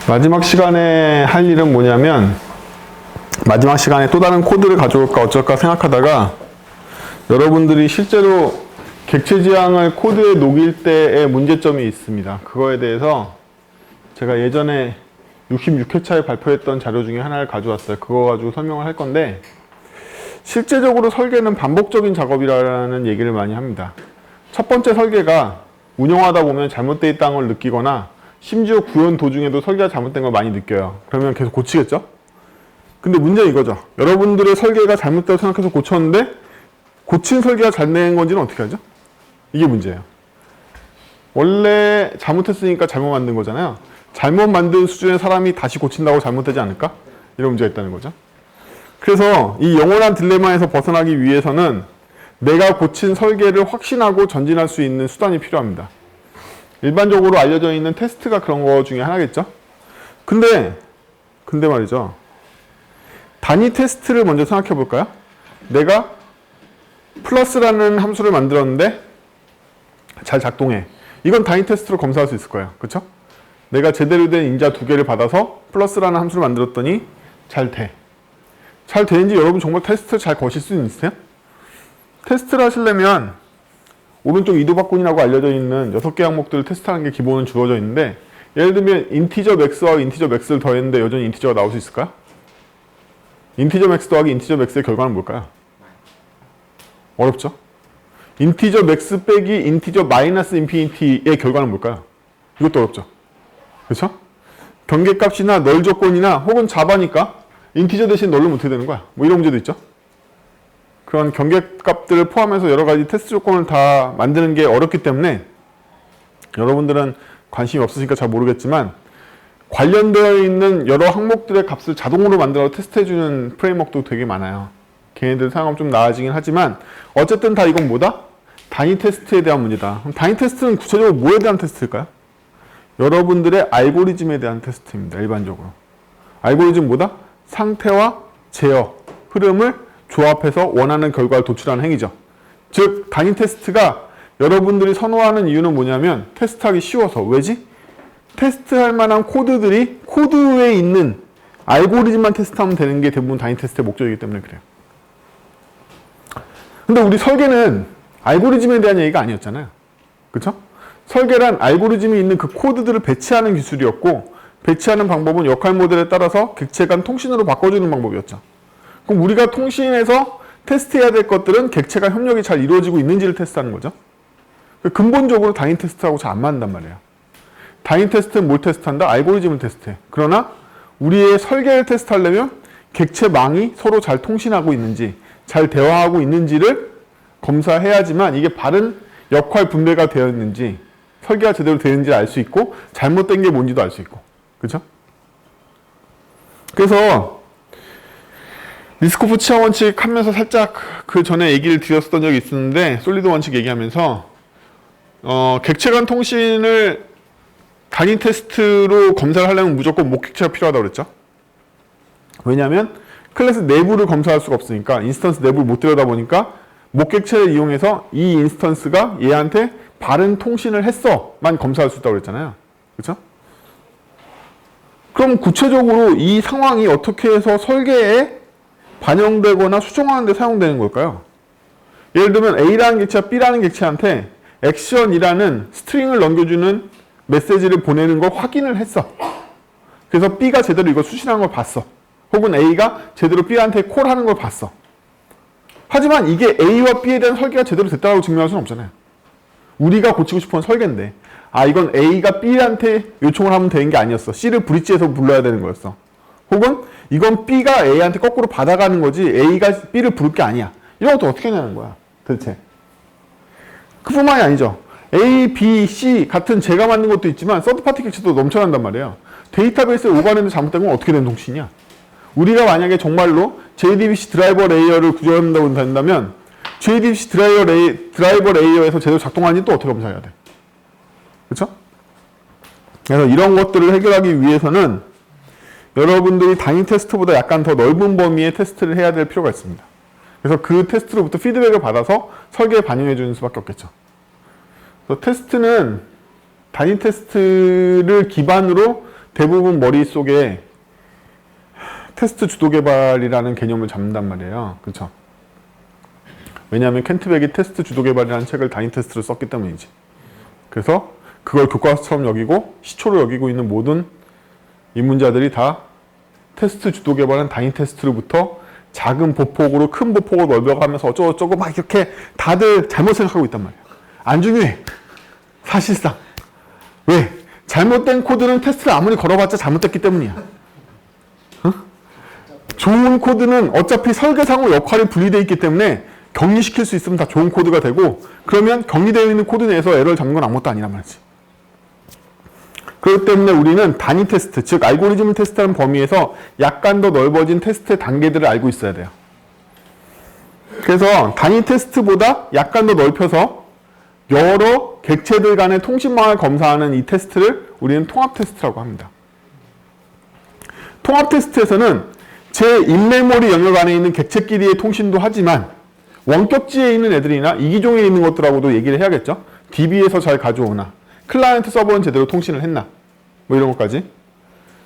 마지막 시간에 할 일은 뭐냐면, 마지막 시간에 또 다른 코드를 가져올까 어쩔까 생각하다가 여러분들이 실제로 객체 지향을 코드에 녹일 때의 문제점이 있습니다. 그거에 대해서 제가 예전에 66회차에 발표했던 자료 중에 하나를 가져왔어요. 그거 가지고 설명을 할 건데, 실제적으로 설계는 반복적인 작업이라는 얘기를 많이 합니다. 첫 번째 설계가 운영하다 보면 잘못되어 있다는 걸 느끼거나 심지어 구현 도중에도 설계가 잘못된 걸 많이 느껴요. 그러면 계속 고치겠죠? 근데 문제는 이거죠. 여러분들의 설계가 잘못되다고 생각해서 고쳤는데 고친 설계가 잘 된 건지는 어떻게 하죠? 이게 문제예요. 원래 잘못했으니까 잘못 만든 거잖아요. 잘못 만든 수준의 사람이 다시 고친다고 잘못되지 않을까? 이런 문제가 있다는 거죠. 그래서 이 영원한 딜레마에서 벗어나기 위해서는 내가 고친 설계를 확신하고 전진할 수 있는 수단이 필요합니다. 일반적으로 알려져 있는 테스트가 그런 거 중에 하나겠죠? 근데 말이죠. 단위 테스트를 먼저 생각해 볼까요? 내가 플러스라는 함수를 만들었는데 잘 작동해. 이건 단위 테스트로 검사할 수 있을 거예요. 그쵸? 내가 제대로 된 인자 2개를 받아서 플러스라는 함수를 만들었더니 잘 돼. 잘 되는지 여러분 정말 테스트 잘 거실 수 있으세요? 테스트를 하시려면 오른쪽 이도박군이라고 알려져 있는 6개 항목들을 테스트하는 게 기본은 주어져 있는데, 예를 들면 인티저 맥스와 인티저 맥스를 더했는데 여전히 인티저가 나올 수 있을까요? 인티저 맥스 더하기 인티저 맥스의 결과는 뭘까요? 어렵죠? 인티저 맥스 빼기 인티저 마이너스 인피니티의 결과는 뭘까요? 이것도 어렵죠? 그렇죠? 경계값이나 널 조건이나 혹은 자바니까 인티저 대신 널로 어떻게 되는 거야? 뭐 이런 문제도 있죠? 그런 경계값들을 포함해서 여러 가지 테스트 조건을 다 만드는 게 어렵기 때문에 여러분들은 관심이 없으시니까 잘 모르겠지만 관련되어 있는 여러 항목들의 값을 자동으로 만들어 테스트해주는 프레임워크도 되게 많아요. 걔네들 사용하면 좀 나아지긴 하지만 어쨌든 다 이건 뭐다? 단위 테스트에 대한 문제다. 그럼 단위 테스트는 구체적으로 뭐에 대한 테스트일까요? 여러분들의 알고리즘에 대한 테스트입니다. 일반적으로. 알고리즘 뭐다? 상태와 제어, 흐름을 조합해서 원하는 결과를 도출하는 행위죠. 즉, 단위 테스트가 여러분들이 선호하는 이유는 뭐냐면 테스트하기 쉬워서. 왜지? 테스트할 만한 코드들이 코드에 있는 알고리즘만 테스트하면 되는 게 대부분 단위 테스트의 목적이기 때문에 그래요. 근데 우리 설계는 알고리즘에 대한 얘기가 아니었잖아요. 그쵸? 설계란 알고리즘이 있는 그 코드들을 배치하는 기술이었고, 배치하는 방법은 역할 모델에 따라서 객체 간 통신으로 바꿔주는 방법이었죠. 그럼 우리가 통신해서 테스트해야 될 것들은 객체가 협력이 잘 이루어지고 있는지를 테스트하는 거죠. 근본적으로 단위 테스트하고 잘 안 맞는단 말이에요. 단위 테스트는 뭘 테스트한다? 알고리즘을 테스트해. 그러나 우리의 설계를 테스트하려면 객체망이 서로 잘 통신하고 있는지, 잘 대화하고 있는지를 검사해야지만 이게 바른 역할 분배가 되어 있는지, 설계가 제대로 되는지 알 수 있고, 잘못된 게 뭔지도 알 수 있고. 그렇죠? 그래서 리스코프 치하 원칙 하면서 살짝 그 전에 얘기를 드렸었던 적이 있었는데, 솔리드 원칙 얘기하면서 객체 간 통신을 단위 테스트로 검사를 하려면 무조건 목객체가 필요하다고 그랬죠. 왜냐하면 클래스 내부를 검사할 수가 없으니까, 인스턴스 내부를 못 들여다보니까 목객체를 이용해서 이 인스턴스가 얘한테 바른 통신을 했어만 검사할 수 있다고 그랬잖아요. 그렇죠? 그럼 구체적으로 이 상황이 어떻게 해서 설계에 반영되거나 수정하는 데 사용되는 걸까요? 예를 들면 A라는 객체와 B라는 객체한테 액션이라는 스트링을 넘겨주는 메시지를 보내는 걸 확인을 했어. 그래서 B가 제대로 이걸 수신하는 걸 봤어. 혹은 A가 제대로 B한테 콜하는 걸 봤어. 하지만 이게 A와 B에 대한 설계가 제대로 됐다고 증명할 수는 없잖아요. 우리가 고치고 싶은 설계인데, 이건 A가 B한테 요청을 하면 되는 게 아니었어. C를 브릿지에서 불러야 되는 거였어. 혹은 이건 B가 A한테 거꾸로 받아가는 거지 A가 B를 부를 게 아니야. 이런 것도 어떻게 하냐는 거야, 도대체. 그뿐만이 아니죠. A, B, C 같은 제가 만든 것도 있지만 서드파티 객체도 넘쳐난단 말이에요. 데이터베이스에 오가는데 잘못된 건 어떻게 된 통신이야? 우리가 만약에 정말로 JDBC 드라이버 레이어를 구조한다고 된다면 JDBC 드라이버 레이어에서 제대로 작동하는지 또 어떻게 검사해야 돼? 그렇죠? 그래서 이런 것들을 해결하기 위해서는 여러분들이 단위 테스트보다 약간 더 넓은 범위의 테스트를 해야 될 필요가 있습니다. 그래서 그 테스트로부터 피드백을 받아서 설계에 반영해 주는 수밖에 없겠죠. 그래서 테스트는 단위 테스트를 기반으로 대부분 머릿속에 테스트 주도 개발이라는 개념을 잡는단 말이에요. 그렇죠? 왜냐하면 켄트백이 테스트 주도 개발이라는 책을 단위 테스트로 썼기 때문이지. 그래서 그걸 교과서처럼 여기고 시초로 여기고 있는 모든 입문자들이 다 테스트 주도 개발은 단위 테스트로부터 작은 보폭으로 큰 보폭으로 넓혀가면서 어쩌고저쩌고 막 이렇게 다들 잘못 생각하고 있단 말이에요. 안 중요해. 사실상. 왜? 잘못된 코드는 테스트를 아무리 걸어봤자 잘못됐기 때문이야. 어? 좋은 코드는 어차피 설계상으로 역할이 분리되어 있기 때문에 격리시킬 수 있으면 다 좋은 코드가 되고, 그러면 격리되어 있는 코드 내에서 에러를 잡는 건 아무것도 아니란 말이지. 그렇기 때문에 우리는 단위 테스트, 즉 알고리즘을 테스트하는 범위에서 약간 더 넓어진 테스트의 단계들을 알고 있어야 돼요. 그래서 단위 테스트보다 약간 더 넓혀서 여러 객체들 간의 통신망을 검사하는 이 테스트를 우리는 통합 테스트라고 합니다. 통합 테스트에서는 제 인메모리 영역 안에 있는 객체끼리의 통신도 하지만 원격지에 있는 애들이나 이기종에 있는 것들하고도 얘기를 해야겠죠. DB에서 잘 가져오나, 클라이언트 서버는 제대로 통신을 했나, 뭐 이런 것까지.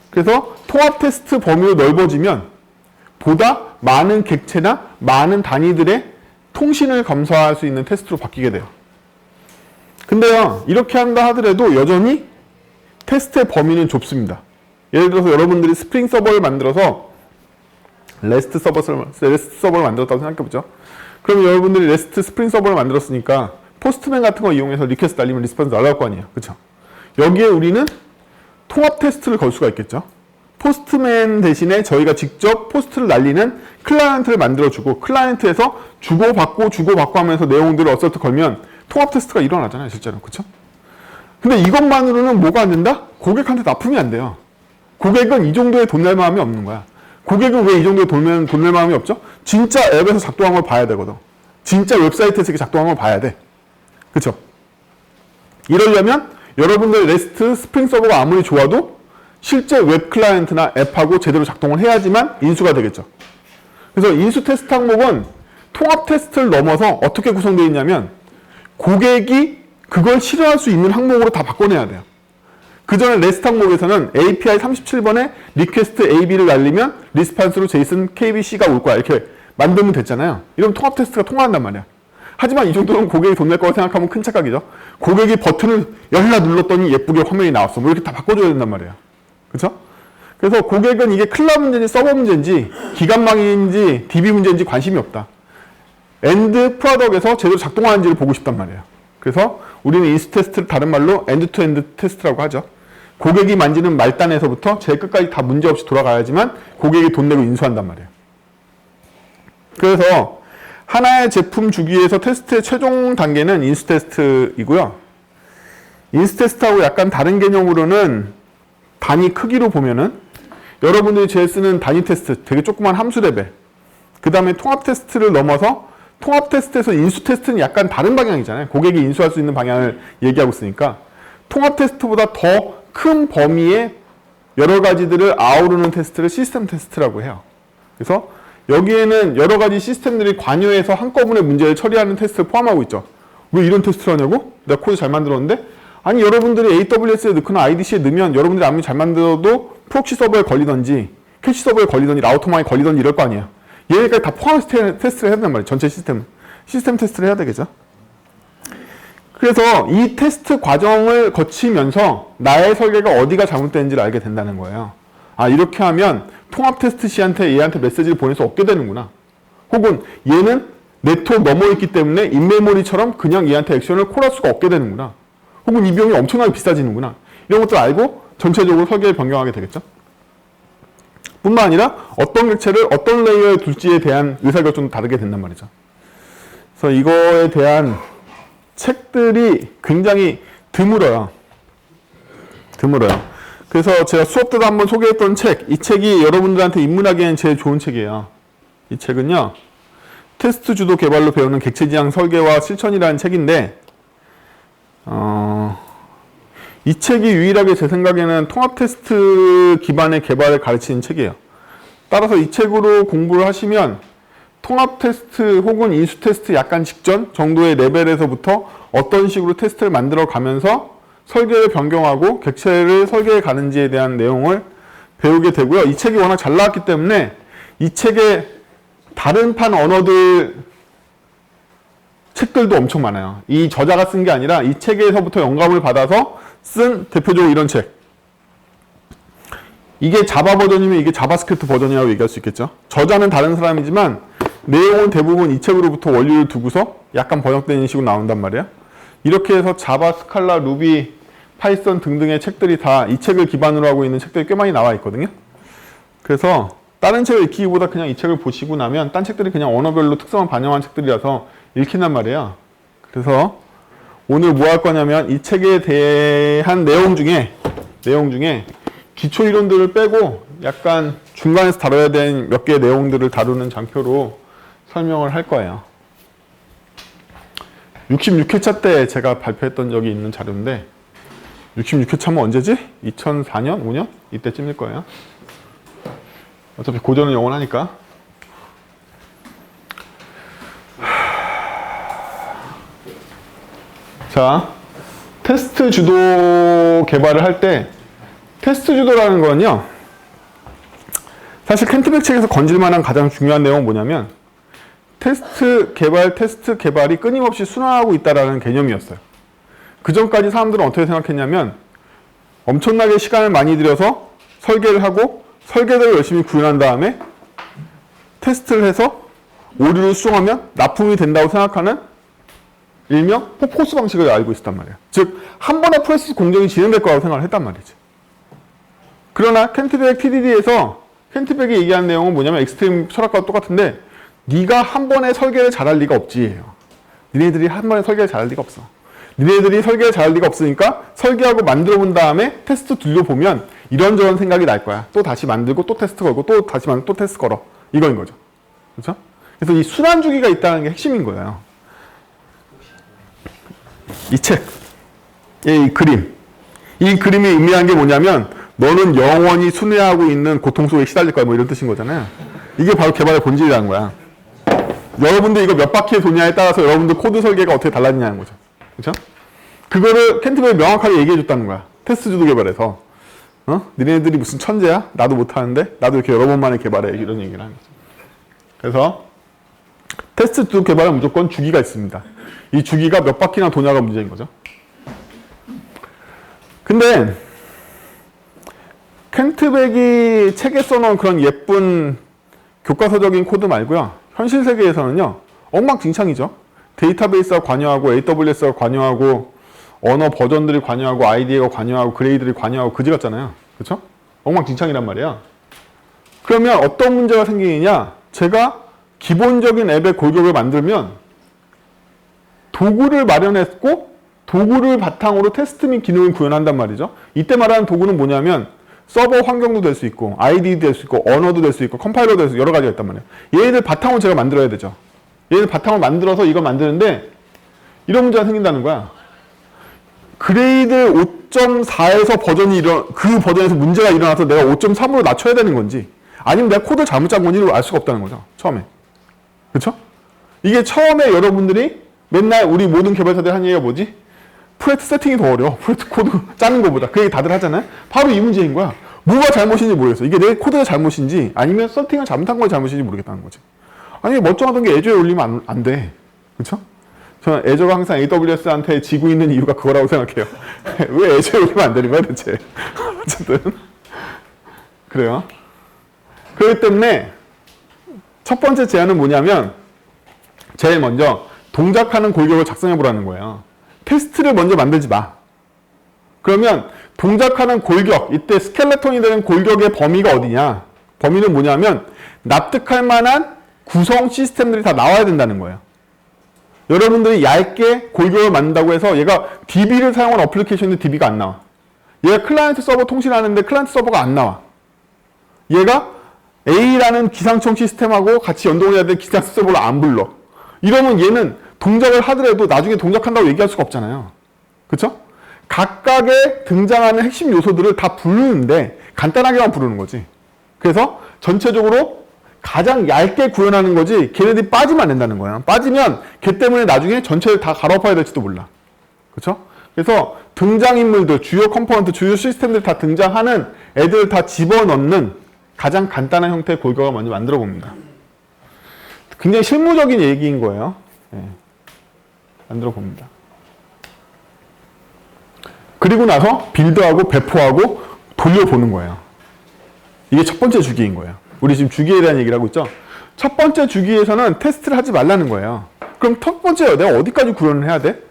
그래서 통합 테스트 범위로 넓어지면 보다 많은 객체나 많은 단위들의 통신을 검사할 수 있는 테스트로 바뀌게 돼요. 근데요, 이렇게 한다 하더라도 여전히 테스트의 범위는 좁습니다. 예를 들어서 여러분들이 스프링 서버를 만들어서 레스트 서버를 만들었다고 생각해보죠. 그럼 여러분들이 레스트 스프링 서버를 만들었으니까 포스트맨 같은 거 이용해서 리퀘스트 날리면 리스폰스 날아갈 거 아니에요. 그쵸? 여기에 우리는 통합 테스트를 걸 수가 있겠죠. 포스트맨 대신에 저희가 직접 포스트를 날리는 클라이언트를 만들어주고, 클라이언트에서 주고받고 하면서 내용들을 어설트 걸면 통합 테스트가 일어나잖아요, 실제로. 그쵸? 근데 이것만으로는 뭐가 안 된다? 고객한테 납품이 안 돼요. 고객은 이 정도의 돈 낼 마음이 없는 거야. 고객은 왜 이 정도의 돈 낼 마음이 없죠? 진짜 앱에서 작동한 걸 봐야 되거든. 진짜 웹사이트에서 이렇게 작동한 걸 봐야 돼. 그쵸? 이러려면 여러분들 레스트 스프링 서버가 아무리 좋아도 실제 웹 클라이언트나 앱하고 제대로 작동을 해야지만 인수가 되겠죠. 그래서 인수 테스트 항목은 통합 테스트를 넘어서 어떻게 구성되어 있냐면 고객이 그걸 실현할 수 있는 항목으로 다 바꿔내야 돼요. 그 전에 레스트 항목에서는 API 37번에 리퀘스트 AB를 날리면 리스판스로 JSON KBC가 올 거야. 이렇게 만들면 됐잖아요. 이러면 통합 테스트가 통과한단 말이야. 하지만 이 정도는 고객이 돈 낼 거라고 생각하면 큰 착각이죠. 고객이 버튼을 열라 눌렀더니 예쁘게 화면이 나왔어. 뭐 이렇게 다 바꿔줘야 된단 말이에요. 그렇죠? 그래서 고객은 이게 클라우드 문제인지 서버 문제인지 기간망인지 DB 문제인지 관심이 없다. 엔드 프로덕에서 제대로 작동하는지를 보고 싶단 말이에요. 그래서 우리는 인수 테스트를 다른 말로 엔드 투 엔드 테스트라고 하죠. 고객이 만지는 말단에서부터 제일 끝까지 다 문제없이 돌아가야지만 고객이 돈 내고 인수한단 말이에요. 그래서 하나의 제품 주기에서 테스트의 최종 단계는 인수 테스트이고요. 인수 테스트하고 약간 다른 개념으로는 단위 크기로 보면은 여러분들이 제일 쓰는 단위 테스트, 되게 조그만 함수 레벨, 그 다음에 통합 테스트를 넘어서 통합 테스트에서 인수 테스트는 약간 다른 방향이잖아요. 고객이 인수할 수 있는 방향을 얘기하고 있으니까 통합 테스트보다 더 큰 범위의 여러 가지들을 아우르는 테스트를 시스템 테스트라고 해요. 그래서 여기에는 여러 가지 시스템들이 관여해서 한꺼번에 문제를 처리하는 테스트를 포함하고 있죠. 왜 이런 테스트를 하냐고? 내가 코드 잘 만들었는데? 아니, 여러분들이 AWS에 넣거나 IDC에 넣으면 여러분들이 아무리 잘 만들어도 프록시 서버에 걸리던지 캐시 서버에 걸리던지 라우터망에 걸리던지 이럴 거 아니에요. 얘네까지 다 포함해서 테스트를 해야 된단 말이에요. 전체 시스템 테스트를 해야 되겠죠. 그래서 이 테스트 과정을 거치면서 나의 설계가 어디가 잘못되는지를 알게 된다는 거예요. 아, 이렇게 하면 통합 테스트 시한테 얘한테 메시지를 보낼 수 없게 되는구나. 혹은 얘는 네트워크 넘어 있기 때문에 인메모리처럼 그냥 얘한테 액션을 콜할 수가 없게 되는구나. 혹은 이 비용이 엄청나게 비싸지는구나. 이런 것들 알고 전체적으로 설계를 변경하게 되겠죠. 뿐만 아니라 어떤 객체를 어떤 레이어에 둘지에 대한 의사결정도 다르게 된단 말이죠. 그래서 이거에 대한 책들이 굉장히 드물어요. 그래서 제가 수업 때도 한번 소개했던 책, 이 책이 여러분들한테 입문하기에는 제일 좋은 책이에요. 이 책은요, 테스트 주도 개발로 배우는 객체 지향 설계와 실천이라는 책인데, 이 책이 유일하게 제 생각에는 통합 테스트 기반의 개발을 가르치는 책이에요. 따라서 이 책으로 공부를 하시면 통합 테스트 혹은 인수 테스트 약간 직전 정도의 레벨에서부터 어떤 식으로 테스트를 만들어 가면서 설계를 변경하고 객체를 설계해 가는지에 대한 내용을 배우게 되고요. 이 책이 워낙 잘 나왔기 때문에 이 책에 다른 판 언어들 책들도 엄청 많아요. 이 저자가 쓴 게 아니라 이 책에서부터 영감을 받아서 쓴 대표적으로 이런 책. 이게 자바 버전이면 이게 자바스크립트 버전이라고 얘기할 수 있겠죠. 저자는 다른 사람이지만 내용은 대부분 이 책으로부터 원리를 두고서 약간 번역된 식으로 나온단 말이에요. 이렇게 해서 자바, 스칼라, 루비, 파이썬 등등의 책들이 다 이 책을 기반으로 하고 있는 책들이 꽤 많이 나와 있거든요. 그래서 다른 책을 읽기보다 그냥 이 책을 보시고 나면 딴 책들이 그냥 언어별로 특성을 반영한 책들이라서 읽힌단 말이에요. 그래서 오늘 뭐 할 거냐면 이 책에 대한 내용 중에 기초 이론들을 빼고 약간 중간에서 다뤄야 되는 몇 개의 내용들을 다루는 장표로 설명을 할 거예요. 66회차 때 제가 발표했던 적이 있는 자료인데 66회차면 언제지? 2004년? 5년? 이때쯤일 거예요. 어차피 고전은 영원하니까. 자, 테스트 주도 개발을 할 때 테스트 주도라는 건요, 사실 켄트백 책에서 건질 만한 가장 중요한 내용은 뭐냐면 테스트 개발이 끊임없이 순환하고 있다는 개념이었어요. 그 전까지 사람들은 어떻게 생각했냐면 엄청나게 시간을 많이 들여서 설계를 하고 설계대로 열심히 구현한 다음에 테스트를 해서 오류를 수정하면 납품이 된다고 생각하는 일명 포코스 방식을 알고 있었단 말이에요. 즉, 한 번에 프로세스 공정이 진행될 거라고 생각을 했단 말이지. 그러나 켄트백 TDD에서 켄트백이 얘기한 내용은 뭐냐면 엑스트림 철학과 똑같은데 네가 한 번에 설계를 잘할 리가 없지. 니네들이 한 번에 설계를 잘할 리가 없어. 니네들이 설계를 잘할 리가 없으니까 설계하고 만들어 본 다음에 테스트 돌려보면 이런저런 생각이 날 거야. 또 다시 만들고 또 테스트 걸고 또 다시 만들고 또 테스트 걸어. 이거인 거죠. 그렇죠? 그래서 이 순환 주기가 있다는 게 핵심인 거예요. 이 책, 이 그림. 이 그림이 의미한 게 뭐냐면 너는 영원히 순회하고 있는 고통 속에 시달릴 거야. 뭐 이런 뜻인 거잖아요. 이게 바로 개발의 본질이라는 거야. 여러분들 이거 몇 바퀴에 도냐에 따라서 여러분들 코드 설계가 어떻게 달라지냐는 거죠. 그렇죠? 그거를 켄트백이 명확하게 얘기해 줬다는 거야. 테스트 주도 개발에서. 니네들이 무슨 천재야? 나도 못하는데? 나도 이렇게 여러 번 만에 개발해. 이런 얘기를 하는 거죠. 그래서 테스트 주도 개발은 무조건 주기가 있습니다. 이 주기가 몇 바퀴나 도냐가 문제인 거죠. 근데 켄트백이 책에 써놓은 그런 예쁜 교과서적인 코드 말고요. 현실 세계에서는요. 엉망진창이죠. 데이터베이스가 관여하고 AWS가 관여하고 언어 버전들이 관여하고 IDE가 관여하고 그레이들이 관여하고 그지 같잖아요. 그렇죠? 엉망진창이란 말이에요. 그러면 어떤 문제가 생기느냐? 제가 기본적인 앱의 골격을 만들면 도구를 마련했고 도구를 바탕으로 테스트 및 기능을 구현한단 말이죠. 이때 말하는 도구는 뭐냐면 서버 환경도 될 수 있고 IDE도 될 수 있고 언어도 될 수 있고 컴파일러도 될 수 있고 여러 가지가 있단 말이에요. 얘네들 바탕을 제가 만들어야 되죠. 얘네들 바탕을 만들어서 이걸 만드는데 이런 문제가 생긴다는 거야. 그레이드 5.4에서 그 버전에서 문제가 일어나서 내가 5.3으로 낮춰야 되는 건지 아니면 내가 코드를 잘못 짠 건지를 알 수가 없다는 거죠. 처음에. 그렇죠? 이게 처음에 여러분들이 맨날 우리 모든 개발자들이 하는 얘기가 뭐지? 프로젝트 세팅이 더 어려워. 프로젝트 코드 짜는 것보다. 그 얘기 다들 하잖아요. 바로 이 문제인 거야. 뭐가 잘못인지 모르겠어. 이게 내 코드가 잘못인지 아니면 세팅을 잘못한 걸 잘못인지 모르겠다는 거지. 아니 멀쩡하던 게 애저에 올리면 안 돼. 그렇죠? 저는 애저가 항상 AWS한테 지고 있는 이유가 그거라고 생각해요. 왜 애저에 올리면 안 되는 거야 대체. 어쨌든 그래요. 그렇기 때문에 첫 번째 제안은 뭐냐면 제일 먼저 동작하는 골격을 작성해 보라는 거예요. 테스트를 먼저 만들지 마. 그러면 동작하는 골격, 이때 스켈레톤이 되는 골격의 범위가 어디냐? 범위는 뭐냐면 납득할 만한 구성 시스템들이 다 나와야 된다는 거예요. 여러분들이 얇게 골격을 만든다고 해서 얘가 DB를 사용한 어플리케이션인데 DB가 안 나와. 얘가 클라이언트 서버 통신하는데 클라이언트 서버가 안 나와. 얘가 A라는 기상청 시스템하고 같이 연동을 해야 돼 기상청 서버를 안 불러. 이러면 얘는 동작을 하더라도 나중에 동작한다고 얘기할 수가 없잖아요. 그렇죠? 각각의 등장하는 핵심 요소들을 다 부르는데 간단하게만 부르는 거지. 그래서 전체적으로 가장 얇게 구현하는 거지 걔네들이 빠지면 안 된다는 거야. 빠지면 걔 때문에 나중에 전체를 다 갈아엎어야 될지도 몰라. 그렇죠? 그래서 등장인물들, 주요 컴포넌트, 주요 시스템들 다 등장하는 애들 다 집어넣는 가장 간단한 형태의 골격을 먼저 만들어 봅니다. 굉장히 실무적인 얘기인 거예요. 네. 만들어 봅니다. 그리고 나서 빌드하고 배포하고 돌려보는 거예요. 이게 첫 번째 주기인 거예요. 우리 지금 주기에 대한 얘기를 하고 있죠. 첫 번째 주기에서는 테스트를 하지 말라는 거예요. 그럼 첫 번째 내가 어디까지 구현을 해야 돼?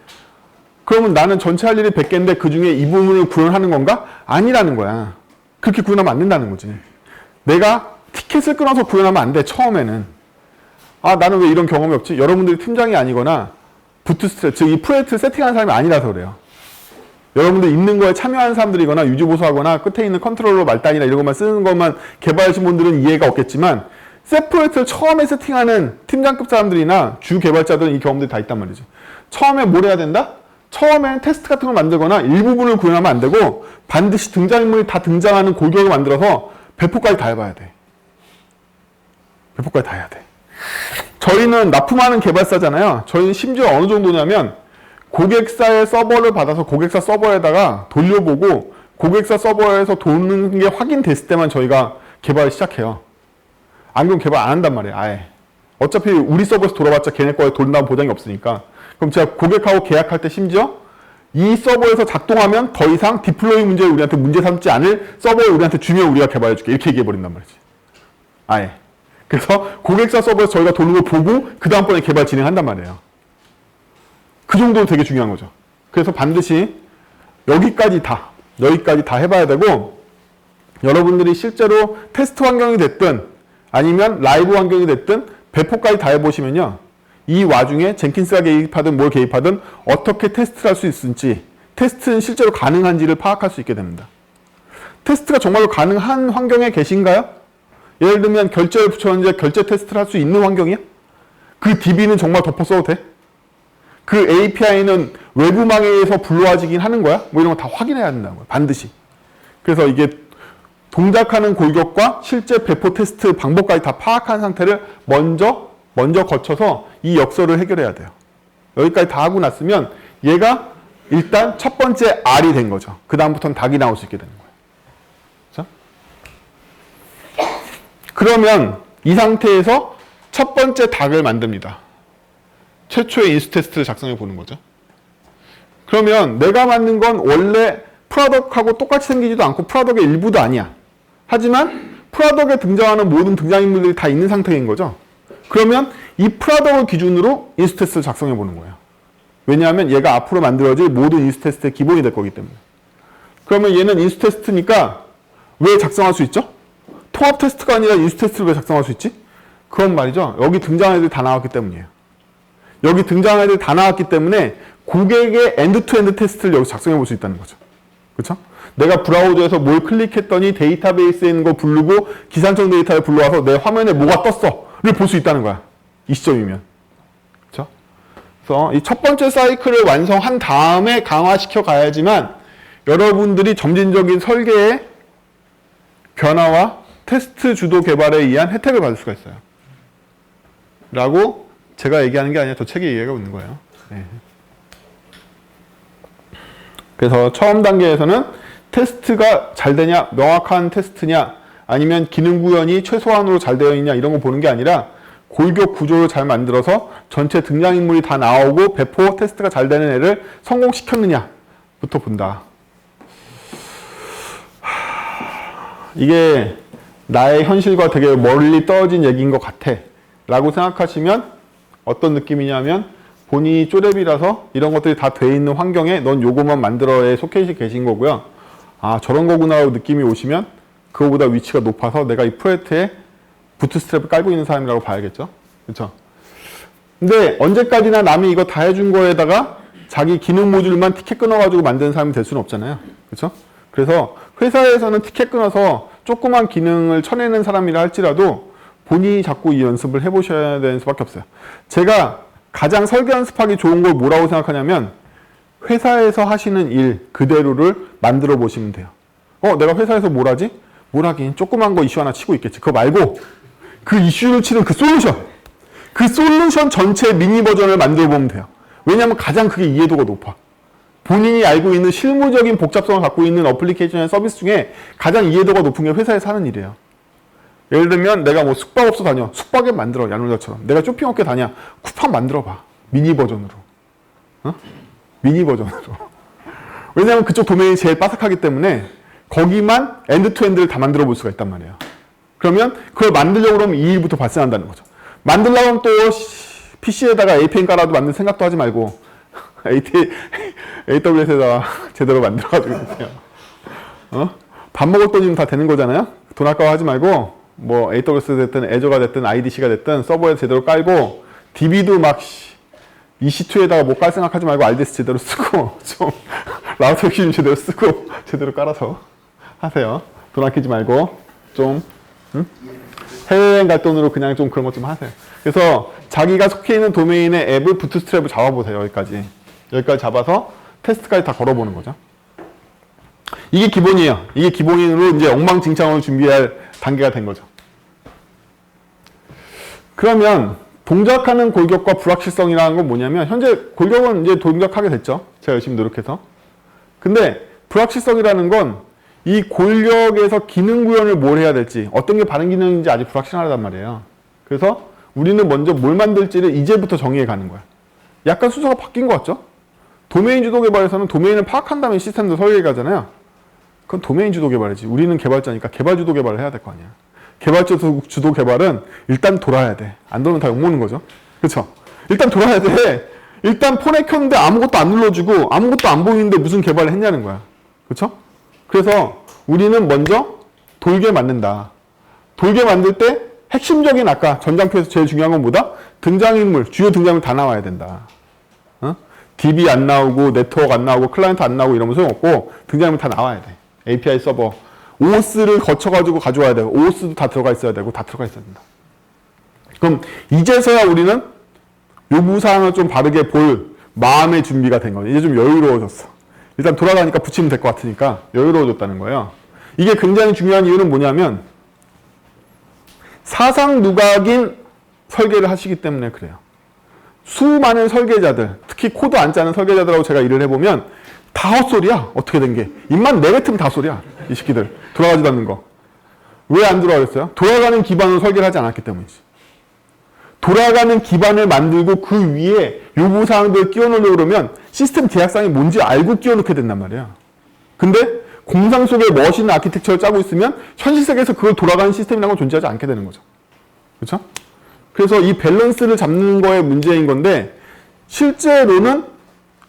그러면 나는 전체 할 일이 100개인데 그 중에 이 부분을 구현하는 건가? 아니라는 거야. 그렇게 구현하면 안 된다는 거지. 내가 티켓을 끊어서 구현하면 안 돼, 처음에는. 아, 나는 왜 이런 경험이 없지? 여러분들이 팀장이 아니거나 부트스트랩, 즉 이 프로젝트를 세팅하는 사람이 아니라서 그래요. 여러분들 있는 거에 참여하는 사람들이거나 유지보수하거나 끝에 있는 컨트롤러 말단이나 이런 것만 쓰는 것만 개발하신 분들은 이해가 없겠지만 셋 프로젝트를 처음에 세팅하는 팀장급 사람들이나 주 개발자들은 이 경험들이 다 있단 말이죠. 처음에 뭘 해야 된다? 처음엔 테스트 같은 걸 만들거나 일부분을 구현하면 안 되고 반드시 등장인물이 다 등장하는 골격을 만들어서 배포까지 다 해봐야 돼. 배포까지 다 해야 돼. 저희는 납품하는 개발사잖아요. 저희는 심지어 어느 정도냐면 고객사의 서버를 받아서 고객사 서버에다가 돌려보고 고객사 서버에서 도는 게 확인됐을 때만 저희가 개발을 시작해요. 안 그러면 개발 안 한단 말이에요. 아예. 어차피 우리 서버에서 돌아봤자 걔네 거에 돌린다는 보장이 없으니까. 그럼 제가 고객하고 계약할 때 심지어 이 서버에서 작동하면 더 이상 디플로이 문제를 우리한테 문제 삼지 않을 서버를 우리한테 주면 우리가 개발해줄게. 이렇게 얘기해버린단 말이지. 아예. 그래서 고객사 서버에서 저희가 도는 걸 보고 그 다음번에 개발 진행한단 말이에요. 그 정도로 되게 중요한 거죠. 그래서 반드시 여기까지 다 해봐야 되고 여러분들이 실제로 테스트 환경이 됐든 아니면 라이브 환경이 됐든 배포까지 다 해보시면요. 이 와중에 젠킨스가 개입하든 뭘 개입하든 어떻게 테스트를 할 수 있을지 테스트는 실제로 가능한지를 파악할 수 있게 됩니다. 테스트가 정말로 가능한 환경에 계신가요? 예를 들면 결제를 붙였는데 결제 테스트를 할 수 있는 환경이야? 그 DB는 정말 덮어 써도 돼? 그 API는 외부망에서 불러와지긴 하는 거야? 뭐 이런 거 다 확인해야 된다는 거야. 반드시. 그래서 이게 동작하는 골격과 실제 배포 테스트 방법까지 다 파악한 상태를 먼저 거쳐서 이 역설을 해결해야 돼요. 여기까지 다 하고 났으면 얘가 일단 첫 번째 R이 된 거죠. 그 다음부터는 닭이 나올 수 있게 되는 거예요. 그렇죠? 그러면 이 상태에서 첫 번째 닭을 만듭니다. 최초의 인수 테스트를 작성해 보는 거죠. 그러면 내가 만든 건 원래 프로덕하고 똑같이 생기지도 않고 프로덕의 일부도 아니야. 하지만 프로덕에 등장하는 모든 등장인물들이 다 있는 상태인 거죠. 그러면 이 프로덕을 기준으로 인수 테스트를 작성해 보는 거예요. 왜냐하면 얘가 앞으로 만들어질 모든 인수 테스트의 기본이 될 거기 때문에. 그러면 얘는 인수 테스트니까 왜 작성할 수 있죠? 통합 테스트가 아니라 인수 테스트를 왜 작성할 수 있지? 그건 말이죠. 여기 등장한 애들이 다 나왔기 때문이에요. 여기 등장한 애들이 다 나왔기 때문에 고객의 엔드-투-엔드 테스트를 여기서 작성해 볼 수 있다는 거죠. 그렇죠? 내가 브라우저에서 뭘 클릭했더니 데이터베이스에 있는 거 부르고 기산청 데이터를 불러와서 내 화면에 뭐가 떴어를 볼 수 있다는 거야. 이 시점이면. 그렇죠? 그래서 이 첫 번째 사이클을 완성한 다음에 강화시켜 가야지만 여러분들이 점진적인 설계의 변화와 테스트 주도 개발에 의한 혜택을 받을 수가 있어요. 라고 제가 얘기하는 게 아니라 저 책에 얘기하고 있는 거예요. 네. 그래서 처음 단계에서는 테스트가 잘 되냐, 명확한 테스트냐, 아니면 기능 구현이 최소한으로 잘 되어 있냐 이런 거 보는 게 아니라 골격 구조를 잘 만들어서 전체 등장인물이 다 나오고 배포 테스트가 잘 되는 애를 성공시켰느냐부터 본다. 이게 나의 현실과 되게 멀리 떨어진 얘기인 것 같아 라고 생각하시면 어떤 느낌이냐면 본인이 쪼렙이라서 이런 것들이 다 돼 있는 환경에 넌 요거만 만들어에 속해 계신 거고요. 아 저런 거구나 라고 느낌이 오시면 그거보다 위치가 높아서 내가 이 프로젝트에 부트스트랩을 깔고 있는 사람이라고 봐야겠죠. 그렇죠? 근데 언제까지나 남이 이거 다 해준 거에다가 자기 기능 모듈만 티켓 끊어가지고 만드는 사람이 될 수는 없잖아요. 그렇죠? 그래서 회사에서는 티켓 끊어서 조그만 기능을 쳐내는 사람이라 할지라도 본인이 자꾸 이 연습을 해보셔야 되는 수밖에 없어요. 제가 가장 설계 연습하기 좋은 걸 뭐라고 생각하냐면 회사에서 하시는 일 그대로를 만들어 보시면 돼요. 내가 회사에서 뭘 하지? 뭘 하긴 조그만 거 이슈 하나 치고 있겠지. 그거 말고 그 이슈를 치는 그 솔루션 전체 미니 버전을 만들어 보면 돼요. 왜냐하면 가장 그게 이해도가 높아. 본인이 알고 있는 실무적인 복잡성을 갖고 있는 어플리케이션의 서비스 중에 가장 이해도가 높은 게 회사에서 하는 일이에요. 예를 들면 내가 뭐 숙박업소 다녀. 숙박앱 만들어. 야놀자처럼. 내가 쇼핑업계 다녀. 쿠팡 만들어봐. 미니 버전으로. 미니 버전으로. 왜냐하면 그쪽 도메인이 제일 빠삭하기 때문에 거기만 엔드투엔드를 다 만들어 볼 수가 있단 말이에요. 그러면 그걸 만들려고 그러면 이 일부터 발생한다는 거죠. 만들려면 또 PC에다가 APN 깔아도 만들 생각도 하지 말고 AWS에다가 제대로 만들어가지고 밥 먹을 돈이면 다 되는 거잖아요. 돈 아까워하지 말고 뭐 AWS 됐든 애저가 됐든 IDC가 됐든 서버에 제대로 깔고 DB도 막 EC2에다가 뭐 깔 생각하지 말고 RDS 제대로 쓰고 좀 라우터 기준 제대로 쓰고 제대로 깔아서 하세요. 돈 아끼지 말고 좀 해외여행 갈 돈으로 그냥 좀 그런 것 좀 하세요. 그래서 자기가 속해 있는 도메인의 앱을 부트스트랩을 잡아보세요. 여기까지 잡아서 테스트까지 다 걸어보는 거죠. 이게 기본이에요. 이게 기본으로 이제 엉망진창으로 준비할 단계가 된 거죠. 그러면 동작하는 골격과 불확실성이라는 건 뭐냐면 현재 골격은 이제 동작하게 됐죠. 제가 열심히 노력해서. 근데 불확실성이라는 건 이 골격에서 기능 구현을 뭘 해야 될지 어떤 게 바른 기능인지 아직 불확실하단 말이에요. 그래서 우리는 먼저 뭘 만들지를 이제부터 정의해 가는 거야. 약간 순서가 바뀐 것 같죠? 도메인 주도 개발에서는 도메인을 파악한 다음에 시스템도 설계해 가잖아요. 그건 도메인 주도 개발이지. 우리는 개발자니까 개발 주도 개발을 해야 될 거 아니야. 개발자 주도 개발은 일단 돌아야 돼. 안 돌면 다 욕먹는 거죠. 그렇죠? 일단 돌아야 돼. 일단 폰에 켰는데 아무것도 안 눌러주고 아무것도 안 보이는데 무슨 개발을 했냐는 거야. 그렇죠? 그래서 우리는 먼저 돌게 만든다. 돌게 만들 때 핵심적인 아까 전장표에서 제일 중요한 건 뭐다? 등장인물, 주요 등장인물 다 나와야 된다. DB 안 나오고 네트워크 안 나오고 클라이언트 안 나오고 이러면 소용없고 등장인물 다 나와야 돼. API 서버. OS를 거쳐가지고 가져와야 되고 OS도 다 들어가 있어야 되고 다 들어가 있어야 된다. 그럼 이제서야 우리는 요구사항을 좀 바르게 볼 마음의 준비가 된 거예요. 이제 좀 여유로워졌어. 일단 돌아가니까 붙이면 될 것 같으니까 여유로워졌다는 거예요. 이게 굉장히 중요한 이유는 뭐냐면 사상 누각인 설계를 하시기 때문에 그래요. 수많은 설계자들, 특히 코드 안 짜는 설계자들하고 제가 일을 해보면 다 헛소리야. 어떻게 된 게. 입만 내뱉으면 다 헛소리야. 이 새끼들. 돌아가지도 않는 거. 왜 안 돌아가겠어요? 돌아가는 기반으로 설계를 하지 않았기 때문이지. 돌아가는 기반을 만들고 그 위에 요구사항들을 끼워놓으려고 그러면 시스템 제약상이 뭔지 알고 끼워놓게 된단 말이에요. 근데 공상 속에 멋있는 아키텍처를 짜고 있으면 현실 세계에서 그걸 돌아가는 시스템이라는 건 존재하지 않게 되는 거죠. 그렇죠? 그래서 이 밸런스를 잡는 거에 문제인 건데 실제로는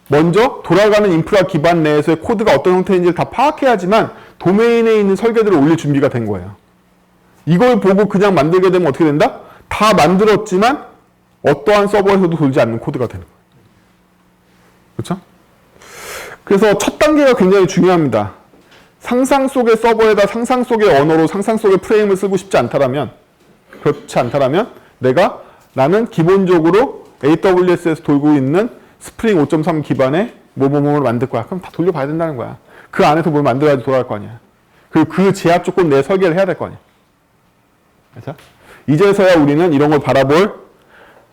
먼저 돌아가는 인프라 기반 내에서의 코드가 어떤 형태인지를 다 파악해야지만 도메인에 있는 설계들을 올릴 준비가 된 거예요. 이걸 보고 그냥 만들게 되면 어떻게 된다? 다 만들었지만 어떠한 서버에서도 돌지 않는 코드가 되는 거예요. 그렇죠? 그래서 첫 단계가 굉장히 중요합니다. 상상 속의 서버에다 상상 속의 언어로 상상 속의 프레임을 쓰고 싶지 않다라면 그렇지 않다라면 나는 기본적으로 AWS에서 돌고 있는 스프링 5.3 기반의 뭐뭐뭐를 만들 거야. 그럼 다 돌려봐야 된다는 거야. 그 안에서 뭘 만들어야지 돌아갈 거 아니야. 그리고 그 제약 조건 내에 설계를 해야 될 거 아니야. 그렇죠? 이제서야 우리는 이런 걸 바라볼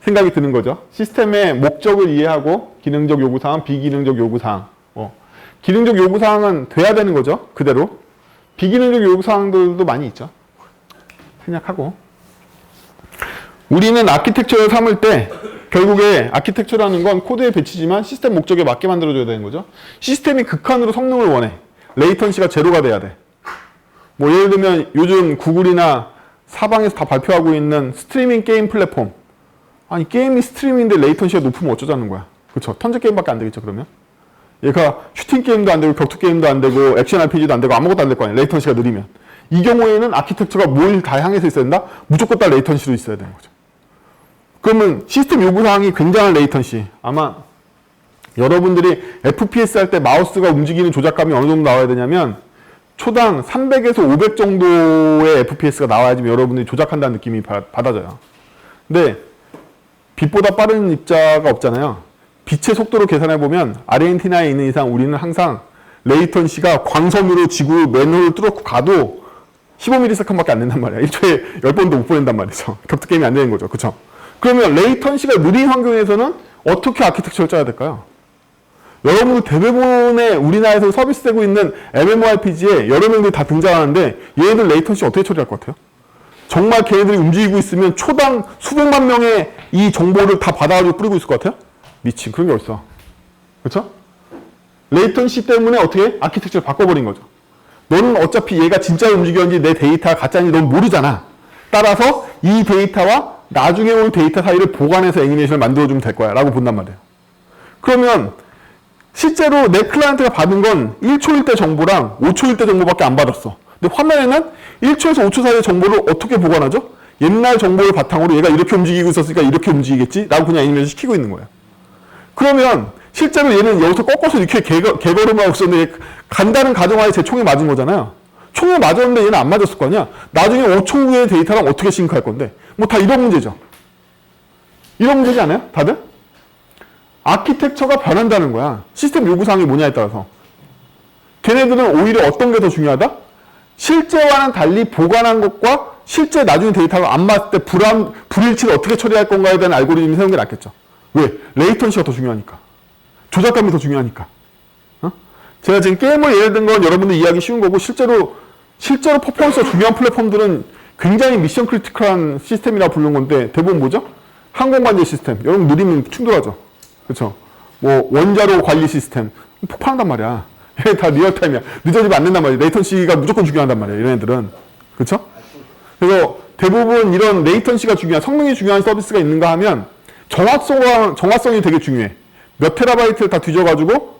생각이 드는 거죠. 시스템의 목적을 이해하고 기능적 요구사항, 비기능적 요구사항. 기능적 요구사항은 돼야 되는 거죠. 그대로. 비기능적 요구사항들도 많이 있죠. 생략하고. 우리는 아키텍처를 삼을 때 결국에 아키텍처라는 건 코드의 배치지만 시스템 목적에 맞게 만들어줘야 되는 거죠. 시스템이 극한으로 성능을 원해. 레이턴시가 제로가 돼야 돼. 뭐 예를 들면 요즘 구글이나 사방에서 다 발표하고 있는 스트리밍 게임 플랫폼. 아니 게임이 스트리밍인데 레이턴시가 높으면 어쩌자는 거야. 그렇죠? 턴제 게임밖에 안 되겠죠 그러면? 얘가 슈팅 게임도 안 되고 격투 게임도 안 되고 액션 RPG도 안 되고 아무것도 안 될 거 아니야. 레이턴시가 느리면. 이 경우에는 아키텍처가 뭘 다 향해서 있어야 된다? 무조건 다 레이턴시로 있어야 되는 거죠. 그러면 시스템 요구사항이 굉장한 레이턴시. 아마 여러분들이 FPS 할 때 마우스가 움직이는 조작감이 어느 정도 나와야 되냐면 초당 300에서 500 정도의 FPS가 나와야지 여러분들이 조작한다는 느낌이 받아져요. 근데 빛보다 빠른 입자가 없잖아요. 빛의 속도로 계산해보면 아르헨티나에 있는 이상 우리는 항상 레이턴시가 광선으로 지구 맨홀을 뚫고 가도 15ms밖에 안 된단 말이야. 1초에 10번도 못 보낸단 말이죠. 격투 게임이 안 되는 거죠. 그쵸? 그러면 레이턴시가 느린 환경에서는 어떻게 아키텍처를 짜야 될까요? 여러분들 대부분의 우리나라에서 서비스되고 있는 MMORPG에 여러 명들이 다 등장하는데 얘네들 레이턴시 어떻게 처리할 것 같아요? 정말 걔네들이 움직이고 있으면 초당 수백만 명의 이 정보를 다 받아가지고 뿌리고 있을 것 같아요? 미친, 그런 게 없어. 그렇죠? 레이턴시 때문에 어떻게 아키텍처를 바꿔버린 거죠. 너는 어차피 얘가 진짜 움직였는지 내 데이터가 가짜인지 넌 모르잖아. 따라서 이 데이터와 나중에 올 데이터 사이를 보관해서 애니메이션을 만들어주면 될 거야 라고 본단 말이에요. 그러면 실제로 내 클라이언트가 받은 건 1초일 때 정보랑 5초일 때 정보밖에 안 받았어. 근데 화면에는 1초에서 5초 사이의 정보를 어떻게 보관하죠? 옛날 정보를 바탕으로 얘가 이렇게 움직이고 있었으니까 이렇게 움직이겠지? 라고 그냥 애니메이션 시키고 있는 거예요. 그러면 실제로 얘는 여기서 꺾어서 이렇게 개걸음을 하고 있었는데 간다는 가정하에 제 총에 맞은 거잖아요. 총에 맞았는데 얘는 안 맞았을 거 아니야? 나중에 5초 후의 데이터랑 어떻게 싱크할 건데? 뭐 다 이런 문제죠. 이런 문제지 않아요? 다들? 아키텍처가 변한다는 거야. 시스템 요구사항이 뭐냐에 따라서. 걔네들은 오히려 어떤 게 더 중요하다? 실제와는 달리 보관한 것과 실제 나중에 데이터가 안 맞을 때 불일치를 어떻게 처리할 건가에 대한 알고리즘이 세우는 게 낫겠죠. 왜? 레이턴시가 더 중요하니까. 조작감이 더 중요하니까. 어? 제가 지금 게임을 예를 든 건 여러분들 이해하기 쉬운 거고 실제로 퍼포먼스가 중요한 플랫폼들은 굉장히 미션 크리티컬한 시스템이라 부르는 건데 대부분 뭐죠? 항공관제 시스템. 여러분 느리면 충돌하죠. 그렇죠? 뭐 원자로 관리 시스템 폭발한단 말이야. 얘 다 리얼타임이야. 늦어지면 안 된단 말이야. 레이턴시가 무조건 중요하단 말이야. 이런 애들은. 그렇죠? 그래서 대부분 이런 레이턴시가 중요한 성능이 중요한 서비스가 있는가 하면 정확성이 되게 중요해. 몇 테라바이트를 다 뒤져가지고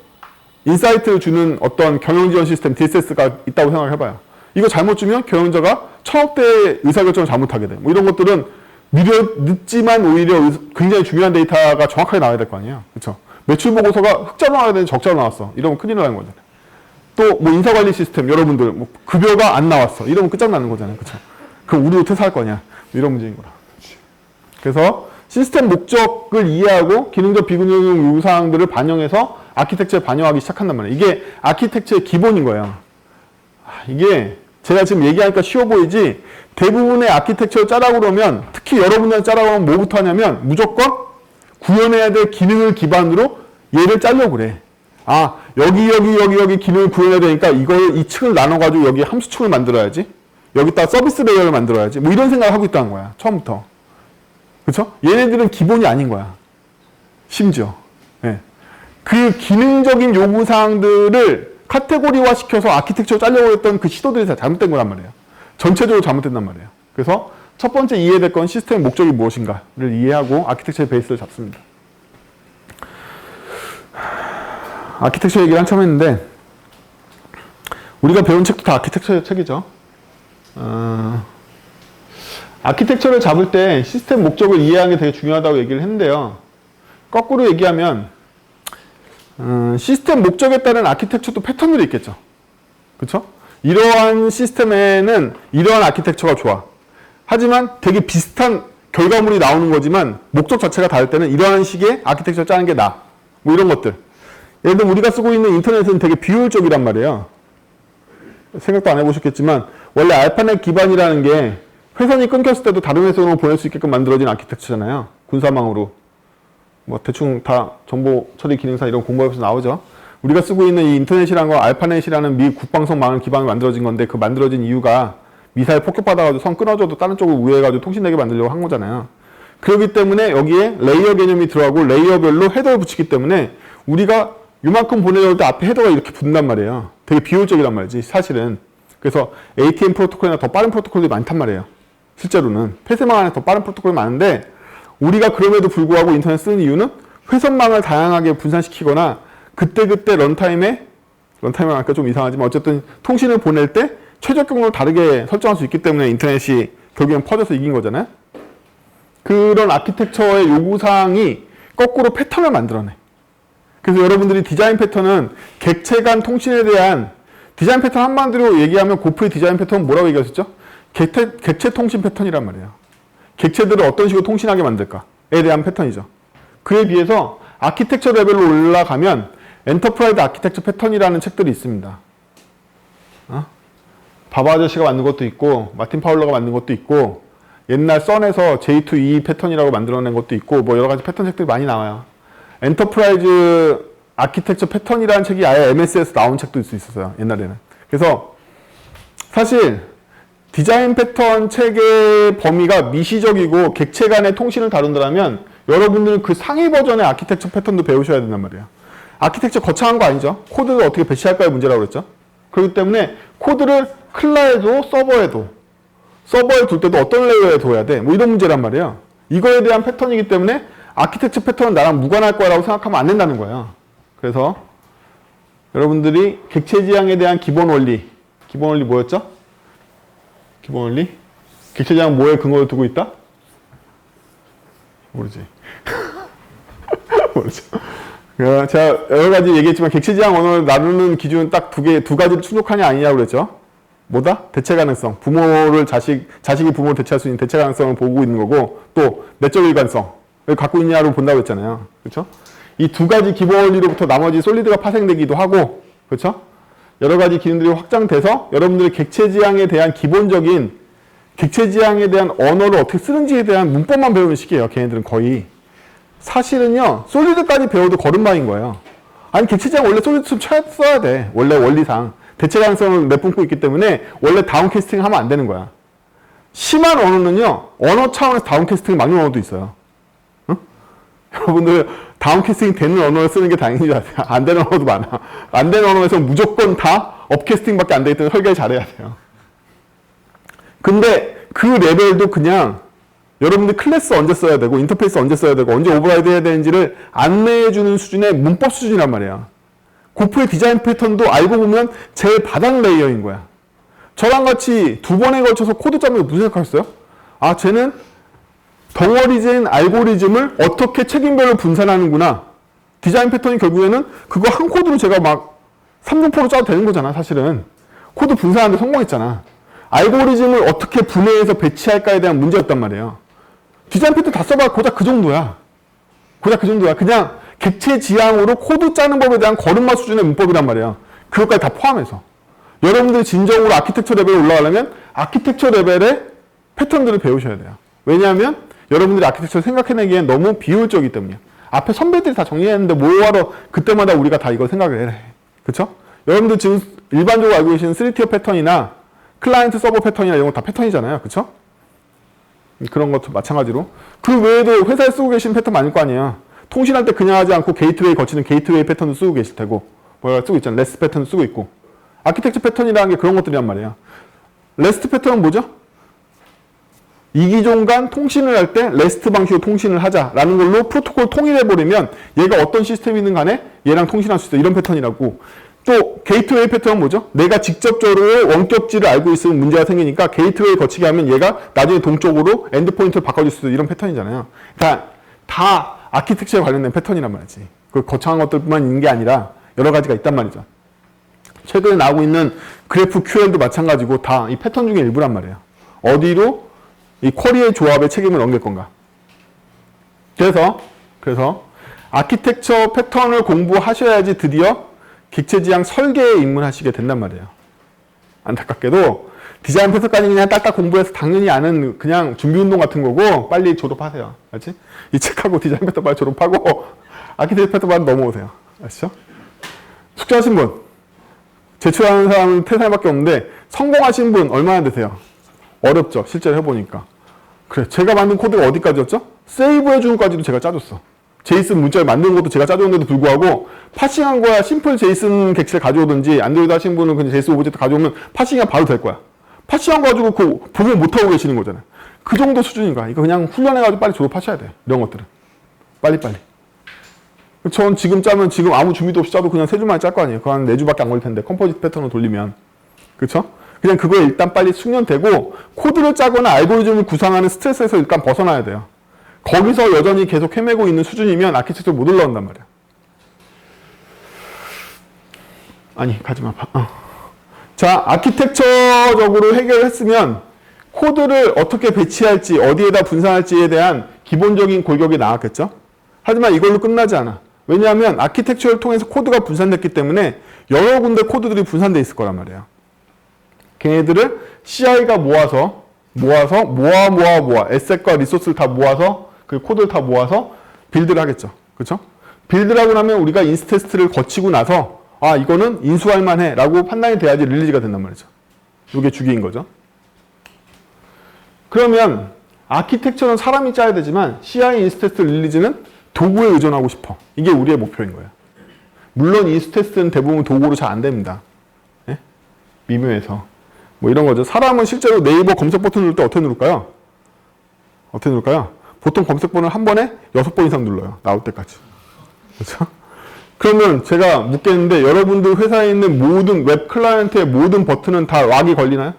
인사이트를 주는 어떤 경영지원 시스템 DSS가 있다고 생각을 해봐요. 이거 잘못 주면 경영자가 1000억대의 의사결정을 잘못하게 돼. 뭐 이런 것들은 늦지만 오히려 굉장히 중요한 데이터가 정확하게 나와야 될 거 아니에요. 그렇죠? 매출 보고서가 흑자로 나와야 되는데 적자로 나왔어. 이러면 큰일 나는 거잖아요. 또 뭐 인사관리 시스템 여러분들 뭐 급여가 안 나왔어. 이러면 끝장나는 거잖아요. 그렇죠? 그럼 우리도 퇴사할 거냐? 이런 문제인 거라. 그래서 시스템 목적을 이해하고 기능적 비기능적 요구사항들을 반영해서 아키텍처에 반영하기 시작한단 말이에요. 이게 아키텍처의 기본인 거예요. 이게 제가 지금 얘기하니까 쉬워 보이지 대부분의 아키텍처를 짜라고 그러면 특히 여러분들 짜라고 하면 뭐부터 하냐면 무조건 구현해야 될 기능을 기반으로 얘를 짜려고 그래. 아 여기 기능을 구현해야 되니까 이걸 이 층을 나눠가지고 여기 함수층을 만들어야지. 여기다 서비스 레이어를 만들어야지. 뭐 이런 생각을 하고 있다는 거야. 처음부터. 그렇죠? 얘네들은 기본이 아닌 거야. 심지어. 네. 그 기능적인 요구사항들을 카테고리화 시켜서 아키텍처로 짜려고 했던 그 시도들이 다 잘못된 거란 말이에요. 전체적으로 잘못된단 말이에요. 그래서 첫 번째 이해될 건 시스템 목적이 무엇인가를 이해하고 아키텍처의 베이스를 잡습니다. 아키텍처 얘기를 한참 했는데 우리가 배운 책도 다 아키텍처 책이죠. 아키텍처를 잡을 때 시스템 목적을 이해하는 게 되게 중요하다고 얘기를 했는데요. 거꾸로 얘기하면 시스템 목적에 따른 아키텍처도 패턴들이 있겠죠. 그렇죠? 이러한 시스템에는 이러한 아키텍처가 좋아. 하지만 되게 비슷한 결과물이 나오는 거지만 목적 자체가 다를 때는 이러한 식의 아키텍처를 짜는 게 나아. 뭐 이런 것들. 예를 들면 우리가 쓰고 있는 인터넷은 되게 비효율적이란 말이에요. 생각도 안 해보셨겠지만 원래 알파넷 기반이라는 게 회선이 끊겼을 때도 다른 회선으로 보낼 수 있게끔 만들어진 아키텍처잖아요. 군사망으로. 뭐 대충 다 정보 처리 기능사 이런 공부에서 나오죠. 우리가 쓰고 있는 이 인터넷이라는 거 알파넷이라는 미 국방성망을 기반으로 만들어진 건데 그 만들어진 이유가 미사일 폭격받아가지고 선 끊어져도 다른 쪽으로 우회해가지고 통신되게 만들려고 한 거잖아요. 그렇기 때문에 여기에 레이어 개념이 들어가고 레이어별로 헤더를 붙이기 때문에 우리가 이만큼 보내려고 때 앞에 헤더가 이렇게 붙는단 말이에요. 되게 비효율적이란 말이지 사실은. 그래서 ATM 프로토콜이나 더 빠른 프로토콜이 많단 말이에요. 실제로는 폐쇄망 안에 더 빠른 프로토콜이 많은데 우리가 그럼에도 불구하고 인터넷 쓰는 이유는 회선망을 다양하게 분산시키거나 그때그때 런타임을 하니까 좀 이상하지만 어쨌든 통신을 보낼 때 최적 경로를 다르게 설정할 수 있기 때문에 인터넷이 결국엔 퍼져서 이긴 거잖아요. 그런 아키텍처의 요구사항이 거꾸로 패턴을 만들어내. 그래서 여러분들이 디자인 패턴은 객체 간 통신에 대한 디자인 패턴 한마디로 얘기하면 고프의 디자인 패턴은 뭐라고 얘기하셨죠? 객체 통신 패턴이란 말이에요. 객체들을 어떤 식으로 통신하게 만들까에 대한 패턴이죠. 그에 비해서 아키텍처 레벨로 올라가면 엔터프라이즈 아키텍처 패턴이라는 책들이 있습니다. 바바 아저씨가 만든 것도 있고 마틴 파울러가 만든 것도 있고 옛날 썬에서 J2E 패턴이라고 만들어낸 것도 있고 뭐 여러 가지 패턴 책들이 많이 나와요. 엔터프라이즈 아키텍처 패턴이라는 책이 아예 MS에서 나온 책도 있을 수 있었어요. 옛날에는. 그래서 사실 디자인 패턴 책의 범위가 미시적이고 객체 간의 통신을 다룬다면 여러분들은 그 상위 버전의 아키텍처 패턴도 배우셔야 된단 말이에요. 아키텍처 거창한 거 아니죠? 코드를 어떻게 배치할까의 문제라고 그랬죠? 그렇기 때문에 코드를 클라에도 서버에 둘 때도 어떤 레이어에 둬야 돼? 뭐 이런 문제란 말이에요. 이거에 대한 패턴이기 때문에 아키텍처 패턴은 나랑 무관할 거라고 생각하면 안 된다는 거예요. 그래서 여러분들이 객체 지향에 대한 기본 원리 뭐였죠? 기본 원리? 객체 지향 뭐에 근거를 두고 있다? 모르지. 모르죠. 제가 여러 가지 얘기했지만 객체 지향 언어를 나누는 기준은 딱 두 가지를 충족하냐 아니냐고 그랬죠? 뭐다? 대체 가능성. 자식이 부모를 대체할 수 있는 대체 가능성을 보고 있는 거고, 또 내적 일관성을 갖고 있냐로 본다고 했잖아요. 그렇죠? 이 두 가지 기본 원리로부터 나머지 솔리드가 파생되기도 하고, 그렇죠? 여러 가지 기능들이 확장돼서 여러분들의 객체 지향에 대한 기본적인 객체 지향에 대한 언어를 어떻게 쓰는지에 대한 문법만 배우는 식이에요. 걔네들은 거의. 사실은요, 솔리드까지 배워도 걸음마인 거예요. 아니, 객체 지향 원래 솔리드 써야 돼. 원래 원리상. 대체 가능성을 내뿜고 있기 때문에 원래 다운캐스팅 하면 안 되는 거야. 심한 언어는요, 언어 차원에서 다운캐스팅 막는 언어도 있어요. 응? 여러분들 다운캐스팅 되는 언어를 쓰는 게 다행인 줄 아세요? 안 되는 언어도 많아. 안 되는 언어에서 무조건 다 업캐스팅밖에 안 되기 때문에 설계를 잘해야 돼요. 근데 그 레벨도 그냥 여러분들 클래스 언제 써야 되고 인터페이스 언제 써야 되고 언제 오버라이드 해야 되는지를 안내해주는 수준의 문법 수준이란 말이에요. 고프의 디자인 패턴도 알고 보면 제일 바닥 레이어인 거야. 저랑 같이 두 번에 걸쳐서 코드 짜면 무슨 생각하셨어요? 아, 쟤는 덩어리진 알고리즘을 어떻게 책임별로 분산하는구나. 디자인 패턴이 결국에는 그거 한 코드로 제가 막 3분포로 짜도 되는 거잖아, 사실은. 코드 분산하는데 성공했잖아. 알고리즘을 어떻게 분해해서 배치할까에 대한 문제였단 말이에요. 디자인 패턴 다 써봐 고작 그 정도야. 그냥 객체 지향으로 코드 짜는 법에 대한 걸음마 수준의 문법이란 말이에요. 그것까지 다 포함해서. 여러분들이 진정으로 아키텍처 레벨에 올라가려면 아키텍처 레벨의 패턴들을 배우셔야 돼요. 왜냐하면 여러분들이 아키텍처를 생각해내기엔 너무 비효율적이기 때문이에요. 앞에 선배들이 다 정리했는데 뭐하러 그때마다 우리가 다 이걸 생각을 해. 그쵸? 여러분들 지금 일반적으로 알고 계시는 3티어 패턴이나 클라이언트 서버 패턴이나 이런 거 다 패턴이잖아요. 그쵸? 그런 것도 마찬가지로. 그 외에도 회사에 쓰고 계신 패턴 많을 거 아니에요. 통신할 때 그냥 하지 않고 게이트웨이 거치는 게이트웨이 패턴도 쓰고 계실 테고, 쓰고 있잖아요. 레스트 패턴도 쓰고 있고. 아키텍처 패턴이라는 게 그런 것들이란 말이에요. 레스트 패턴은 뭐죠? 이기종 간 통신을 할 때 레스트 방식으로 통신을 하자라는 걸로 프로토콜 통일해버리면 얘가 어떤 시스템이든 간에 얘랑 통신할 수 있어. 이런 패턴이라고. 또 게이트웨이 패턴은 뭐죠? 내가 직접적으로 원격지를 알고 있으면 문제가 생기니까 게이트웨이 거치게 하면 얘가 나중에 동쪽으로 엔드포인트를 바꿔줄 수 있어. 이런 패턴이잖아요. 그러니까 다 아키텍처에 관련된 패턴이란 말이지. 그 거창한 것들뿐만 있는 게 아니라 여러 가지가 있단 말이죠. 최근에 나오고 있는 그래프 QL도 마찬가지고 다 이 패턴 중에 일부란 말이에요. 어디로 이 쿼리의 조합에 책임을 넘길 건가. 그래서 아키텍처 패턴을 공부하셔야지 드디어 객체 지향 설계에 입문하시게 된단 말이에요. 안타깝게도 디자인 패턴까지 그냥 딱딱 공부해서 당연히 아는 그냥 준비운동 같은 거고 빨리 졸업하세요. 알지? 이 책하고 디자인 패턴 빨리 졸업하고 아키텍처 패턴 빨리 넘어오세요. 아시죠? 숙제하신 분, 제출하는 사람은 태산밖에 없는데 성공하신 분 얼마나 되세요? 어렵죠. 실제로 해보니까. 그래, 제가 만든 코드가 어디까지였죠? 세이브 해주는 까지도 제가 짜줬어. 제이슨 문자를 만드는 것도 제가 짜줬는데도 불구하고 파싱한 거야. 심플 제이슨 객체를 가져오든지 안드로이드 하신 분은 그냥 제이슨 오브젝트 가져오면 파싱이 바로 될 거야. 파싱한 거 가지고 그 부분 못하고 계시는 거잖아요. 그 정도 수준인 거야. 이거 그냥 훈련해가지고 빨리 졸업하셔야 돼. 이런 것들은. 빨리빨리. 전 지금 짜면 지금 아무 준비도 없이 짜도 그냥 3주 만에 짤 거 아니에요. 그거 한 4주밖에 안 걸릴 텐데. 컴포지트 패턴을 돌리면. 그쵸? 그냥 그거에 일단 빨리 숙련되고 코드를 짜거나 알고리즘을 구상하는 스트레스에서 일단 벗어나야 돼요. 거기서 여전히 계속 헤매고 있는 수준이면 아키텍처 못 올라온단 말이야. 아니, 가지마. 자, 아키텍처적으로 해결했으면 코드를 어떻게 배치할지, 어디에다 분산할지에 대한 기본적인 골격이 나왔겠죠? 하지만 이걸로 끝나지 않아. 왜냐하면 아키텍처를 통해서 코드가 분산됐기 때문에 여러 군데 코드들이 분산돼 있을 거란 말이에요. 걔네들을 CI가 모아, 에셋과 리소스를 다 모아서 그 코드를 다 모아서 빌드를 하겠죠. 그렇죠? 빌드라고 하면 우리가 인스 테스트를 거치고 나서 아 이거는 인수할 만해 라고 판단이 돼야지 릴리즈가 된단 말이죠. 이게 주기인 거죠. 그러면 아키텍처는 사람이 짜야 되지만 CI 인스 테스트 릴리즈는 도구에 의존하고 싶어. 이게 우리의 목표인 거예요. 물론 인스 테스트는 대부분 도구로 잘 안 됩니다. 예? 미묘해서. 뭐 이런 거죠. 사람은 실제로 네이버 검색 버튼 누를 때 어떻게 누를까요? 어떻게 누를까요? 보통 검색 버튼을 한 번에 6번 이상 눌러요. 나올 때까지. 그렇죠? 그러면 제가 묻겠는데 여러분들 회사에 있는 모든 웹 클라이언트의 모든 버튼은 다 락이 걸리나요?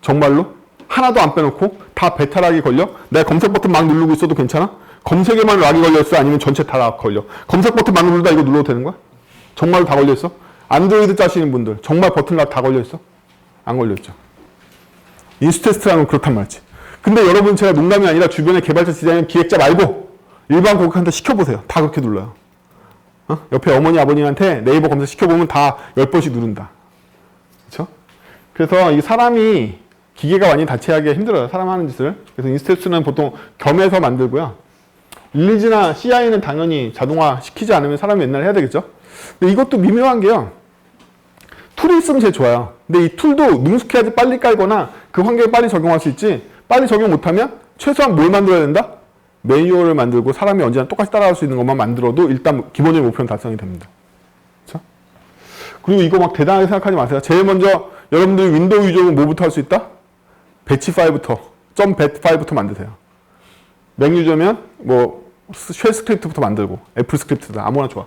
정말로? 하나도 안 빼놓고 다 베타락이 걸려? 내가 검색 버튼 막 누르고 있어도 괜찮아? 검색에만 락이 걸렸어? 아니면 전체 다 락 걸려? 검색 버튼 막 누르다 이거 눌러도 되는 거야? 정말로 다 걸려있어? 안드로이드 짜시는 분들 정말 버튼 락 다 걸려있어? 안 걸려있죠. 인스 테스트라는 그렇단 말이지. 근데 여러분 제가 농담이 아니라 주변에 개발자, 디자이너, 기획자 말고 일반 고객한테 시켜보세요. 다 그렇게 눌러요. 옆에 어머니 아버님한테 네이버 검색 시켜보면 다 10번씩 누른다. 그렇죠? 그래서 이 사람이 기계가 완전히 다치하기 힘들어요. 사람 하는 짓을. 그래서 인스 테스트는 보통 겸해서 만들고요. 릴리즈나 CI는 당연히 자동화 시키지 않으면 사람이 맨날 해야 되겠죠. 근데 이것도 미묘한 게요. 툴이 있으면 제일 좋아요. 근데 이 툴도 능숙해야지 빨리 깔거나 그 환경에 빨리 적용할 수 있지. 빨리 적용 못하면 최소한 뭘 만들어야 된다? 매뉴얼을 만들고 사람이 언제나 똑같이 따라갈 수 있는 것만 만들어도 일단 기본적인 목표는 달성이 됩니다. 그렇죠? 그리고 이거 막 대단하게 생각하지 마세요. 제일 먼저 여러분들이 윈도우 유저는 뭐부터 할 수 있다? 배치 파일부터, .bat 파일부터 만드세요. 맥 유저면 뭐 쉘 스크립트부터 만들고 애플 스크립트다 아무나 좋아.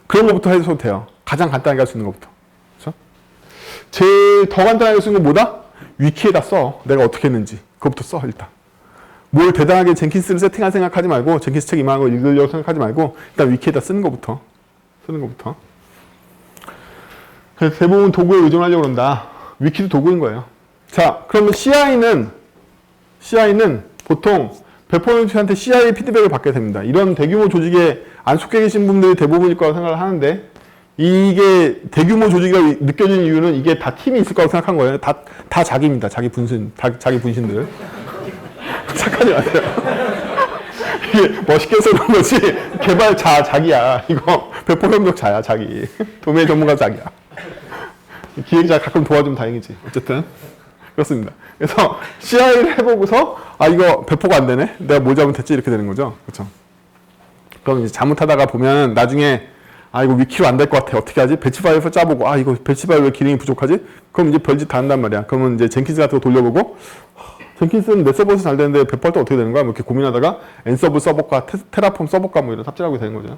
그런 것부터 해도 돼요. 가장 간단하게 할 수 있는 것부터. 그렇죠? 제일 더 간단하게 할 수 있는 건 뭐다? 위키에다 써. 내가 어떻게 했는지. 그것부터 써 일단. 뭘 대단하게 젠킨스를 세팅할 생각하지 말고 젠킨스 책 이만한 거 읽으려고 생각하지 말고 일단 위키에다 쓰는 것부터. 그래서 대부분 도구에 의존하려고 그런다. 위키도 도구인 거예요. 자, 그러면 CI는 보통 배포인트한테 CI 피드백을 받게 됩니다. 이런 대규모 조직에 안 속해 계신 분들이 대부분일 거라고 생각을 하는데 이게 대규모 조직이라고 느껴지는 이유는 이게 다 팀이 있을 거라고 생각한 거예요. 다 자기입니다. 자기 분신들. 착하지 마세요. 이게 멋있게 써놓은 거지 개발자 자기야. 이거 배포 협력자야 자기. 도메인 전문가 자기야. 기획자 가끔 도와주면 다행이지. 어쨌든 그렇습니다. 그래서 CI를 해보고서 아 이거 배포가 안 되네. 내가 뭘 잘못했지 이렇게 되는 거죠. 그렇죠? 그럼 이제 잘못하다가 보면 나중에 아 이거 위키로 안 될 것 같아. 어떻게 하지? 배치 파일 짜보고 아 이거 배치 파일 왜 기능이 부족하지? 그럼 이제 별짓 다 한단 말이야. 그러면 이제 젠킨스 같은 거 돌려보고 젠킨스는 내 서버에서 잘 되는데 배포할 때 어떻게 되는 거야? 뭐 이렇게 고민하다가 엔서브 써볼까? 테라폼 써볼까? 뭐 이런 삽질하고 되는 거죠.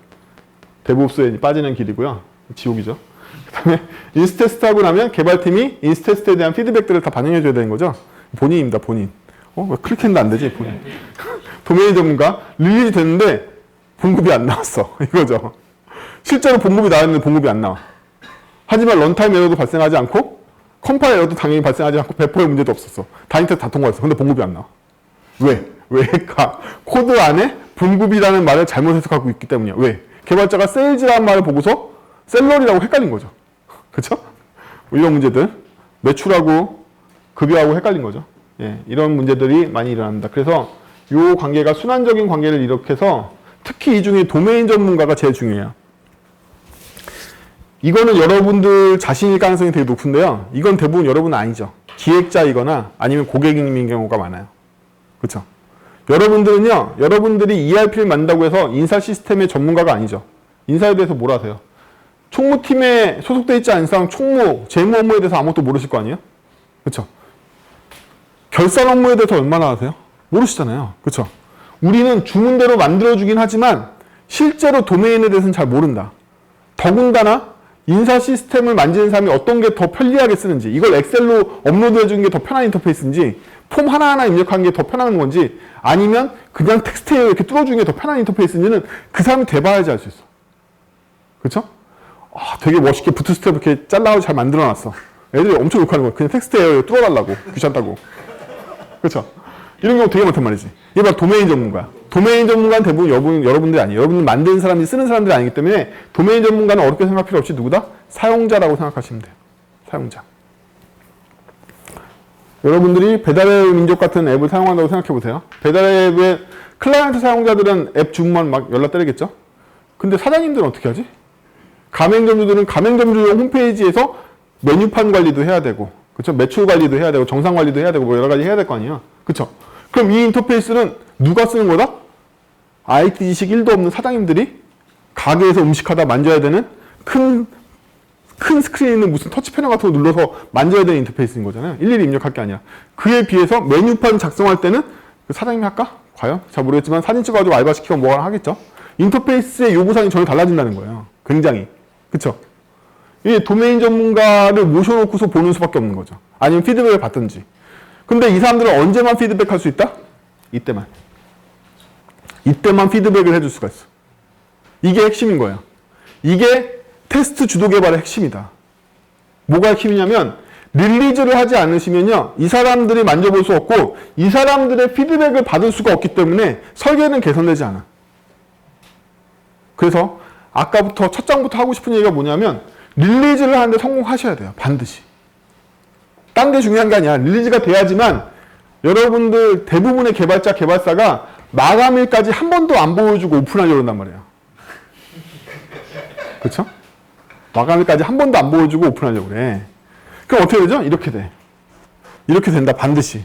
데브옵스에 빠지는 길이고요. 지옥이죠. 그 다음에 인스 테스트 하고 나면 개발팀이 인스 테스트에 대한 피드백들을 다 반영해줘야 되는 거죠. 본인입니다, 본인. 왜 클릭했는데 안 되지, 본인. 도메인 전문가, 릴리즈 됐는데 봉급이 안 나왔어. 이거죠. 실제로 봉급이 나왔는데 봉급이 안 나와. 하지만 런타임 에러도 발생하지 않고, 컴파일 에러도 당연히 발생하지 않고, 배포의 문제도 없었어. 다인텍 다 통과했어. 근데 봉급이 안 나와. 왜일까? 코드 안에 봉급이라는 말을 잘못 해석하고 있기 때문이야. 왜? 개발자가 세일즈라는 말을 보고서 셀러리라고 헷갈린 거죠. 그쵸? 이런 문제들. 매출하고 급여하고 헷갈린 거죠. 예, 이런 문제들이 많이 일어납니다. 그래서 이 관계가 순환적인 관계를 일으켜서 특히 이 중에 도메인 전문가가 제일 중요해요. 이거는 여러분들 자신일 가능성이 되게 높은데요. 이건 대부분 여러분은 아니죠. 기획자이거나 아니면 고객님인 경우가 많아요. 그렇죠? 여러분들은요. 여러분들이 ERP를 만든다고 해서 인사 시스템의 전문가가 아니죠. 인사에 대해서 뭘 아세요? 총무팀에 소속돼 있지 않은 이상 총무, 재무 업무에 대해서 아무것도 모르실 거 아니에요? 그렇죠? 결산 업무에 대해서 얼마나 아세요? 모르시잖아요. 그렇죠? 우리는 주문대로 만들어주긴 하지만 실제로 도메인에 대해서는 잘 모른다. 더군다나 인사 시스템을 만지는 사람이 어떤 게 더 편리하게 쓰는지, 이걸 엑셀로 업로드해주는 게 더 편한 인터페이스인지, 폼 하나하나 입력하는 게 더 편한 건지, 아니면 그냥 텍스트에 이렇게 뚫어주는 게 더 편한 인터페이스인지는 그 사람이 돼봐야지 알 수 있어. 그렇죠? 아, 되게 멋있게 부트스트랩 이렇게 잘라서 잘 만들어놨어. 애들이 엄청 욕하는 거야. 그냥 텍스트에 뚫어달라고. 귀찮다고. 그렇죠? 이런 경우 되게 많단 말이지. 이게 바로 도메인 전문가야. 도메인 전문가는 대부분 여러분들이 아니에요. 여러분들 만드는 사람이 쓰는 사람들이 아니기 때문에 도메인 전문가는 어렵게 생각할 필요 없이 누구다? 사용자라고 생각하시면 돼요. 사용자. 여러분들이 배달의 민족 같은 앱을 사용한다고 생각해 보세요. 배달의 앱의 클라이언트 사용자들은 앱 주문만 막 연락 때리겠죠? 근데 사장님들은 어떻게 하지? 가맹점주들은 가맹점주용 홈페이지에서 메뉴판 관리도 해야 되고, 그쵸? 매출 관리도 해야 되고, 정상 관리도 해야 되고, 뭐 여러 가지 해야 될 거 아니야. 그쵸? 그럼 이 인터페이스는 누가 쓰는 거다? IT 지식 1도 없는 사장님들이 가게에서 음식하다 만져야 되는 큰 스크린에 있는 무슨 터치 패널 같은 거 눌러서 만져야 되는 인터페이스인 거잖아요. 일일이 입력할 게 아니야. 그에 비해서 메뉴판 작성할 때는 사장님이 할까? 과연? 잘 모르겠지만 사진 찍어가지고 알바 시키고 뭐가 하겠죠. 인터페이스의 요구사항이 전혀 달라진다는 거예요. 굉장히. 그쵸? 이 도메인 전문가를 모셔놓고서 보는 수밖에 없는 거죠. 아니면 피드백을 받든지. 근데 이 사람들은 언제만 피드백할 수 있다? 이때만. 이때만 피드백을 해줄 수가 있어. 이게 핵심인 거예요. 이게 테스트 주도 개발의 핵심이다. 뭐가 핵심이냐면 릴리즈를 하지 않으시면요. 이 사람들이 만져볼 수 없고 이 사람들의 피드백을 받을 수가 없기 때문에 설계는 개선되지 않아. 그래서 아까부터 첫 장부터 하고 싶은 얘기가 뭐냐면 릴리즈를 하는데 성공하셔야 돼요. 반드시. 딴 게 중요한 게 아니야. 릴리즈가 돼야지만 여러분들 대부분의 개발자, 개발사가 마감일까지 한 번도 안 보여주고 오픈하려고 한단 말이에요. 그렇죠? 마감일까지 한 번도 안 보여주고 오픈하려고 그래. 그럼 어떻게 되죠? 이렇게 돼. 이렇게 된다. 반드시.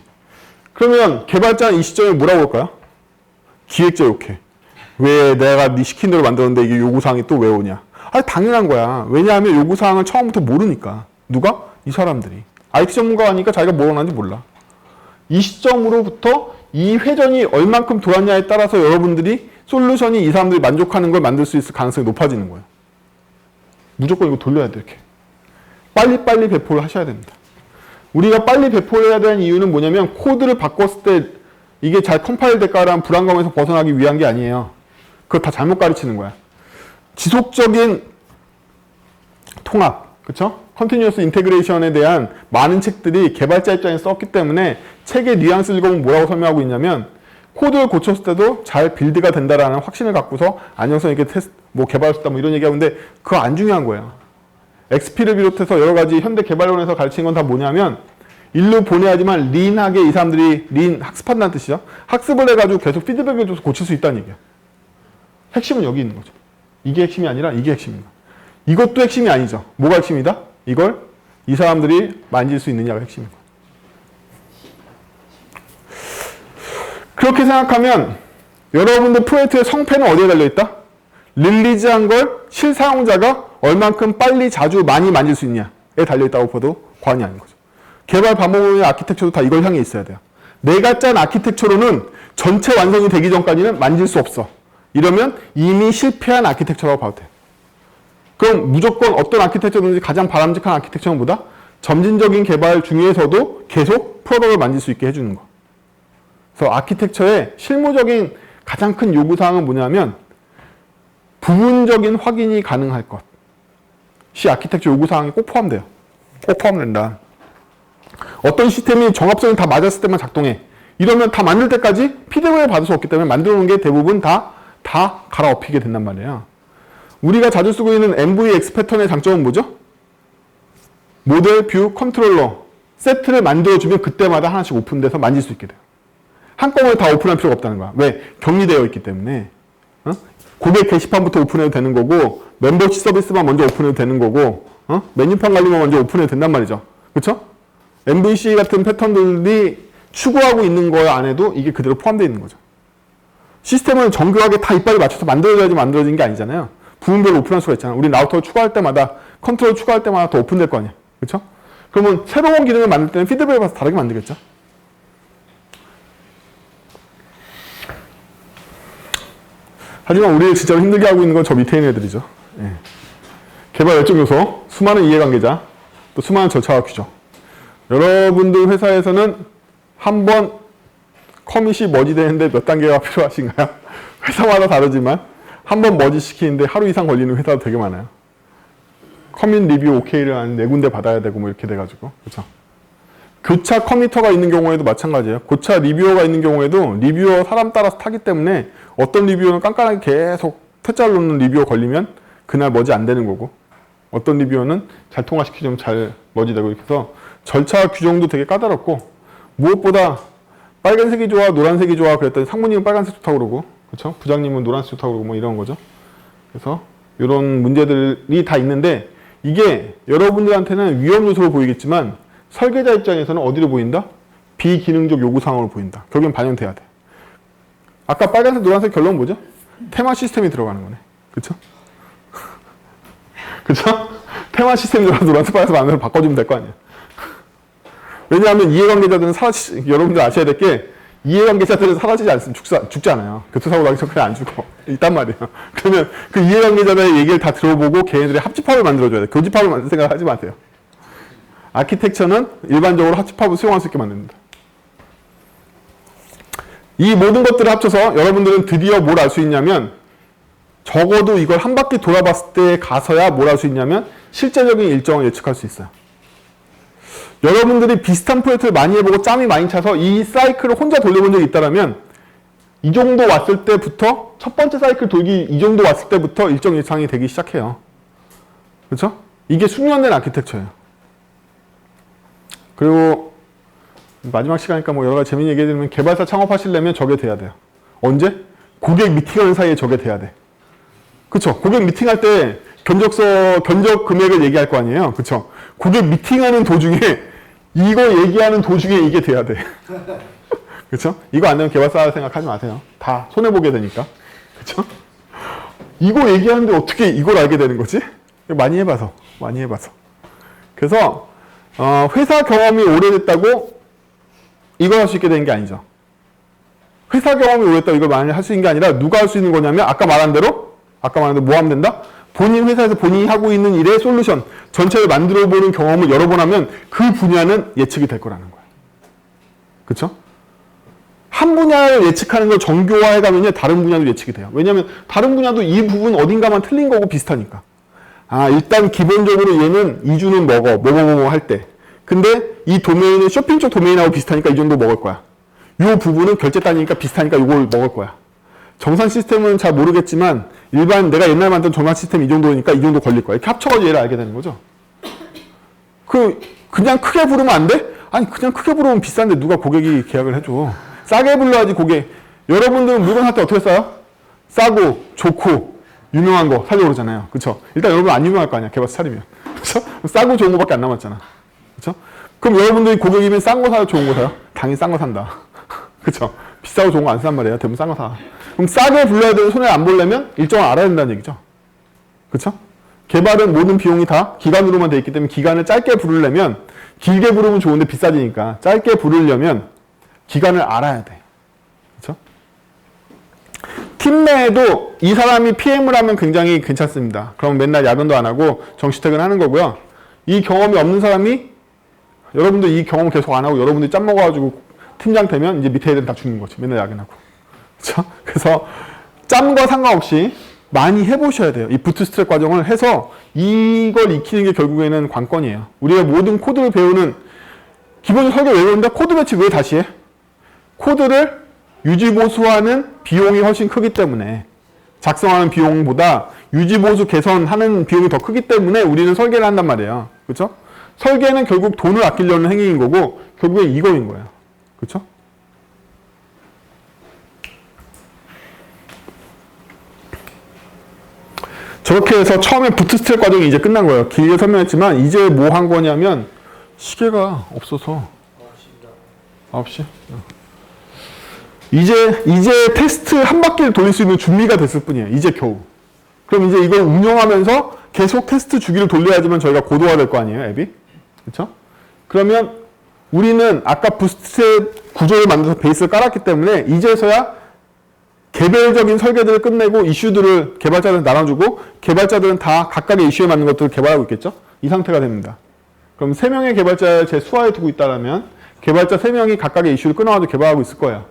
그러면 개발자는 이 시점에 뭐라고 할까요? 기획자 욕해. 왜 내가 네 시킨 대로 만들었는데 이게 요구사항이 또 왜 오냐? 아니 당연한 거야. 왜냐하면 요구사항을 처음부터 모르니까. 누가? 이 사람들이. IT 전문가가 하니까 자기가 뭘 원하는지 몰라. 이 시점으로부터 이 회전이 얼만큼 돌았냐에 따라서 여러분들이 솔루션이 이 사람들이 만족하는 걸 만들 수 있을 가능성이 높아지는 거예요. 무조건 이거 돌려야 돼, 이렇게. 빨리빨리 배포를 하셔야 됩니다. 우리가 빨리 배포를 해야 되는 이유는 뭐냐면 코드를 바꿨을 때 이게 잘 컴파일 될까라는 불안감에서 벗어나기 위한 게 아니에요. 그거 다 잘못 가르치는 거야. 지속적인 통합, 그쵸? 컨티뉴어스 인테그레이션에 대한 많은 책들이 개발자 입장에서 썼기 때문에 책의 뉘앙스 읽어보면 뭐라고 설명하고 있냐면 코드를 고쳤을 때도 잘 빌드가 된다라는 확신을 갖고서 안정성 있게 테스트, 뭐 개발할 수 있다 뭐 이런 얘기하는데 그거 안 중요한 거예요. XP를 비롯해서 여러 가지 현대 개발론에서 가르치는 건 다 뭐냐면 일로 보내야지만 린하게 이 사람들이 린 학습한다는 뜻이죠. 학습을 해가지고 계속 피드백을 줘서 고칠 수 있다는 얘기예요. 핵심은 여기 있는 거죠. 이게 핵심이 아니라 이게 핵심입니다. 이것도 핵심이 아니죠. 뭐가 핵심이다? 이걸 이 사람들이 만질 수 있느냐가 핵심인 거예요. 그렇게 생각하면 여러분들 프로젝트의 성패는 어디에 달려있다? 릴리즈한 걸 실사용자가 얼만큼 빨리 자주 많이 만질 수 있냐에 달려있다고 봐도 과언이 아닌 거죠. 개발 방법의 아키텍처도 다 이걸 향해 있어야 돼요. 내가 짠 아키텍처로는 전체 완성이 되기 전까지는 만질 수 없어. 이러면 이미 실패한 아키텍처라고 봐도 돼요. 그럼 무조건 어떤 아키텍처든지 가장 바람직한 아키텍처는 뭐다? 점진적인 개발 중에서도 계속 프로덕트를 만질 수 있게 해주는 거. 그래서 아키텍처의 실무적인 가장 큰 요구사항은 뭐냐면 부분적인 확인이 가능할 것이 아키텍처 요구사항이 꼭 포함돼요. 꼭 포함된다. 어떤 시스템이 정합성이 다 맞았을 때만 작동해. 이러면 다 만들 때까지 피드백을 받을 수 없기 때문에 만들어 놓은 게 대부분 다 갈아엎히게 된단 말이에요. 우리가 자주 쓰고 있는 MVX 패턴의 장점은 뭐죠? 모델, 뷰, 컨트롤러 세트를 만들어주면 그때마다 하나씩 오픈돼서 만질 수 있게 돼요. 한꺼번에 다 오픈할 필요가 없다는 거야. 왜? 격리되어 있기 때문에. 고객 게시판부터 오픈해도 되는 거고 멤버십 서비스만 먼저 오픈해도 되는 거고 메뉴판 관리만 먼저 오픈해도 된단 말이죠. 그렇죠? MVC 같은 패턴들이 추구하고 있는 거 안에도 이게 그대로 포함되어 있는 거죠. 시스템은 정교하게 다 이빨을 맞춰서 만들어져야지 만들어진 게 아니잖아요. 부분별로 오픈할 수가 있잖아요. 우리 라우터를 추가할 때마다 컨트롤 추가할 때마다 더 오픈될 거 아니에요. 그렇죠? 그러면 새로운 기능을 만들 때는 피드백을 봐서 다르게 만들겠죠. 하지만 우리를 진짜로 힘들게 하고 있는 건 저 밑에 있는 애들이죠. 예. 개발 열정 요소, 수많은 이해관계자, 또 수많은 절차와 규정. 여러분들 회사에서는 한번 커밋이 머지되는데 몇 단계가 필요하신가요? 회사마다 다르지만 한번 머지 시키는데 하루 이상 걸리는 회사도 되게 많아요. 커밋 리뷰 OK를 한 4군데 받아야 되고 뭐 이렇게 돼가지고. 그렇죠? 교차 커미터가 있는 경우에도 마찬가지예요. 고차 리뷰어가 있는 경우에도 리뷰어 사람 따라서 타기 때문에 어떤 리뷰어는 깐깐하게 계속 퇴짜를 놓는 리뷰어 걸리면 그날 머지 안 되는 거고 어떤 리뷰어는 잘 통화시키면 잘 머지 되고 이렇게 해서 절차 규정도 되게 까다롭고 무엇보다 빨간색이 좋아 노란색이 좋아 그랬더니 상무님은 빨간색 좋다고 그러고 그렇죠? 부장님은 노란색 좋다고 그러고 뭐 이런 거죠. 그래서 이런 문제들이 다 있는데 이게 여러분들한테는 위험 요소로 보이겠지만 설계자 입장에서는 어디로 보인다? 비기능적 요구사항으로 보인다. 결국엔 반영돼야 돼. 아까 빨간색, 노란색 결론은 뭐죠? 테마 시스템이 들어가는 거네. 그쵸? 그쵸? 테마 시스템이 들어가서 노란색, 빨간색 안으로 바꿔주면 될 거 아니야. 왜냐하면 이해관계자들은 여러분들 아셔야 될 게 이해관계자들은 사라지지 않습니다. 죽지 않아요. 교통사고 나기 전까지 안 죽어. 있단 말이에요. 그러면 그 이해관계자들의 얘기를 다 들어보고 걔네들이 합집합을 만들어줘야 돼. 교집합을 만들 생각 하지 마세요. 아키텍처는 일반적으로 합집합을 수용할 수 있게 만듭니다. 이 모든 것들을 합쳐서 여러분들은 드디어 뭘 알 수 있냐면 적어도 이걸 한 바퀴 돌아봤을 때 가서야 뭘 알 수 있냐면 실제적인 일정을 예측할 수 있어요. 여러분들이 비슷한 프로젝트를 많이 해보고 짬이 많이 차서 이 사이클을 혼자 돌려본 적이 있다면 이 정도 왔을 때부터 첫 번째 사이클 돌기 이 정도 왔을 때부터 일정 예상이 되기 시작해요. 그렇죠? 이게 숙련된 아키텍처예요. 그리고 마지막 시간이니까 뭐 여러 가지 재밌는 얘기 해드리면 개발사 창업하시려면 저게 돼야 돼요. 언제? 고객 미팅하는 사이에 저게 돼야 돼. 그쵸? 고객 미팅할 때 견적 금액을 얘기할 거 아니에요. 그쵸? 고객 미팅하는 도중에 이거 얘기하는 도중에 이게 돼야 돼. 그쵸? 이거 안 되면 개발사 생각하지 마세요. 다 손해보게 되니까. 그쵸? 이거 얘기하는데 어떻게 이걸 알게 되는 거지? 많이 해봐서. 그래서 회사 경험이 오래됐다고 이걸 할 수 있게 되는 게 아니죠. 회사 경험이 오래됐다고 이걸 많이 할 수 있는 게 아니라 누가 할 수 있는 거냐면 아까 말한 대로 뭐 하면 된다? 본인 회사에서 본인이 하고 있는 일의 솔루션 전체를 만들어보는 경험을 여러 번 하면 그 분야는 예측이 될 거라는 거예요. 그쵸? 한 분야를 예측하는 걸 정교화해가면 다른 분야도 예측이 돼요. 왜냐하면 다른 분야도 이 부분 어딘가만 틀린 거고 비슷하니까. 일단 기본적으로 얘는 2주는 먹어 할 때. 근데 이 도메인은 쇼핑 쪽 도메인하고 비슷하니까 이 정도 먹을 거야. 이 부분은 결제 단위니까 비슷하니까 이걸 먹을 거야. 정산 시스템은 잘 모르겠지만 일반 내가 옛날에 만든 정산 시스템이 이 정도니까 이 정도 걸릴 거야. 이렇게 합쳐가지고 얘를 알게 되는 거죠. 그냥 크게 부르면 안 돼? 아니 그냥 크게 부르면 비싼데 누가 고객이 계약을 해줘. 싸게 불러야지 고객. 여러분들은 물건 살 때 어떻게 싸요? 싸고 좋고 유명한 거 사려고 그러잖아요. 그쵸? 일단 여러분 안 유명할 거 아니야. 개발사 차리면. 그쵸? 싸고 좋은 거밖에 안 남았잖아. 그쵸? 그럼 여러분들이 고객이면 싼 거 사요? 좋은 거 사요? 당연히 싼 거 산다. 그쵸? 비싸고 좋은 거 안 산단 말이에요. 대부분 싼 거 사. 그럼 싸게 불러야 되는 손해 안 보려면 일정을 알아야 된다는 얘기죠. 그쵸? 개발은 모든 비용이 다 기간으로만 돼 있기 때문에 기간을 짧게 부르려면 길게 부르면 좋은데 비싸지니까 짧게 부르려면 기간을 알아야 돼. 그쵸? 팀 내에도 이 사람이 PM을 하면 굉장히 괜찮습니다. 그럼 맨날 야근도 안 하고 정시퇴근 하는 거고요. 이 경험이 없는 사람이 여러분들 이 경험 계속 안 하고 여러분들이 짬 먹어가지고 팀장 되면 이제 밑에 애들은 다 죽는 거지. 맨날 야근하고. 그쵸? 그래서 짬과 상관없이 많이 해보셔야 돼요. 이 부트스트랩 과정을 해서 이걸 익히는 게 결국에는 관건이에요. 우리가 모든 코드를 배우는 기본적으로 설계 왜 배운다? 코드 배치 왜 다시 해? 코드를 유지보수하는 비용이 훨씬 크기 때문에 작성하는 비용보다 유지보수 개선하는 비용이 더 크기 때문에 우리는 설계를 한단 말이에요. 그렇죠? 설계는 결국 돈을 아끼려는 행위인 거고 결국에 이거인 거예요. 그렇죠? 저렇게 해서 처음에 부트스트랩 과정이 이제 끝난 거예요. 길게 설명했지만 이제 뭐 한 거냐면 시계가 없어서 9시? 이제 테스트 한 바퀴를 돌릴 수 있는 준비가 됐을 뿐이에요. 이제 겨우. 그럼 이제 이걸 운영하면서 계속 테스트 주기를 돌려야지만 저희가 고도화 될 거 아니에요, 앱이? 그렇죠? 그러면 우리는 아까 부트스트랩 구조를 만들어서 베이스를 깔았기 때문에 이제서야 개별적인 설계들을 끝내고 이슈들을 개발자들한테 나눠주고 개발자들은 다 각각의 이슈에 맞는 것들을 개발하고 있겠죠? 이 상태가 됩니다. 그럼 3명의 개발자를 제 수하에 두고 있다면 개발자 3명이 각각의 이슈를 끊어가지고 개발하고 있을 거예요.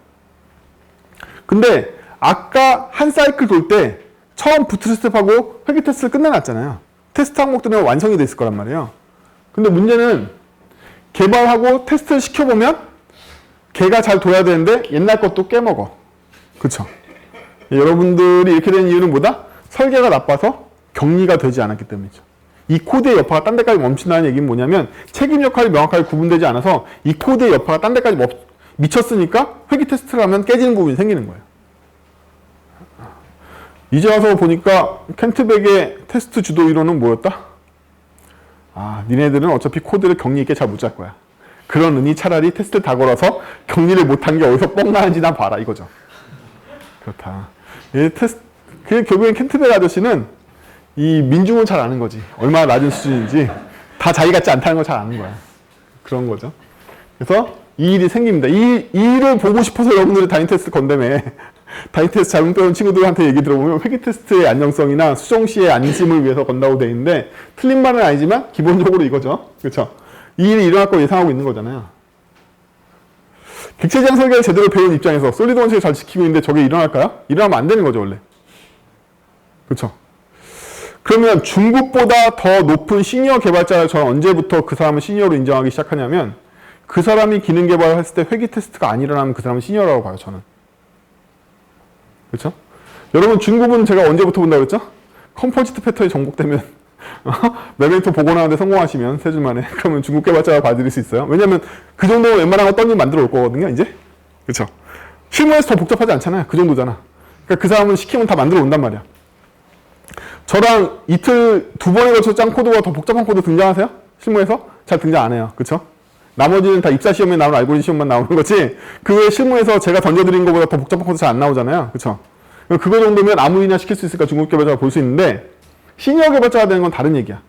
근데 아까 한 사이클 돌 때 처음 부트스트랩하고 회계 테스트를 끝내놨잖아요. 테스트 항목들은 완성이 돼 있을 거란 말이에요. 근데 문제는 개발하고 테스트를 시켜보면 걔가 잘 돌아야 되는데 옛날 것도 깨먹어. 그쵸? 여러분들이 이렇게 된 이유는 뭐다? 설계가 나빠서 격리가 되지 않았기 때문이죠. 이 코드의 여파가 딴 데까지 멈춘다는 얘기는 뭐냐면 책임 역할이 명확하게 구분되지 않아서 이 코드의 여파가 딴 데까지 미쳤으니까 회계 테스트를 하면 깨지는 부분이 생기는 거예요. 이제 와서 보니까 켄트백의 테스트 주도 이론은 뭐였다? 아, 니네들은 어차피 코드를 격리 있게 잘 못 짤 거야. 그러느니 차라리 테스트 다 걸어서 격리를 못한 게 어디서 뻥 나는지 나 봐라 이거죠. 그렇다. 결국엔 켄트백 아저씨는 이 민중을 잘 아는 거지. 얼마나 낮은 수준인지 다 자기 같지 않다는 걸 잘 아는 거야. 그런 거죠. 그래서 이 일이 생깁니다. 이 일을 보고 싶어서 여러분들이 다인 테스트 건다며. 다인 테스트 잘못 배운 친구들한테 얘기 들어보면 회계 테스트의 안정성이나 수정 시의 안심을 위해서 건다고 돼 있는데 틀린 말은 아니지만 기본적으로 이거죠. 그렇죠? 이 일이 일어날 걸 예상하고 있는 거잖아요. 객체지향 설계를 제대로 배운 입장에서 솔리드 원칙을 잘 지키고 있는데 저게 일어날까요? 일어나면 안 되는 거죠, 원래. 그렇죠? 그러면 중국보다 더 높은 시니어 개발자를 저는 언제부터 그 사람을 시니어로 인정하기 시작하냐면 그 사람이 기능 개발을 했을 때 회계 테스트가 안 일어나면 그 사람은 시니어라고 봐요, 저는. 그렇죠? 여러분 중국은 제가 언제부터 본다고 그랬죠? 컴포지트 패턴이 정복되면 메멘토 보고 나는데 성공하시면 3주 만에 그러면 중국 개발자가 봐드릴 수 있어요. 왜냐면 그 정도면 웬만한 거 던진 만들어 올 거거든요, 이제. 그렇죠? 실무에서 더 복잡하지 않잖아요. 그 정도잖아. 그러니까 그 사람은 시키면 다 만들어 온단 말이야. 저랑 이틀 2번에 걸쳐 짠 코드가 더 복잡한 코드 등장하세요? 실무에서? 잘 등장 안 해요. 그쵸? 나머지는 다 입사 시험에 나오는 알고리즘 시험만 나오는 거지 그 외에 실무에서 제가 던져드린 것보다 더 복잡한 코드 잘 안 나오잖아요. 그쵸? 그거 정도면 아무리나 시킬 수 있을까 중국 개발자가 볼 수 있는데 시니어 개발자가 되는 건 다른 얘기야.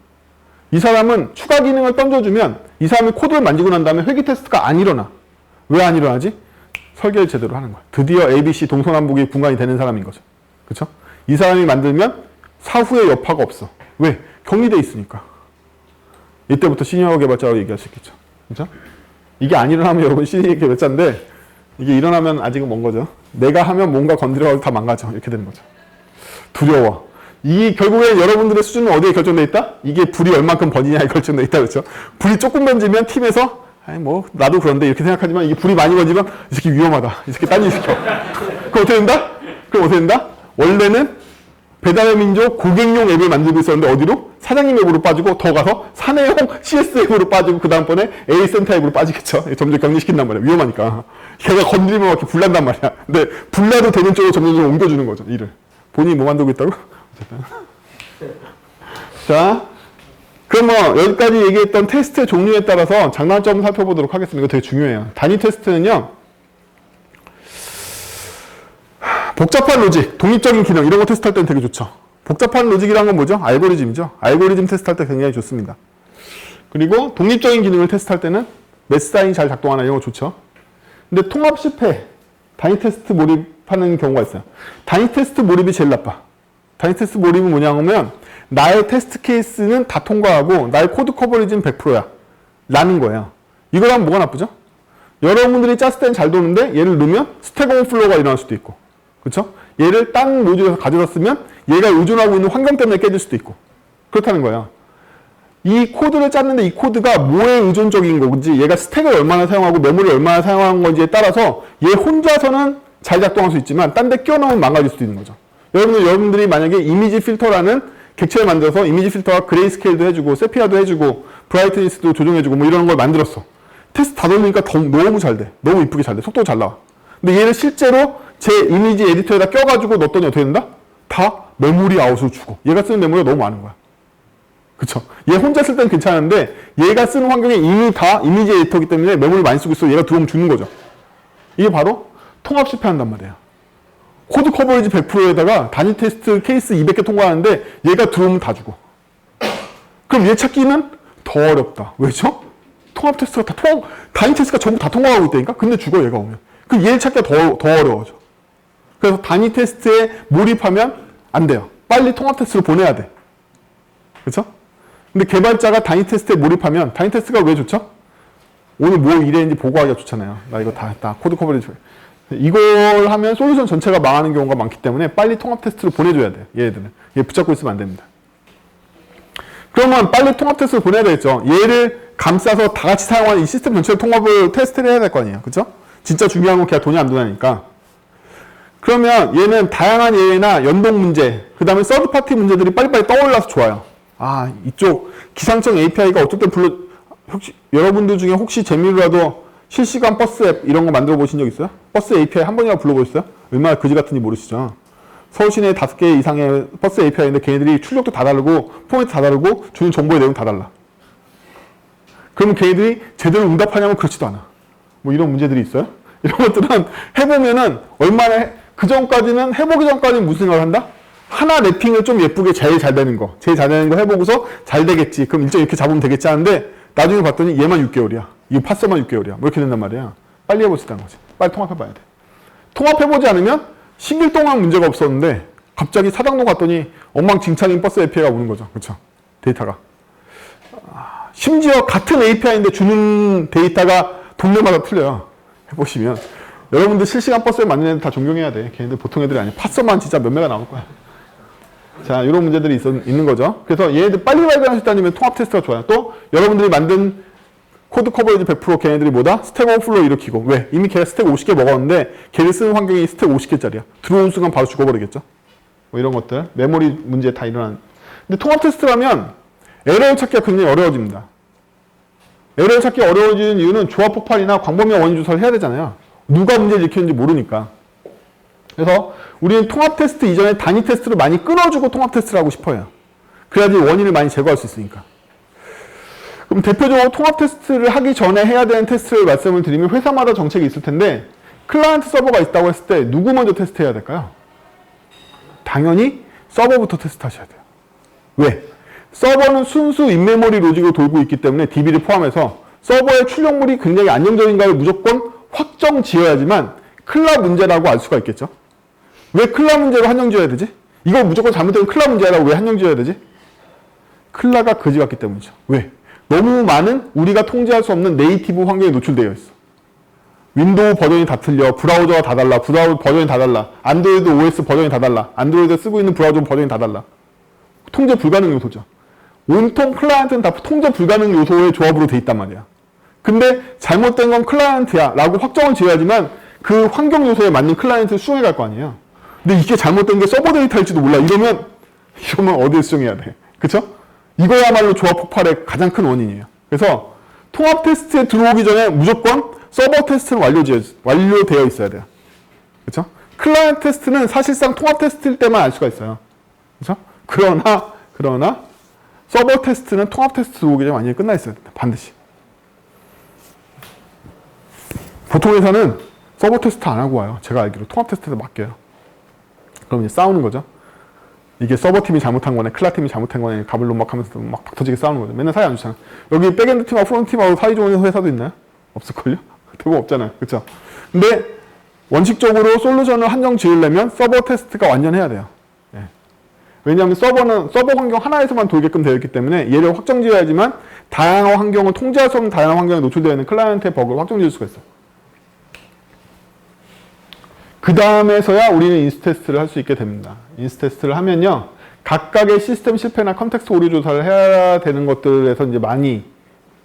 이 사람은 추가 기능을 던져주면 이 사람이 코드를 만지고 난 다음에 회계 테스트가 안 일어나. 왜 안 일어나지? 설계를 제대로 하는 거야. 드디어 ABC 동서남북이 분간이 되는 사람인 거죠. 그쵸? 이 사람이 만들면 사후에 여파가 없어. 왜? 격리돼 있으니까. 이때부터 시니어 개발자라고 얘기할 수 있겠죠. 그죠? 이게 안 일어나면 여러분 시니어 개발자인데 이게 일어나면 아직은 먼 거죠. 내가 하면 뭔가 건드려가지고 다 망가져. 이렇게 되는 거죠. 두려워. 이 결국엔 여러분들의 수준은 어디에 결정돼 있다? 이게 불이 얼만큼 번지냐에 결정돼 있다. 그렇죠? 불이 조금 번지면 팀에서 아니 뭐 나도 그런데 이렇게 생각하지만 이게 불이 많이 번지면 이 새끼 위험하다. 이 새끼 딴 일 시켜. 그럼 어떻게 된다? 그럼 어떻게 된다? 원래는 배달의 민족 고객용 앱을 만들고 있었는데 어디로? 사장님 앱으로 빠지고 더 가서 사내용 CS 앱으로 빠지고 그 다음번에 A센터 앱으로 빠지겠죠. 점점 격리시킨단 말이야. 위험하니까. 걔가 건드리면 막 이렇게 불난단 말이야. 근데 불나도 되는 쪽으로 점점 옮겨주는 거죠. 일을. 본인이 뭐 만들고 있다고? 자, 그럼 뭐 여기까지 얘기했던 테스트의 종류에 따라서 장단점을 살펴보도록 하겠습니다. 이거 되게 중요해요. 단위 테스트는요. 복잡한 로직, 독립적인 기능 이런 거 테스트할 때는 되게 좋죠. 복잡한 로직이란 건 뭐죠? 알고리즘이죠. 알고리즘 테스트할 때 굉장히 좋습니다. 그리고 독립적인 기능을 테스트할 때는 메스사인이 잘 작동하나 이런 거 좋죠. 근데 통합 실패, 단위 테스트 몰입하는 경우가 있어요. 단위 테스트 몰입이 제일 나빠. 단위 테스트 몰입은 뭐냐면 나의 테스트 케이스는 다 통과하고 나의 코드 커버리지는 100%야. 라는 거예요. 이거랑 뭐가 나쁘죠? 여러분들이 짰을 때는 잘 도는데 얘를 넣으면 스택 오버플로우가 일어날 수도 있고 그렇죠? 얘를 딴 모듈에서 가져다 쓰면 얘가 의존하고 있는 환경 때문에 깨질 수도 있고 그렇다는 거예요. 이 코드를 짰는데 이 코드가 뭐에 의존적인 건지 얘가 스택을 얼마나 사용하고 메모리를 얼마나 사용하는 건지에 따라서 얘 혼자서는 잘 작동할 수 있지만 딴 데 끼워넣으면 망가질 수도 있는 거죠. 여러분들이 만약에 이미지 필터라는 객체를 만들어서 이미지 필터가 그레이스케일도 해주고 세피아도 해주고 브라이트니스도 조정해주고 뭐 이런 걸 만들었어. 테스트 다 돌리니까 너무 잘 돼. 너무 이쁘게 잘 돼. 속도가 잘 나와. 근데 얘를 실제로 제 이미지 에디터에다 껴가지고 넣었더니 어떻게 된다? 다 메모리 아웃으로 주고. 얘가 쓰는 메모리가 너무 많은 거야. 그쵸? 얘 혼자 쓸 때는 괜찮은데 얘가 쓰는 환경이 이미 다 이미지 에디터이기 때문에 메모리 많이 쓰고 있어. 얘가 들어오면 죽는 거죠. 이게 바로 통합 실패한단 말이에요. 코드 커버리지 100%에다가 단위 테스트 케이스 200개 통과하는데 얘가 들어오면 다 죽어. 그럼 얘 찾기는 더 어렵다. 왜죠? 통합 테스트가 단위 테스트가 전부 다 통과하고 있다니까? 근데 죽어 얘가 오면. 그럼 얘 찾기가 더 어려워져. 그래서 단위 테스트에 몰입하면 안 돼요. 빨리 통합 테스트를 보내야 돼. 그렇죠? 근데 개발자가 단위 테스트에 몰입하면 단위 테스트가 왜 좋죠? 오늘 뭐 일했는지 보고하기가 좋잖아요. 나 이거 다 했다. 코드 커버리지. 이걸 하면 솔루션 전체가 망하는 경우가 많기 때문에 빨리 통합 테스트를 보내줘야 돼요. 얘들은. 얘 붙잡고 있으면 안 됩니다. 그러면 빨리 통합 테스트를 보내야 되겠죠. 얘를 감싸서 다 같이 사용하는 이 시스템 전체를 통합을 테스트를 해야 될 거 아니에요. 그죠? 진짜 중요한 건 걔가 돈이 안 드나니까. 그러면 얘는 다양한 예외나 연동 문제, 그 다음에 서드 파티 문제들이 빨리빨리 떠올라서 좋아요. 아, 이쪽 기상청 API가 어떨 땐 혹시 여러분들 중에 혹시 재미로라도 실시간 버스 앱 이런 거 만들어 보신 적 있어요? 버스 API 한 번이라도 불러보셨어요? 얼마나 그지 같은지 모르시죠? 서울시내 5개 이상의 버스 API인데 걔네들이 출력도 다 다르고 포맷도 다 다르고 주는 정보의 내용 다 달라. 그러면 걔네들이 제대로 응답하냐면 그렇지도 않아. 뭐 이런 문제들이 있어요. 이런 것들은 해보면은 얼마나 그 전까지는 해보기 전까지는 무슨 생각을 한다? 하나 랩핑을 좀 예쁘게 제일 잘 되는 거 해보고서 잘 되겠지. 그럼 일정 이렇게 잡으면 되겠지 하는데 나중에 봤더니 얘만 6개월이야. 이거 파서만 6개월이야. 뭐 이렇게 된단 말이야. 빨리 해볼 수 있다는 거지. 빨리 통합해봐야 돼. 통합해보지 않으면 10일 동안 문제가 없었는데 갑자기 사당로 갔더니 엉망진창인 버스 API가 오는 거죠. 그렇죠? 데이터가. 심지어 같은 API인데 주는 데이터가 동네마다 틀려요. 해보시면. 여러분들 실시간 버스에 맞는 애들 다 존경해야 돼. 걔네들 보통 애들이 아니야. 파서만 진짜 몇 메가 나올 거야. 자, 이런 문제들이 있는 거죠. 그래서 얘네들 빨리 발견할 수 있다면 통합 테스트가 좋아요. 또 여러분들이 만든 코드 커버리지 100% 걔네들이 뭐다? 스택 오버플로우 일으키고. 왜? 이미 걔가 스택 50개 먹었는데 걔를 쓰는 환경이 스택 50개짜리야. 들어온 순간 바로 죽어버리겠죠. 뭐 이런 것들. 메모리 문제 다 일어나는. 근데 통합 테스트라면 에러 찾기가 굉장히 어려워집니다. 에러 찾기 어려워지는 이유는 조합 폭발이나 광범위한 원인 조사를 해야 되잖아요. 누가 문제를 일으켰는지 모르니까. 그래서 우리는 통합 테스트 이전에 단위 테스트를 많이 끊어주고 통합 테스트를 하고 싶어요. 그래야지 원인을 많이 제거할 수 있으니까. 그럼 대표적으로 통합 테스트를 하기 전에 해야 되는 테스트를 말씀을 드리면 회사마다 정책이 있을 텐데 클라이언트 서버가 있다고 했을 때 누구 먼저 테스트해야 될까요? 당연히 서버부터 테스트하셔야 돼요. 왜? 서버는 순수 인메모리 로직으로 돌고 있기 때문에 DB를 포함해서 서버의 출력물이 굉장히 안정적인가를 무조건 확정 지어야지만 클라 문제라고 알 수가 있겠죠. 왜 클라 문제로 한정 지어야 되지? 이거 무조건 잘못되면 클라 문제라고 왜 한정 지어야 되지? 클라가 거지 같기 때문이죠. 왜? 너무 많은 우리가 통제할 수 없는 네이티브 환경에 노출되어 있어. 윈도우 버전이 다 틀려. 브라우저가 다 달라. 브라우저 버전이 다 달라. 안드로이드 OS 버전이 다 달라. 안드로이드 쓰고 있는 브라우저 버전이 다 달라. 통제 불가능 요소죠. 온통 클라이언트는 다 통제 불가능 요소의 조합으로 돼 있단 말이야. 근데 잘못된 건 클라이언트야 라고 확정을 지어야지만 그 환경 요소에 맞는 클라이언트를 수정해 갈 거 아니에요. 근데 이게 잘못된 게 서버 데이터일지도 몰라. 이러면 어디에 수정해야 돼? 그쵸? 이거야말로 조합 폭발의 가장 큰 원인이에요. 그래서 통합 테스트에 들어오기 전에 무조건 서버 테스트는 완료되어 있어야 돼요. 그쵸? 클라이언트 테스트는 사실상 통합 테스트일 때만 알 수가 있어요. 그쵸? 그러나 서버 테스트는 통합 테스트 들어오기 전에 완전히 끝나 있어야 됩니다. 반드시. 보통 회사는 서버 테스트 안 하고 와요. 제가 알기로 통합 테스트에서 맡겨요. 그럼 이제 싸우는 거죠. 이게 서버팀이 잘못한 거네, 클라팀이 잘못한 거네, 가불론막 하면서 막 박터지게 싸우는 거죠. 맨날 사이 안 좋잖아. 여기 백엔드 팀하고 프론트 팀하고 사이 좋은 회사도 있나요? 없을걸요? 대부분 없잖아요. 그쵸? 근데 원칙적으로 솔루션을 한정 지으려면 서버 테스트가 완전해야 돼요. 예. 왜냐하면 서버는 서버 환경 하나에서만 돌게끔 되어 있기 때문에 얘를 확정 지어야지만 다양한 환경을 통제할 수 없는 다양한 환경에 노출되어 있는 클라이언트의 버그를 확정 지을 수가 있어요. 그 다음에서야 우리는 인스 테스트를 할 수 있게 됩니다. 인스 테스트를 하면요, 각각의 시스템 실패나 컨텍스트 오류 조사를 해야 되는 것들에서 이제 많이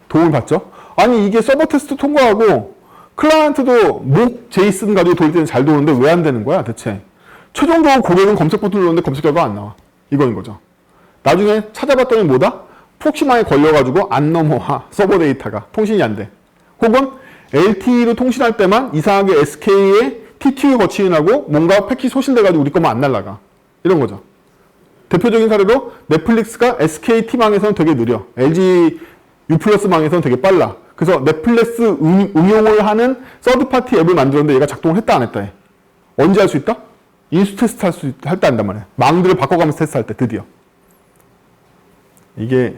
도움을 받죠. 아니, 이게 서버 테스트 통과하고 클라이언트도 목 제이슨 가지고 돌 때는 잘 도는데 왜 안 되는 거야, 대체? 최종적으로 고객은 검색 버튼을 눌렀는데 검색 결과가 안 나와. 이거인 거죠. 나중에 찾아봤더니 뭐다? 프록시망에 걸려가지고 안 넘어와. 서버 데이터가. 통신이 안 돼. 혹은 LTE로 통신할 때만 이상하게 SK의 TTU 거치인하고 뭔가 패킷 소실돼가지고 우리 것만 안 날라가. 이런 거죠. 대표적인 사례로 넷플릭스가 SKT망에서는 되게 느려. LG U+망에서는 되게 빨라. 그래서 넷플릭스 응용을 하는 서드파티 앱을 만들었는데 얘가 작동을 했다 안 했다 해. 언제 할 수 있다? 인수 테스트 할 때 한단 말이야. 망들을 바꿔가면서 테스트할 때 드디어. 이게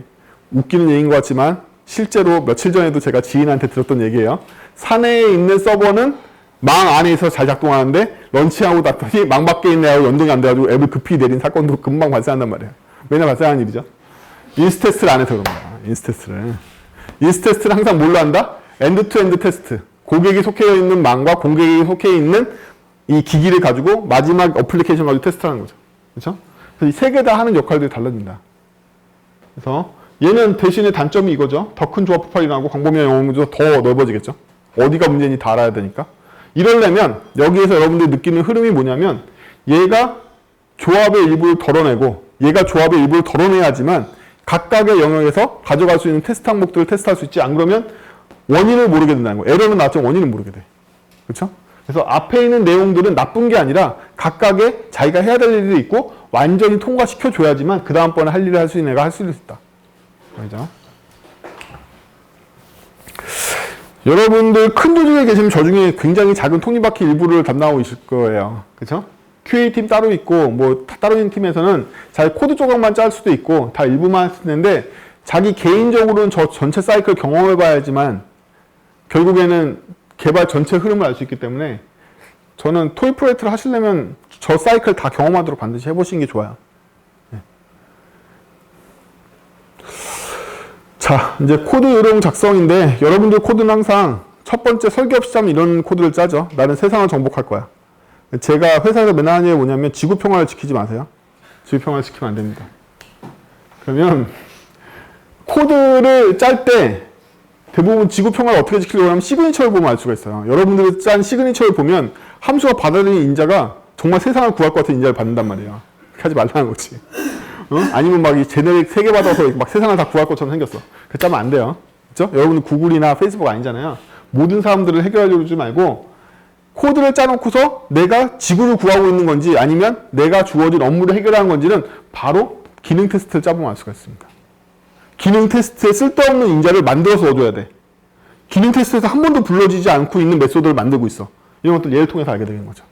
웃기는 얘기인 것 같지만 실제로 며칠 전에도 제가 지인한테 들었던 얘기예요. 사내에 있는 서버는 망 안에서 잘 작동하는데 런치하고 났더니 망 밖에 있는 애하고 연동이 안 돼가지고 앱을 급히 내린 사건도 금방 발생한단 말이에요. 맨날 발생하는 일이죠. 인스 테스트를 안 해서 그런 거야. 인스 테스트를. 인스 테스트를 항상 뭘로 한다? 엔드 투 엔드 테스트. 고객이 속해 있는 망과 고객이 속해 있는 이 기기를 가지고 마지막 어플리케이션 가지고 테스트하는 거죠. 그렇죠? 그래서 이 세 개 다 하는 역할들이 달라진다. 그래서 얘는 대신에 단점이 이거죠. 더 큰 조합 폭발이 나고 광범위한 영역 문제가 더 넓어지겠죠. 어디가 문제인지 다 알아야 되니까. 이러려면 여기에서 여러분들이 느끼는 흐름이 뭐냐면 얘가 조합의 일부를 덜어내고 얘가 조합의 일부를 덜어내야지만 각각의 영역에서 가져갈 수 있는 테스트 항목들을 테스트할 수 있지. 안 그러면 원인을 모르게 된다는 거예요. 에러는 나왔지만 원인을 모르게 돼. 그렇죠? 그래서 앞에 있는 내용들은 나쁜 게 아니라 각각의 자기가 해야 될 일이 있고 완전히 통과시켜줘야지만 그 다음번에 할 일을 할 수 있는 애가 할 수 있다. 그죠? 여러분들 큰 조직에 계시면 저 중에 굉장히 작은 톱니바퀴 일부를 담당하고 있을 거예요. 그죠? QA 팀 따로 있고 뭐 따로 있는 팀에서는 자기 코드 조각만 짤 수도 있고 다 일부만 쓸 텐데 자기 개인적으로는 저 전체 사이클 경험해 봐야지만 결국에는 개발 전체 흐름을 알 수 있기 때문에 저는 토익 프로젝트를 하시려면 저 사이클 다 경험하도록 반드시 해보시는 게 좋아요. 네. 자, 이제 코드 요령 작성인데 여러분들 코드는 항상 첫 번째 설계 없이 짜면 이런 코드를 짜죠. 나는 세상을 정복할 거야. 제가 회사에서 맨날 하는 게 뭐냐면 지구평화를 지키지 마세요. 지구평화를 지키면 안 됩니다. 그러면 코드를 짤 때 대부분 지구평화를 어떻게 지키려고 하면 시그니처를 보면 알 수가 있어요. 여러분들이 짠 시그니처를 보면 함수가 받아들이는 인자가 정말 세상을 구할 것 같은 인자를 받는단 말이에요. 그렇게 하지 말라는 거지. 아니면 막 이 제네릭 3개 받아서 막 세상을 다 구할 것처럼 생겼어. 그렇게 하면 안 돼요. 그렇죠? 여러분들 구글이나 페이스북 아니잖아요. 모든 사람들을 해결하려고 하지 말고 코드를 짜놓고서 내가 지구를 구하고 있는 건지 아니면 내가 주어진 업무를 해결하는 건지는 바로 기능 테스트를 짜보면 알 수가 있습니다. 기능 테스트에 쓸데없는 인자를 만들어서 얻어야 돼. 기능 테스트에서 한 번도 불러지지 않고 있는 메소드를 만들고 있어. 이런 것들 얘를 통해서 알게 되는 거죠.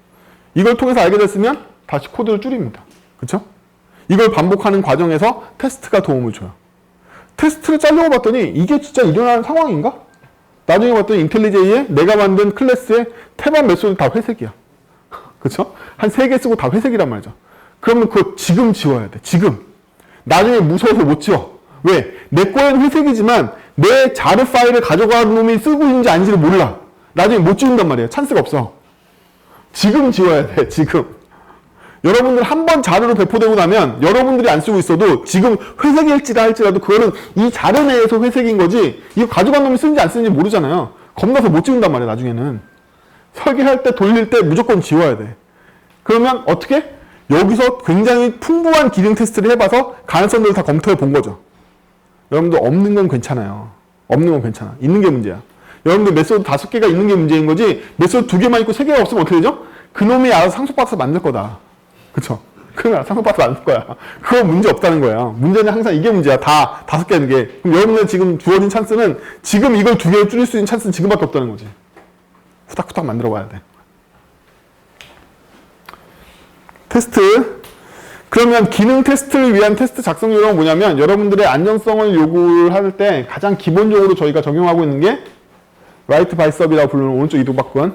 이걸 통해서 알게 됐으면 다시 코드를 줄입니다. 그렇죠? 이걸 반복하는 과정에서 테스트가 도움을 줘요. 테스트를 짜려고 봤더니 이게 진짜 일어나는 상황인가? 나중에 봤더니 인텔리제이에 내가 만든 클래스의 태반 메소드 다 회색이야. 그렇죠? 한 3개 쓰고 다 회색이란 말이죠. 그러면 그거 지금 지워야 돼. 지금. 나중에 무서워서 못 지워. 왜? 내 거에는 회색이지만 내 자르 파일을 가져가는 놈이 쓰고 있는지 아닌지를 몰라. 나중에 못 지운단 말이에요. 찬스가 없어. 지금 지워야 돼. 지금. 여러분들 한 번 자르로 배포되고 나면 여러분들이 안 쓰고 있어도 지금 회색일지라 할지라도 그거는 이 자르 내에서 회색인 거지 이거 가져간 놈이 쓰는지 안 쓰는지 모르잖아요. 겁나서 못 지운단 말이에요. 나중에는. 설계할 때 돌릴 때 무조건 지워야 돼. 그러면 어떻게? 여기서 굉장히 풍부한 기능 테스트를 해봐서 가능성들을 다 검토해 본 거죠. 여러분들 없는 건 괜찮아요. 없는 건 괜찮아. 있는 게 문제야. 여러분들 메소드 5개가 있는 게 문제인 거지 메소드 2개만 있고 3개가 없으면 어떻게 되죠? 그놈이 알아서 상속받아서 만들 거다. 그쵸? 그러면 상속받아서 만들 거야. 그거 문제 없다는 거예요. 문제는 항상 이게 문제야. 다 5개 하는 게. 그럼 여러분들 지금 주어진 찬스는 지금 이걸 2개로 줄일 수 있는 찬스는 지금밖에 없다는 거지. 후닥후닥 만들어 봐야 돼. 테스트. 그러면 기능 테스트를 위한 테스트 작성 요령은 뭐냐면 여러분들의 안정성을 요구를 할 때 가장 기본적으로 저희가 적용하고 있는 게 write by sub이라고 부르는 오른쪽 이두박근.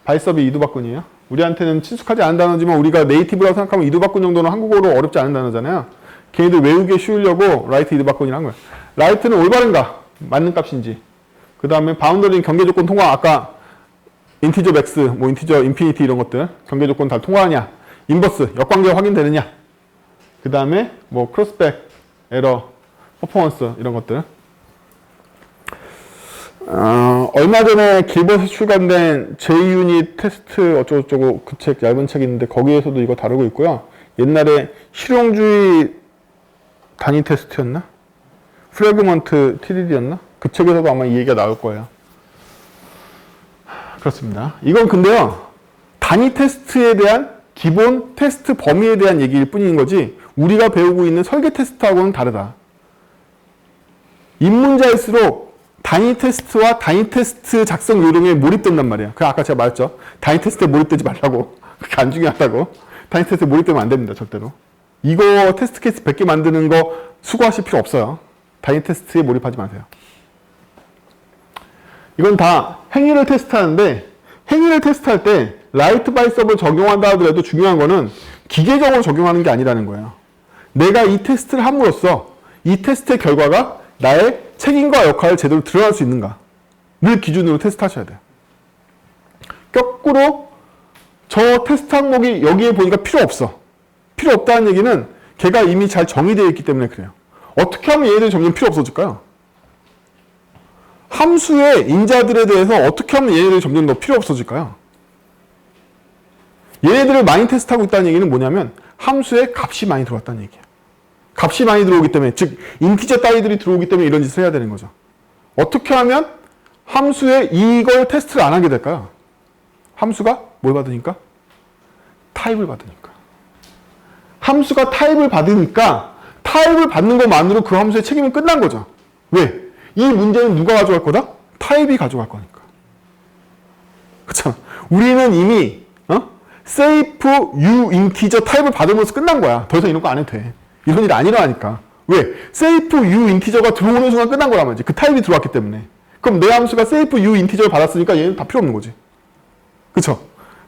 by sub이 이두박근이에요. 우리한테는 친숙하지 않은 단어지만 우리가 네이티브라고 생각하면 이두박근 정도는 한국어로 어렵지 않은 단어잖아요. 걔네들 외우기 쉬우려고 write 이두박근이라고 한 거예요. write는 올바른가? 맞는 값인지. 그 다음에 바운더리는 경계조건 통과. 아까 인티저 맥스, 뭐 인티저 인피니티 이런 것들 경계조건 다 통과하냐. 인버스, 역관계 확인되느냐. 그 다음에 뭐 크로스백, 에러, 퍼포먼스 이런 것들. 얼마 전에 길버스 출간된 JUnit 테스트 어쩌고저쩌고 그 책, 얇은 책이 있는데 거기에서도 이거 다루고 있고요. 옛날에 실용주의 단위 테스트였나? 프래그먼트 TDD였나? 그 책에서도 아마 이 얘기가 나올 거예요. 그렇습니다. 이건 근데요. 단위 테스트에 대한 기본 테스트 범위에 대한 얘기일 뿐인 거지 우리가 배우고 있는 설계 테스트하고는 다르다. 입문자일수록 단위 테스트와 단위 테스트 작성 요령에 몰입된단 말이에요. 그 아까 제가 말했죠. 단위 테스트에 몰입되지 말라고. 그게 안 중요하다고. 단위 테스트에 몰입되면 안 됩니다. 절대로. 이거 테스트 케이스 100개 만드는 거 수고하실 필요 없어요. 단위 테스트에 몰입하지 마세요. 이건 다 행위를 테스트하는데 행위를 테스트할 때 write by sub을 적용한다 하더라도 중요한 거는 기계적으로 적용하는 게 아니라는 거예요. 내가 이 테스트를 함으로써 이 테스트의 결과가 나의 책임과 역할을 제대로 드러날 수 있는가를 기준으로 테스트하셔야 돼요. 거꾸로 저 테스트 항목이 여기에 보니까 필요 없어. 필요 없다는 얘기는 걔가 이미 잘 정의되어 있기 때문에 그래요. 어떻게 하면 얘네들이 점점 필요 없어질까요? 함수의 인자들에 대해서 어떻게 하면 얘네들이 점점 더 필요 없어질까요? 얘네들을 많이 테스트하고 있다는 얘기는 뭐냐면 함수에 값이 많이 들어왔다는 얘기예요. 값이 많이 들어오기 때문에 즉 인티저 따위들이 들어오기 때문에 이런 짓을 해야 되는 거죠. 어떻게 하면 함수에 이걸 테스트를 안 하게 될까요? 함수가 뭘 받으니까? 타입을 받으니까. 함수가 타입을 받으니까 타입을 받는 것만으로 그 함수의 책임은 끝난 거죠. 왜? 이 문제는 누가 가져갈 거다? 타입이 가져갈 거니까. 그렇잖아. 우리는 이미 safe u 인티저 타입을 받으면서 끝난 거야. 더 이상 이런 거 안 해도 돼. 이런 일이 안 일어나니까. 왜? safe u 인티저가 들어오는 순간 끝난 거란 말이지. 그 타입이 들어왔기 때문에. 그럼 내 함수가 safe u 인티저를 받았으니까 얘는 다 필요 없는 거지. 그쵸?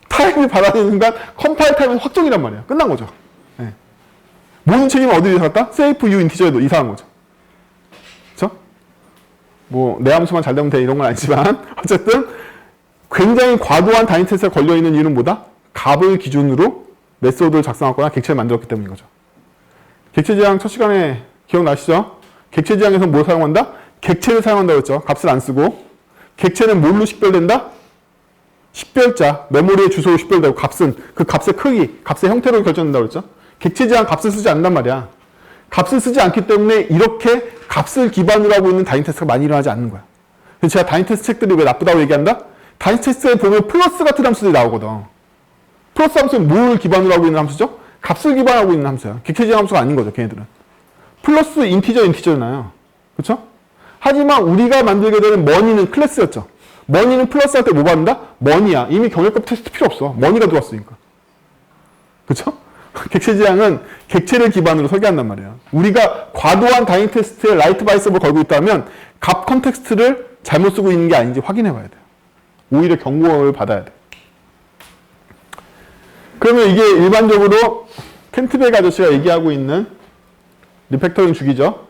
타입을 받아들이는 순간 컴파일 타입은 확정이란 말이야. 끝난 거죠. 네. 모든 책임은 어디에 살았다? safe u 인티저에도 이사한 거죠. 그쵸? 뭐 내 함수만 잘 되면 돼 이런 건 아니지만 어쨌든 굉장히 과도한 단위 테스트가 걸려있는 이유는 뭐다? 값을 기준으로 메소드를 작성하거나 객체를 만들었기 때문인 거죠. 객체지향 첫 시간에 기억나시죠? 객체지향에서 뭘 사용한다? 객체를 사용한다고 했죠. 값을 안 쓰고. 객체는 뭘로 식별된다? 식별자, 메모리의 주소로 식별되고 값은 그 값의 크기, 값의 형태로 결정된다고 했죠. 객체지향 값을 쓰지 않는단 말이야. 값을 쓰지 않기 때문에 이렇게 값을 기반으로 하고 있는 단위 테스트가 많이 일어나지 않는 거야. 그래서 제가 단위 테스트 책들이 왜 나쁘다고 얘기한다? 단위 테스트에 보면 플러스 같은 함수들이 나오거든. 플러스 함수는 뭘 기반으로 하고 있는 함수죠? 값을 기반으로 하고 있는 함수야. 객체지향 함수가 아닌 거죠, 걔네들은. 플러스 인티저잖아요. 그렇죠? 하지만 우리가 만들게 되는 머니는 클래스였죠. 머니는 플러스 할 때 뭐 받는다? 머니야. 이미 경력급 테스트 필요 없어. 머니가 들어왔으니까. 그렇죠? 객체지향은 객체를 기반으로 설계한단 말이에요. 우리가 과도한 단위 테스트에 라이트 바이스업을 걸고 있다면 값 컨텍스트를 잘못 쓰고 있는 게 아닌지 확인해 봐야 돼요. 오히려 경고를 받아야 돼. 그러면 이게 일반적으로 켄트베그 아저씨가 얘기하고 있는 리팩터링 주기죠.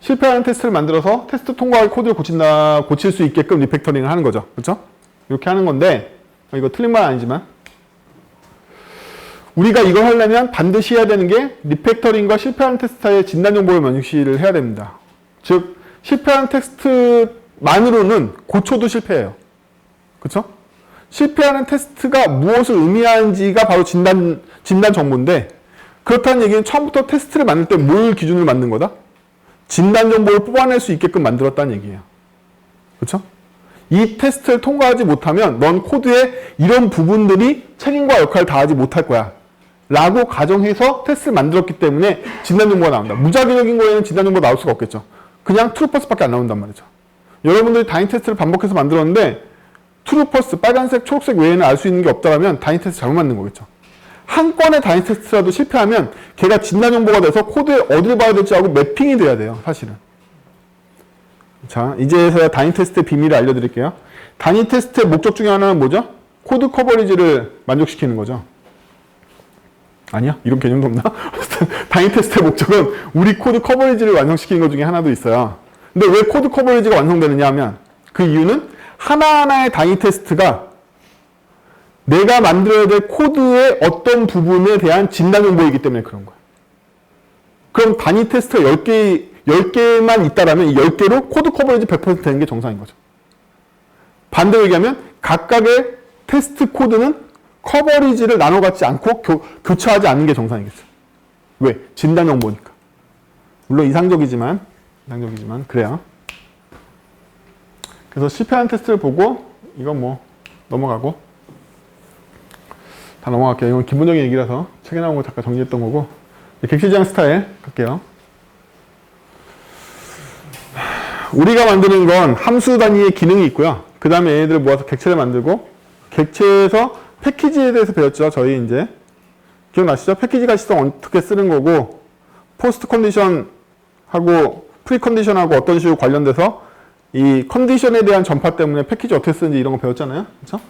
실패하는 테스트를 만들어서 테스트 통과할 코드를 고칠 수 있게끔 리팩터링을 하는 거죠. 그렇죠? 이렇게 하는 건데 이거 틀린 말 아니지만 우리가 이걸 하려면 반드시 해야 되는 게 리팩터링과 실패하는 테스트의 진단 정보를 명시를 해야 됩니다. 즉 실패하는 테스트만으로는 고쳐도 실패해요. 그렇죠? 실패하는 테스트가 무엇을 의미하는지가 바로 진단 정보인데 그렇다는 얘기는 처음부터 테스트를 만들 때 뭘 기준으로 만든 거다? 진단 정보를 뽑아낼 수 있게끔 만들었다는 얘기예요. 그렇죠? 이 테스트를 통과하지 못하면 넌 코드에 이런 부분들이 책임과 역할을 다하지 못할 거야. 라고 가정해서 테스트를 만들었기 때문에 진단 정보가 나온다. 무작위적인 거에는 진단 정보가 나올 수가 없겠죠. 그냥 트루퍼스밖에 안 나온단 말이죠. 여러분들이 단위 테스트를 반복해서 만들었는데 트루퍼스, 빨간색, 초록색 외에는 알 수 있는 게 없다면 단위 테스트 잘못 만든 거겠죠. 한 건의 단위 테스트라도 실패하면 걔가 진단 정보가 돼서 코드에 어디를 봐야 될지 알고 매핑이 돼야 돼요. 사실은. 자, 이제서야 단위 테스트의 비밀을 알려드릴게요. 단위 테스트의 목적 중에 하나는 뭐죠? 코드 커버리지를 만족시키는 거죠. 아니야? 이런 개념도 없나? 단위 테스트의 목적은 우리 코드 커버리지를 완성시키는 것 중에 하나도 있어요. 근데 왜 코드 커버리지가 완성되느냐 하면 그 이유는 하나하나의 단위 테스트가 내가 만들어야 될 코드의 어떤 부분에 대한 진단 정보이기 때문에 그런 거야. 그럼 단위 테스트가 10개만 있다라면 이 10개로 코드 커버리지 100% 되는 게 정상인 거죠. 반대로 얘기하면 각각의 테스트 코드는 커버리지를 나눠 갖지 않고 교차하지 않는 게 정상이겠어요. 왜? 진단 정보니까. 물론 이상적이지만 그래요. 그래서 실패한 테스트를 보고 이건 뭐 넘어가고 다 넘어갈게요. 이건 기본적인 얘기라서 책에 나온 거 잠깐 정리했던 거고 객체지향 스타일 갈게요. 우리가 만드는 건 함수 단위의 기능이 있고요. 그 다음에 얘네들을 모아서 객체를 만들고 객체에서 패키지에 대해서 배웠죠. 저희 이제 기억나시죠? 패키지 가시성 어떻게 쓰는 거고 포스트 컨디션하고 프리 컨디션하고 어떤 식으로 관련돼서 이 컨디션에 대한 전파 때문에 패키지 어떻게 쓰는지 이런 거 배웠잖아요. 그렇죠?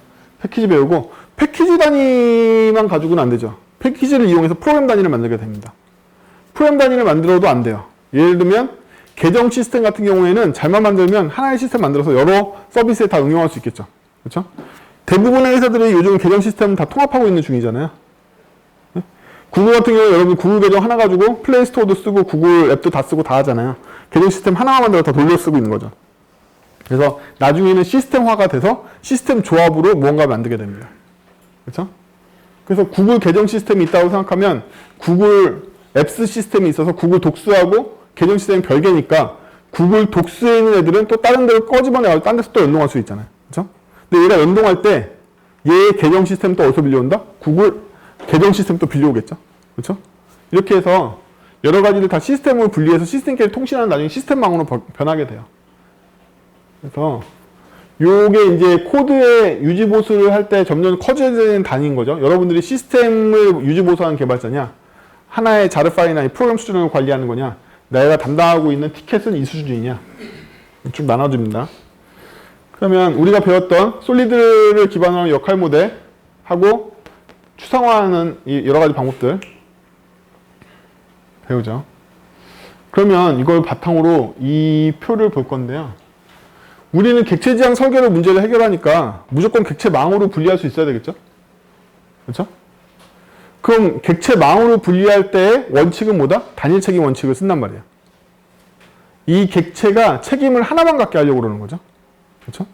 패키지 배우고 패키지 단위만 가지고는 안 되죠. 패키지를 이용해서 프로그램 단위를 만들게 됩니다. 프로그램 단위를 만들어도 안 돼요. 예를 들면 계정 시스템 같은 경우에는 잘만 만들면 하나의 시스템 만들어서 여러 서비스에 다 응용할 수 있겠죠. 그렇죠? 대부분의 회사들이 요즘 계정 시스템을 다 통합하고 있는 중이잖아요. 구글 같은 경우에 여러분 구글 계정 하나 가지고 플레이 스토어도 쓰고 구글 앱도 다 쓰고 다 하잖아요. 계정 시스템 하나만 만들어 다 돌려 쓰고 있는 거죠. 그래서 나중에는 시스템화가 돼서 시스템 조합으로 무언가를 만들게 됩니다. 그렇죠? 그래서 구글 계정 시스템이 있다고 생각하면 구글 앱스 시스템이 있어서 구글 독스하고 계정 시스템이 별개니까 구글 독스에 있는 애들은 또 다른 데를 꺼집어내가지고 딴 데서 또 연동할 수 있잖아요. 그렇죠? 근데 얘가 연동할 때 얘 계정 시스템 또 어디서 빌려온다? 구글 계정 시스템 또 빌려오겠죠. 그렇죠? 이렇게 해서 여러 가지를 다 시스템으로 분리해서 시스템끼리 통신하는 나중에 시스템망으로 변하게 돼요. 그래서 요게 이제 코드의 유지보수를 할 때 점점 커져지는 단위인 거죠. 여러분들이 시스템을 유지보수하는 개발자냐, 하나의 자르 파일이나 프로그램 수준을 관리하는 거냐, 내가 담당하고 있는 티켓은 이 수준이냐, 쭉 나눠집니다. 그러면 우리가 배웠던 솔리드를 기반으로 한 역할 모델하고 추상화하는 이 여러 가지 방법들 배우죠. 그러면 이걸 바탕으로 이 표를 볼 건데요. 우리는 객체지향 설계로 문제를 해결하니까 무조건 객체망으로 분리할 수 있어야 되겠죠? 그렇죠? 그럼 객체망으로 분리할 때 원칙은 뭐다? 단일 책임 원칙을 쓴단 말이에요. 이 객체가 책임을 하나만 갖게 하려고 그러는 거죠. 그렇죠?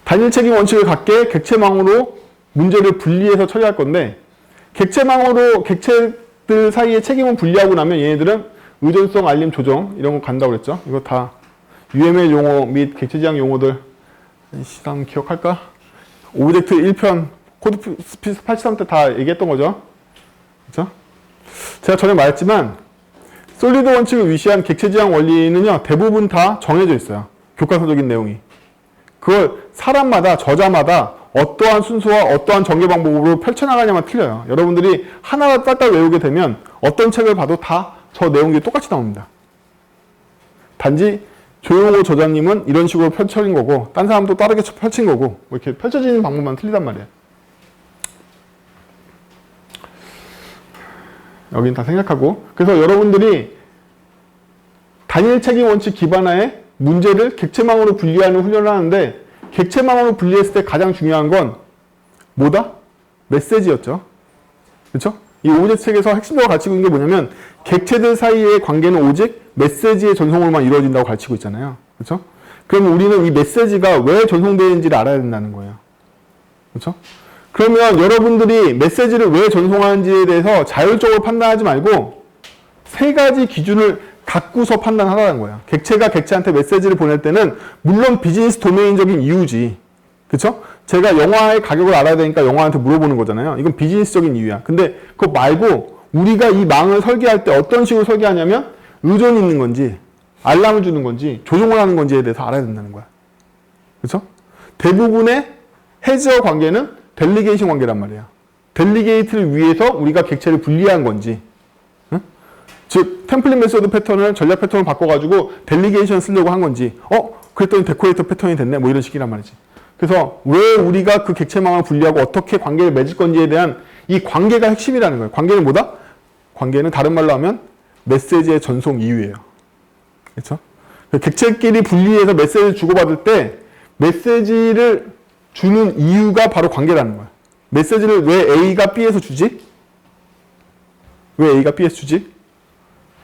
단일 책임 원칙을 갖게 객체망으로 문제를 분리해서 처리할 건데, 객체망으로 객체들 사이에 책임을 분리하고 나면 얘네들은 의존성, 알림, 조정 이런 거 간다고 그랬죠. 이거 다 UML 용어 및 객체지향 용어들 한번 기억할까? 오브젝트 1편 코드 스피스 83 때 다 얘기했던 거죠. 그렇죠? 제가 전에 말했지만 솔리드 원칙을 위시한 객체지향 원리는요, 대부분 다 정해져 있어요. 교과서적인 내용이. 그걸 사람마다, 저자마다 어떠한 순서와 어떠한 전개 방법으로 펼쳐나가냐만 틀려요. 여러분들이 하나하나 딱딱 외우게 되면 어떤 책을 봐도 다 저 내용들이 똑같이 나옵니다. 단지 조용호 저자님은 이런 식으로 펼쳐진 거고, 딴 사람도 다르게 펼친 거고, 뭐 이렇게 펼쳐지는 방법만 틀리단 말이에요. 여긴 다 생략하고. 그래서 여러분들이 단일 책임 원칙 기반하에 문제를 객체망으로 분리하는 훈련을 하는데, 객체망으로 분리했을 때 가장 중요한 건 뭐다? 메시지였죠. 그렇죠? 이 오브젝트 책에서 핵심적으로 가르치고 있는 게 뭐냐면, 객체들 사이의 관계는 오직 메시지의 전송으로만 이루어진다고 가르치고 있잖아요. 그렇죠? 그럼 우리는 이 메시지가 왜 전송되는지를 알아야 된다는 거예요. 그렇죠? 그러면 여러분들이 메시지를 왜 전송하는지에 대해서 자율적으로 판단하지 말고 세 가지 기준을 갖고서 판단하라는 거예요. 객체가 객체한테 메시지를 보낼 때는 물론 비즈니스 도메인적인 이유지. 그렇죠? 제가 영화의 가격을 알아야 되니까 영화한테 물어보는 거잖아요. 이건 비즈니스적인 이유야. 근데 그거 말고 우리가 이 망을 설계할 때 어떤 식으로 설계하냐면 의존이 있는 건지, 알람을 주는 건지, 조종을 하는 건지에 대해서 알아야 된다는 거야. 그렇죠? 대부분의 해저 관계는 델리게이션 관계란 말이에요. 델리게이트를 위해서 우리가 객체를 분리한 건지, 응? 즉 템플릿 메소드 패턴을 전략 패턴을 바꿔가지고 델리게이션 쓰려고 한 건지, 그랬더니 데코레이터 패턴이 됐네, 뭐 이런 식이란 말이지. 그래서 왜 우리가 그 객체망을 분리하고 어떻게 관계를 맺을 건지에 대한 이 관계가 핵심이라는 거예요. 관계는 뭐다? 관계는 다른 말로 하면 메시지의 전송 이유예요. 그렇죠? 객체끼리 분리해서 메시지를 주고받을 때 메시지를 주는 이유가 바로 관계라는 거야. 메시지를 왜 A가 B에서 주지? 왜 A가 B에서 주지?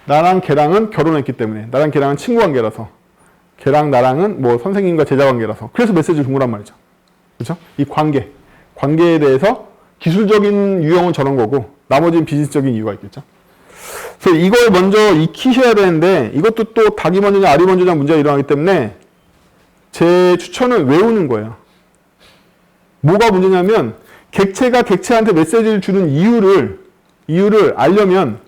나랑 걔랑은 결혼했기 때문에. 나랑 걔랑은 친구 관계라서. 걔랑 나랑은 뭐 선생님과 제자 관계라서. 그래서 메시지를 준 거란 말이죠. 그렇죠? 이 관계에 대해서 기술적인 유형은 저런 거고 나머지는 비즈니스적인 이유가 있겠죠. 그래서 이걸 먼저 익히셔야 되는데 이것도 또 닭이 먼저냐 알이 먼저냐 문제가 일어나기 때문에 제 추천은 외우는 거예요. 뭐가 문제냐면 객체가 객체한테 메시지를 주는 이유를 알려면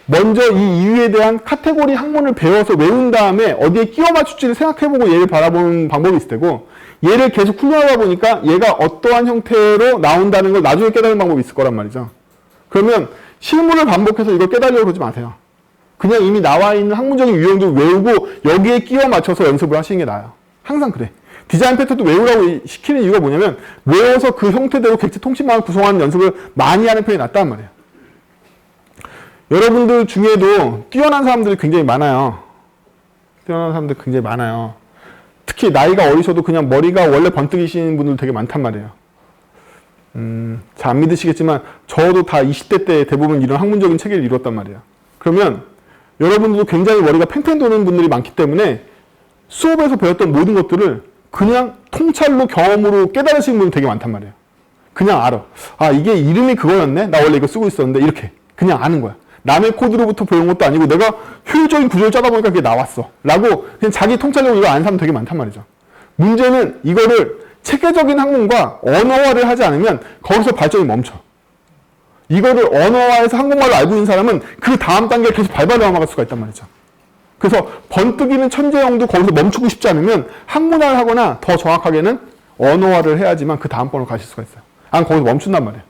먼저 이 이유에 대한 카테고리 학문을 배워서 외운 다음에 어디에 끼워 맞출지를 생각해보고 얘를 바라보는 방법이 있을 테고, 얘를 계속 훈련하다 보니까 얘가 어떠한 형태로 나온다는 걸 나중에 깨달은 방법이 있을 거란 말이죠. 그러면 실물을 반복해서 이걸 깨달으려고 그러지 마세요. 그냥 이미 나와 있는 학문적인 유형들 외우고 여기에 끼워 맞춰서 연습을 하시는 게 나아요. 항상 그래. 디자인 패턴도 외우라고 시키는 이유가 뭐냐면 외워서 그 형태대로 객체 통신망을 구성하는 연습을 많이 하는 편이 낫단 말이에요. 여러분들 중에도 뛰어난 사람들이 굉장히 많아요. 특히 나이가 어리셔도 그냥 머리가 원래 번뜩이시는 분들 되게 많단 말이에요. 잘 안 믿으시겠지만 저도 다 20대 때 대부분 이런 학문적인 체계를 이뤘단 말이에요. 그러면 여러분들도 굉장히 머리가 팽팽 도는 분들이 많기 때문에 수업에서 배웠던 모든 것들을 그냥 통찰로 경험으로 깨달으시는 분이 되게 많단 말이에요. 그냥 알아. 아, 이게 이름이 그거였네? 나 원래 이거 쓰고 있었는데 이렇게 그냥 아는 거야. 남의 코드로부터 배운 것도 아니고 내가 효율적인 구조를 짜다 보니까 그게 나왔어 라고 그냥 자기 통찰력으로 이거 아는 사람 되게 많단 말이죠. 문제는 이거를 체계적인 학문과 언어화를 하지 않으면 거기서 발전이 멈춰. 이거를 언어화해서 한국말을 알고 있는 사람은 그 다음 단계에 계속 발발해 나갈 수가 있단 말이죠. 그래서 번뜩이는 천재형도 거기서 멈추고 싶지 않으면 학문화를 하거나 더 정확하게는 언어화를 해야지만 그 다음 번으로 가실 수가 있어요. 안 거기서 멈춘단 말이에요.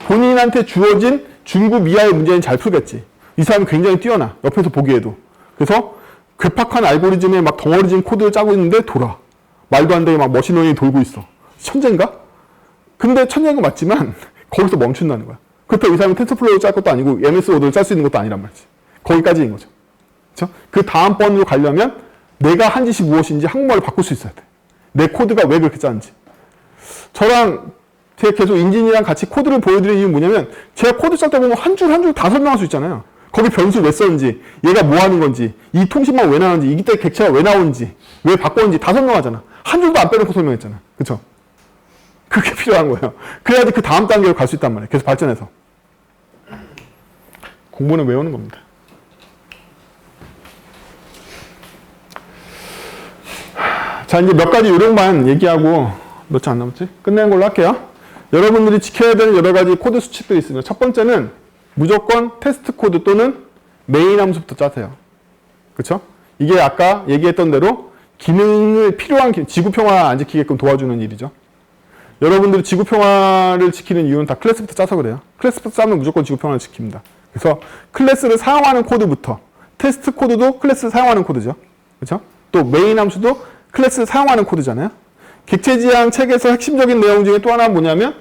본인한테 주어진 중구 미하의 문제는 잘 풀겠지. 이 사람이 굉장히 뛰어나. 옆에서 보기에도. 그래서 괴팍한 알고리즘에 막 덩어리진 코드를 짜고 있는데 돌아. 말도 안 되게 막 머신러닝이 돌고 있어. 천재인가? 근데 천재인 거 맞지만 거기서 멈춘다는 거야. 그렇다고 이 사람이 텐서플로우를 짤 것도 아니고 MS 워드를 짤 수 있는 것도 아니란 말이지. 거기까지인 거죠. 그렇죠? 그 다음 번으로 가려면 내가 한 짓이 무엇인지 한국말로 바꿀 수 있어야 돼. 내 코드가 왜 그렇게 짜는지. 저랑 제가 계속 인진이랑 같이 코드를 보여드리는 이유는 뭐냐면 제가 코드 짤 때 보면 한 줄 한 줄 다 설명할 수 있잖아요. 거기 변수 왜 썼는지, 얘가 뭐 하는 건지, 이 통신망 왜 나오는지, 이때 객체가 왜 나오는지, 왜 바꿨는지 다 설명하잖아. 한 줄도 안 빼놓고 설명했잖아. 그쵸? 그게 필요한 거예요. 그래야지 그 다음 단계로 갈 수 있단 말이에요. 계속 발전해서. 공부는 외우는 겁니다. 자, 이제 몇 가지 요령만 얘기하고 몇 초 안 남았지? 끝내는 걸로 할게요. 여러분들이 지켜야 되는 여러 가지 코드 수칙들이 있습니다. 첫 번째는 무조건 테스트 코드 또는 메인 함수부터 짜세요. 그쵸? 이게 아까 얘기했던 대로 기능을 필요한 지구 평화 안 지키게끔 도와주는 일이죠. 여러분들이 지구 평화를 지키는 이유는 다 클래스부터 짜서 그래요. 클래스부터 짜면 무조건 지구 평화를 지킵니다. 그래서 클래스를 사용하는 코드부터 테스트 코드도 클래스를 사용하는 코드죠. 그렇죠? 또 메인 함수도 클래스를 사용하는 코드잖아요. 객체 지향 책에서 핵심적인 내용 중에 또 하나는 뭐냐면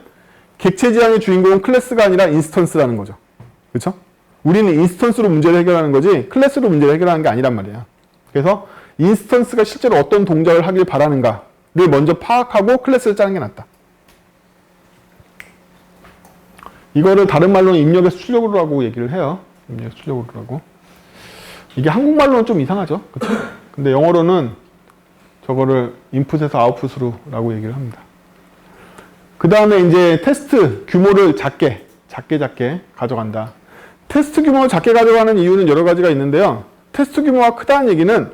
객체 지향의 주인공은 클래스가 아니라 인스턴스라는 거죠. 그렇죠? 우리는 인스턴스로 문제를 해결하는 거지 클래스로 문제를 해결하는 게 아니란 말이야. 그래서 인스턴스가 실제로 어떤 동작을 하길 바라는가를 먼저 파악하고 클래스를 짜는 게 낫다. 이거를 다른 말로는 입력의 수출력으로라고 얘기를 해요. 입력의 수출력으로라고. 이게 한국말로는 좀 이상하죠. 그렇죠? 근데 영어로는 저거를 인풋에서 아웃풋으로라고 얘기를 합니다. 그 다음에 이제 테스트 규모를 작게 가져간다. 테스트 규모를 작게 가져가는 이유는 여러 가지가 있는데요. 테스트 규모가 크다는 얘기는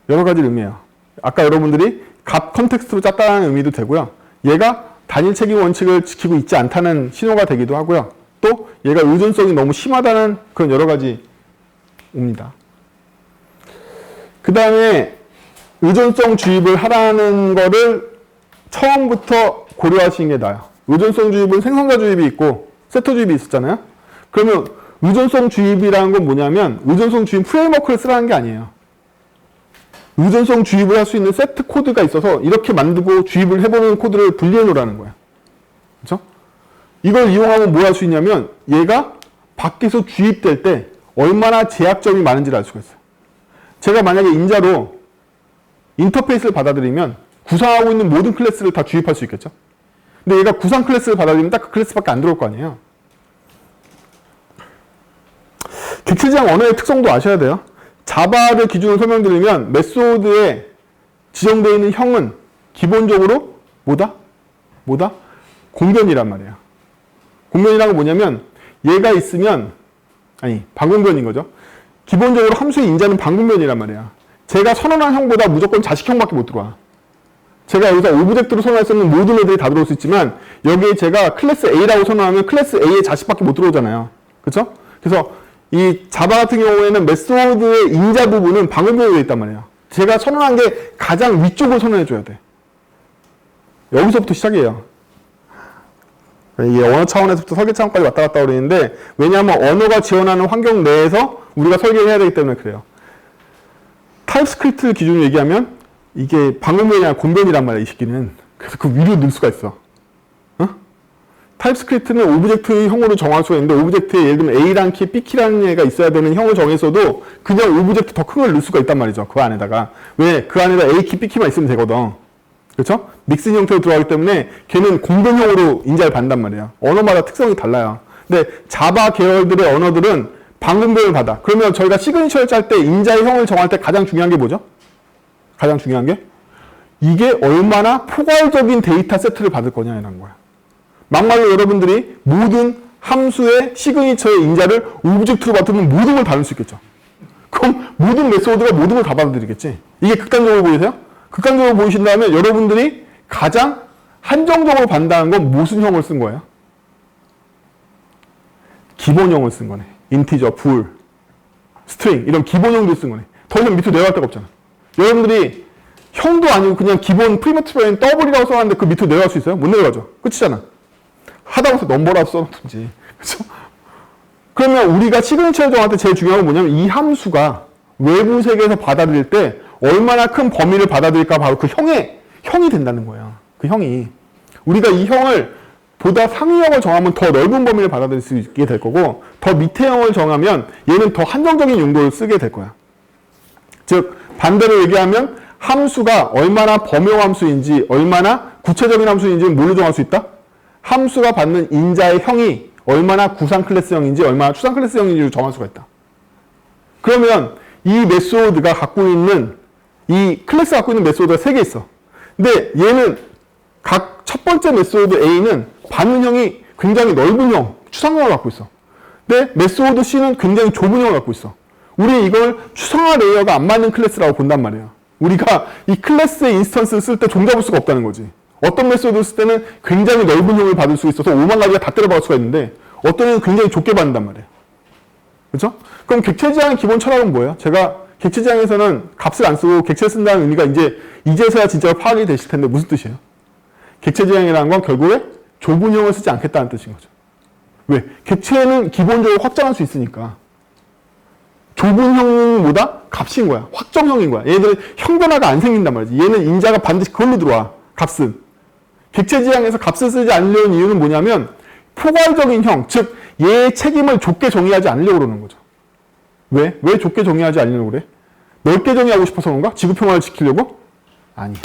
여러 가지 의미예요. 아까 여러분들이 값 컨텍스트로 짰다는 의미도 되고요. 얘가 단일 책임 원칙을 지키고 있지 않다는 신호가 되기도 하고요. 또 얘가 의존성이 너무 심하다는 그런 여러 가지 옵니다. 그 다음에 의존성 주입을 하라는 거를 처음부터 고려하시는 게 나아요. 의존성 주입은 생성자 주입이 있고 세터 주입이 있었잖아요. 그러면 의존성 주입이라는 건 뭐냐면 의존성 주입 프레임워크를 쓰라는 게 아니에요. 의존성 주입을 할 수 있는 세트 코드가 있어서 이렇게 만들고 주입을 해보는 코드를 분리해 놓으라는 거야. 그렇죠? 이걸 이용하면 뭐 할 수 있냐면 얘가 밖에서 주입될 때 얼마나 제약점이 많은지를 알 수가 있어요. 제가 만약에 인자로 인터페이스를 받아들이면 구상하고 있는 모든 클래스를 다 주입할 수 있겠죠? 근데 얘가 구상 클래스를 받아들이면 딱 그 클래스밖에 안 들어올 거 아니에요? 객체지향 언어의 특성도 아셔야 돼요. 자바를 기준으로 설명드리면 메소드에 지정되어 있는 형은 기본적으로 뭐다? 공변이란 말이에요. 공변이란 건 뭐냐면 얘가 있으면 방공변인 거죠. 기본적으로 함수의 인자는 방공변이란 말이야. 제가 선언한 형보다 무조건 자식형밖에 못 들어와. 제가 여기서 오브젝트로 선언할 수 있는 모든 애들이 다 들어올 수 있지만 여기에 제가 클래스 A라고 선언하면 클래스 A의 자식밖에 못 들어오잖아요. 그렇죠? 그래서 이 자바 같은 경우에는 메소드의 인자 부분은 방공변으로 되어 있단 말이에요. 제가 선언한 게 가장 위쪽을 선언해줘야 돼. 여기서부터 시작이에요. 이게 언어 차원에서부터 설계 차원까지 왔다 갔다 그러는데 왜냐하면 언어가 지원하는 환경 내에서 우리가 설계를 해야 되기 때문에 그래요. 타입스크립트 기준으로 얘기하면 이게 방공변이 아니라 공변이란 말이야, 이 새끼는. 그래서 그 위로 넣을 수가 있어. 타입스크립트는 오브젝트의 형으로 정할 수가 있는데 오브젝트에 예를 들면 A라는 키, B키라는 애가 있어야 되는 형을 정해서도 그냥 오브젝트 더 큰 걸 넣을 수가 있단 말이죠. 그 안에다가. 왜? 그 안에다 A키, B키만 있으면 되거든. 그렇죠? 믹싱 형태로 들어가기 때문에 걔는 공변형으로 인자를 받는단 말이에요. 언어마다 특성이 달라요. 근데 자바 계열들의 언어들은 방공변을 받아. 그러면 저희가 시그니처를 짤 때 인자의 형을 정할 때 가장 중요한 게 뭐죠? 가장 중요한 게 이게 얼마나 포괄적인 데이터 세트를 받을 거냐라는 거야. 막말로 여러분들이 모든 함수의 시그니처의 인자를 오브젝트로 받으면 모든 걸 다룰 수 있겠죠. 그럼 모든 메소드가 모든 걸 다 받아들이겠지. 이게 극단적으로 보이세요? 극단적으로 보이신다면 여러분들이 가장 한정적으로 반다는 건 무슨 형을 쓴 거예요? 기본형을 쓴 거네. 인티저, 불, 스트링 이런 기본형도 쓴 거네. 더 이상 밑으로 내려갈 데가 없잖아. 여러분들이 형도 아니고 그냥 기본 프리미티브인 더블이라고 써놨는데 그 밑으로 내려갈 수 있어요? 못 내려가죠. 끝이잖아. 하다못해 넘버라고 써놓든지. 그렇죠? 그러면 우리가 시그니처를 정할 때 제일 중요한 건 뭐냐면 이 함수가 외부 세계에서 받아들일 때 얼마나 큰 범위를 받아들일까 바로 그 형이 된다는 거예요. 그 형이. 우리가 이 형을 보다 상위형을 정하면 더 넓은 범위를 받아들일 수 있게 될 거고 더 밑에 형을 정하면 얘는 더 한정적인 용도를 쓰게 될 거야. 즉 반대로 얘기하면 함수가 얼마나 범용 함수인지 얼마나 구체적인 함수인지는 뭘로 정할 수 있다? 함수가 받는 인자의 형이 얼마나 구상 클래스형인지 얼마나 추상 클래스형인지를 정할 수가 있다. 그러면 이 메소드가 갖고 있는 이 클래스가 갖고 있는 메소드가 3개 있어. 근데 얘는 각 첫 번째 메소드 A는 받는 형이 굉장히 넓은 형, 추상형을 갖고 있어. 근데 메소드 C는 굉장히 좁은 형을 갖고 있어. 우리 이걸 추상화 레이어가 안 맞는 클래스라고 본단 말이야. 우리가 이 클래스의 인스턴스를 쓸 때 종잡을 수가 없다는 거지. 어떤 메소드를 쓸 때는 굉장히 넓은 형을 받을 수 있어서 5만 가지가 다 때려박을 수가 있는데 어떤 형은 굉장히 좁게 받는단 말이야. 그렇죠? 그럼 객체지향의 기본 철학은 뭐예요? 제가 객체지향에서는 값을 안 쓰고 객체를 쓴다는 의미가 이제서야 진짜 파악이 되실 텐데 무슨 뜻이에요? 객체지향이라는 건 결국에 좁은 형을 쓰지 않겠다는 뜻인 거죠. 왜? 객체는 기본적으로 확장할 수 있으니까. 좁은 형은 뭐다? 값인 거야. 확정형인 거야. 얘들은 형 변화가 안 생긴단 말이지. 얘는 인자가 반드시 그걸로 들어와. 값은. 객체지향에서 값을 쓰지 않으려는 이유는 뭐냐면 포괄적인 형, 즉 얘의 책임을 좁게 정의하지 않으려고 그러는 거죠. 왜? 왜 좁게 정의하지 않으려고 그래? 넓게 정의하고 싶어서 그런가? 지구평화를 지키려고? 아니야.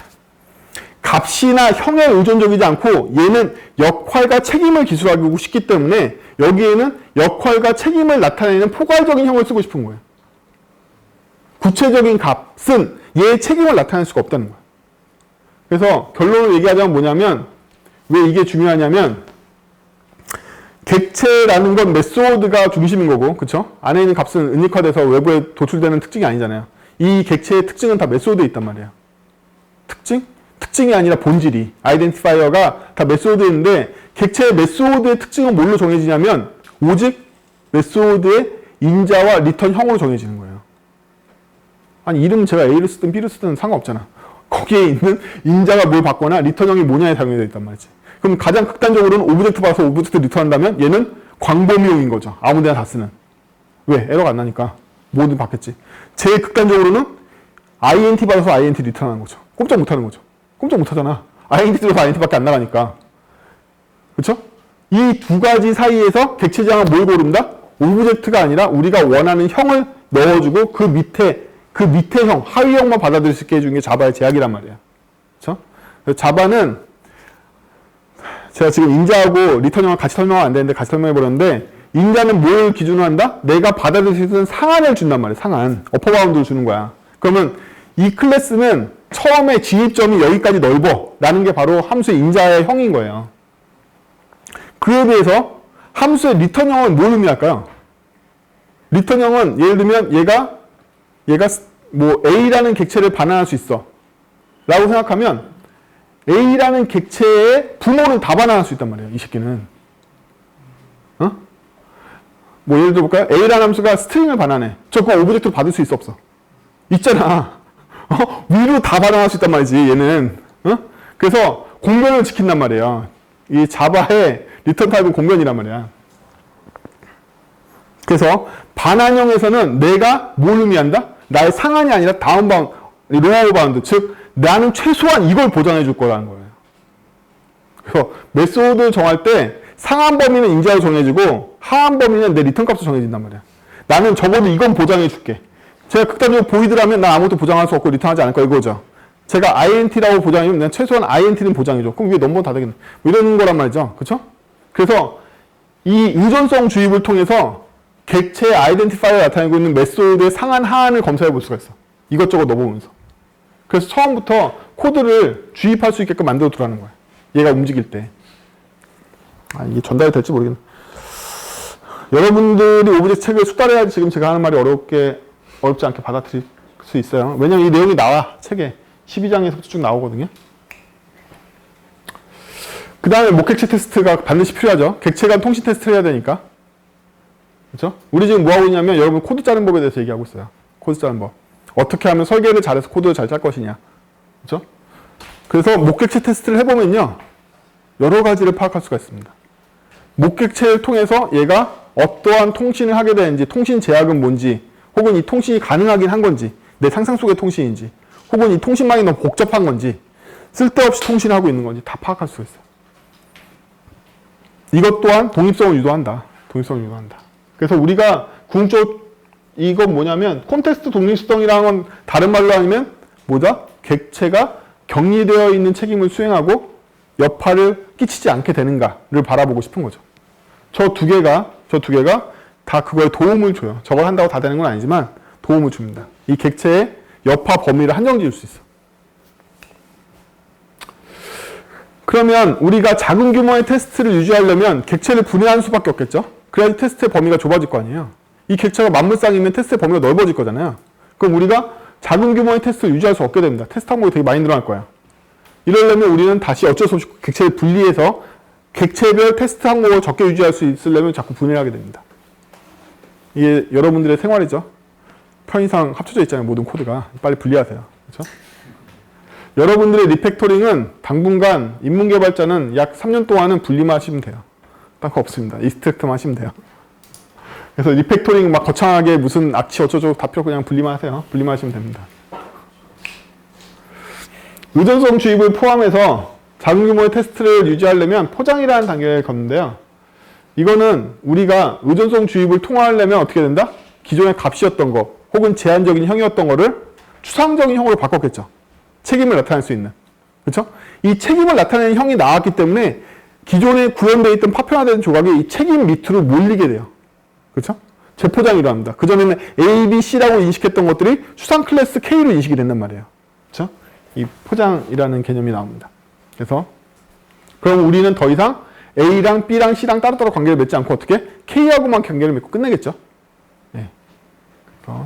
값이나 형에 의존적이지 않고 얘는 역할과 책임을 기술하고 싶기 때문에 여기에는 역할과 책임을 나타내는 포괄적인 형을 쓰고 싶은 거예요. 구체적인 값은 얘의 책임을 나타낼 수가 없다는 거예요. 그래서 결론을 얘기하자면 뭐냐면 왜 이게 중요하냐면 객체라는 건 메소드가 중심인 거고, 그쵸? 안에 있는 값은 은닉화돼서 외부에 도출되는 특징이 아니잖아요. 이 객체의 특징은 다 메소드에 있단 말이에요. 특징? 특징이 아니라 본질이. 아이덴티파이어가 다 메소드에 있는데 객체의 메소드의 특징은 뭘로 정해지냐면 오직 메소드의 인자와 리턴형으로 정해지는 거예요. 아니 이름은 제가 A를 쓰든 B를 쓰든 상관없잖아. 거기에 있는 인자가 뭘 받거나 리턴형이 뭐냐에 작용되어 있단 말이지. 그럼 가장 극단적으로는 오브젝트 받아서 오브젝트 리턴한다면 얘는 광범위형인 거죠. 아무데나 다 쓰는. 왜? 에러가 안 나니까. 뭐든 받겠지. 제일 극단적으로는 INT 받아서 INT 리턴하는 거죠. 꼼짝 못하는 거죠. 꼼짝 못하잖아. INT 들어서 INT밖에 안 나가니까. 그렇죠? 이 두 가지 사이에서 객체지향은 뭘 고른다? 오브젝트가 아니라 우리가 원하는 형을 넣어주고 그 밑에 형, 하위형만 받아들일 수 있게 해주는 게 자바의 제약이란 말이야. 그렇죠? 자바는 제가 지금 인자하고 리턴형을 같이 설명하면 안 되는데 같이 설명해버렸는데 인자는 뭘 기준으로 한다? 내가 받아들일 수 있는 상한을 준단 말이야. 상한. 어퍼바운드를 주는 거야. 그러면 이 클래스는 처음에 진입점이 여기까지 넓어 라는 게 바로 함수의 인자의 형인 거예요. 그에 비해서 함수의 리턴형은 뭘 의미할까요? 리턴형은 예를 들면 얘가 뭐 A라는 객체를 반환할 수 있어 라고 생각하면 A라는 객체의 부모를 다 반환할 수 있단 말이에요. 이 새끼는. 어? 뭐 예를 들어 볼까요? A라는 함수가 스트링을 반환해. 저 그거 오브젝트로 받을 수 있어 없어? 있잖아. 위로 다 반환할 수 있단 말이지 얘는. 어? 그래서 공변을 지킨단 말이에요. 이 자바의 리턴 타입은 공변이란 말이야. 그래서 반환형에서는 내가 뭘 의미한다? 나의 상한이 아니라 다운 바운드, 로어 바운드, 즉 나는 최소한 이걸 보장해 줄 거라는 거예요. 그래서 메소드를 정할 때 상한 범위는 인자로 정해지고 하한 범위는 내 리턴 값으로 정해진단 말이야. 나는 적어도 이건 보장해 줄게. 제가 극단적으로 보이드라면 난 아무것도 보장할 수 없고 리턴하지 않을 거야 이거죠. 제가 INT라고 보장해주면 난 최소한 INT는 보장해줘. 그럼 위에 넘버 다 되겠네. 뭐 이런 거란 말이죠. 그쵸? 그래서 이 유전성 주입을 통해서 객체의 아이덴티파이어가 나타내고 있는 메소드의 상한 하한을 검사해 볼 수가 있어. 이것저것 넣어보면서. 그래서 처음부터 코드를 주입할 수 있게끔 만들어 두라는 거야. 얘가 움직일 때. 이게 전달이 될지 모르겠네. 여러분들이 오브젝트 책을 숙달해야지 지금 제가 하는 말이 어렵지 않게 받아들일 수 있어요. 왜냐면 이 내용이 나와. 책에. 12장에서부터 쭉 나오거든요. 그 다음에 목객체 테스트가 반드시 필요하죠. 객체 간 통신 테스트를 해야 되니까. 그렇죠? 우리 지금 뭐 하고 있냐면 여러분 코드 짜는 법에 대해서 얘기하고 있어요. 코드 짜는 법. 어떻게 하면 설계를 잘해서 코드를 잘 짤 것이냐. 그렇죠? 그래서 목객체 테스트를 해보면요. 여러 가지를 파악할 수가 있습니다. 목객체를 통해서 얘가 어떠한 통신을 하게 되는지, 통신 제약은 뭔지, 혹은 이 통신이 가능하긴 한 건지, 내 상상 속의 통신인지, 혹은 이 통신망이 너무 복잡한 건지, 쓸데없이 통신을 하고 있는 건지 다 파악할 수가 있어요. 이것 또한 독립성을 유도한다. 독립성을 유도한다. 그래서 우리가 궁극적으로 이건 뭐냐면 콘텍스트 독립성이랑은 다른 말로 하면 뭐다? 객체가 격리되어 있는 책임을 수행하고 여파를 끼치지 않게 되는가를 바라보고 싶은 거죠. 저 두 개가 다 그거에 도움을 줘요. 저걸 한다고 다 되는 건 아니지만 도움을 줍니다. 이 객체의 여파 범위를 한정 지을 수 있어. 그러면 우리가 작은 규모의 테스트를 유지하려면 객체를 분해하는 수밖에 없겠죠? 그래야지 테스트의 범위가 좁아질 거 아니에요. 이 객체가 만물상이면 테스트의 범위가 넓어질 거잖아요. 그럼 우리가 작은 규모의 테스트를 유지할 수 없게 됩니다. 테스트 항목이 되게 많이 늘어날 거예요. 이러려면 우리는 다시 어쩔 수 없이 객체를 분리해서 객체별 테스트 항목을 적게 유지할 수 있으려면 자꾸 분해를 하게 됩니다. 이게 여러분들의 생활이죠. 편의상 합쳐져 있잖아요. 모든 코드가. 빨리 분리하세요. 그렇죠? 여러분들의 리팩토링은 당분간 인문개발자는 약 3년 동안은 분리만 하시면 돼요. 딴 거 없습니다. 익스트랙트만 하시면 돼요. 그래서 리팩토링 막 거창하게 무슨 악취 어쩌고 다 필요 없고 그냥 분리만 하세요. 분리만 하시면 됩니다. 의존성 주입을 포함해서 작은 규모의 테스트를 유지하려면 포장이라는 단계를 걷는데요. 이거는 우리가 의존성 주입을 통화하려면 어떻게 된다? 기존의 값이었던 거 혹은 제한적인 형이었던 거를 추상적인 형으로 바꿨겠죠. 책임을 나타낼 수 있는. 그렇죠? 이 책임을 나타내는 형이 나왔기 때문에 기존에 구현되어 있던 파편화된 조각이 이 책임 밑으로 몰리게 돼요. 그렇죠? 재포장이 일어납니다. 그전에는 A, B, C라고 인식했던 것들이 추상 클래스 K로 인식이 된단 말이에요. 그렇죠? 이 포장이라는 개념이 나옵니다. 그래서 그럼 우리는 더 이상 A랑 B랑 C랑 따로따로 관계를 맺지 않고 어떻게? K하고만 관계를 맺고 끝내겠죠. 네.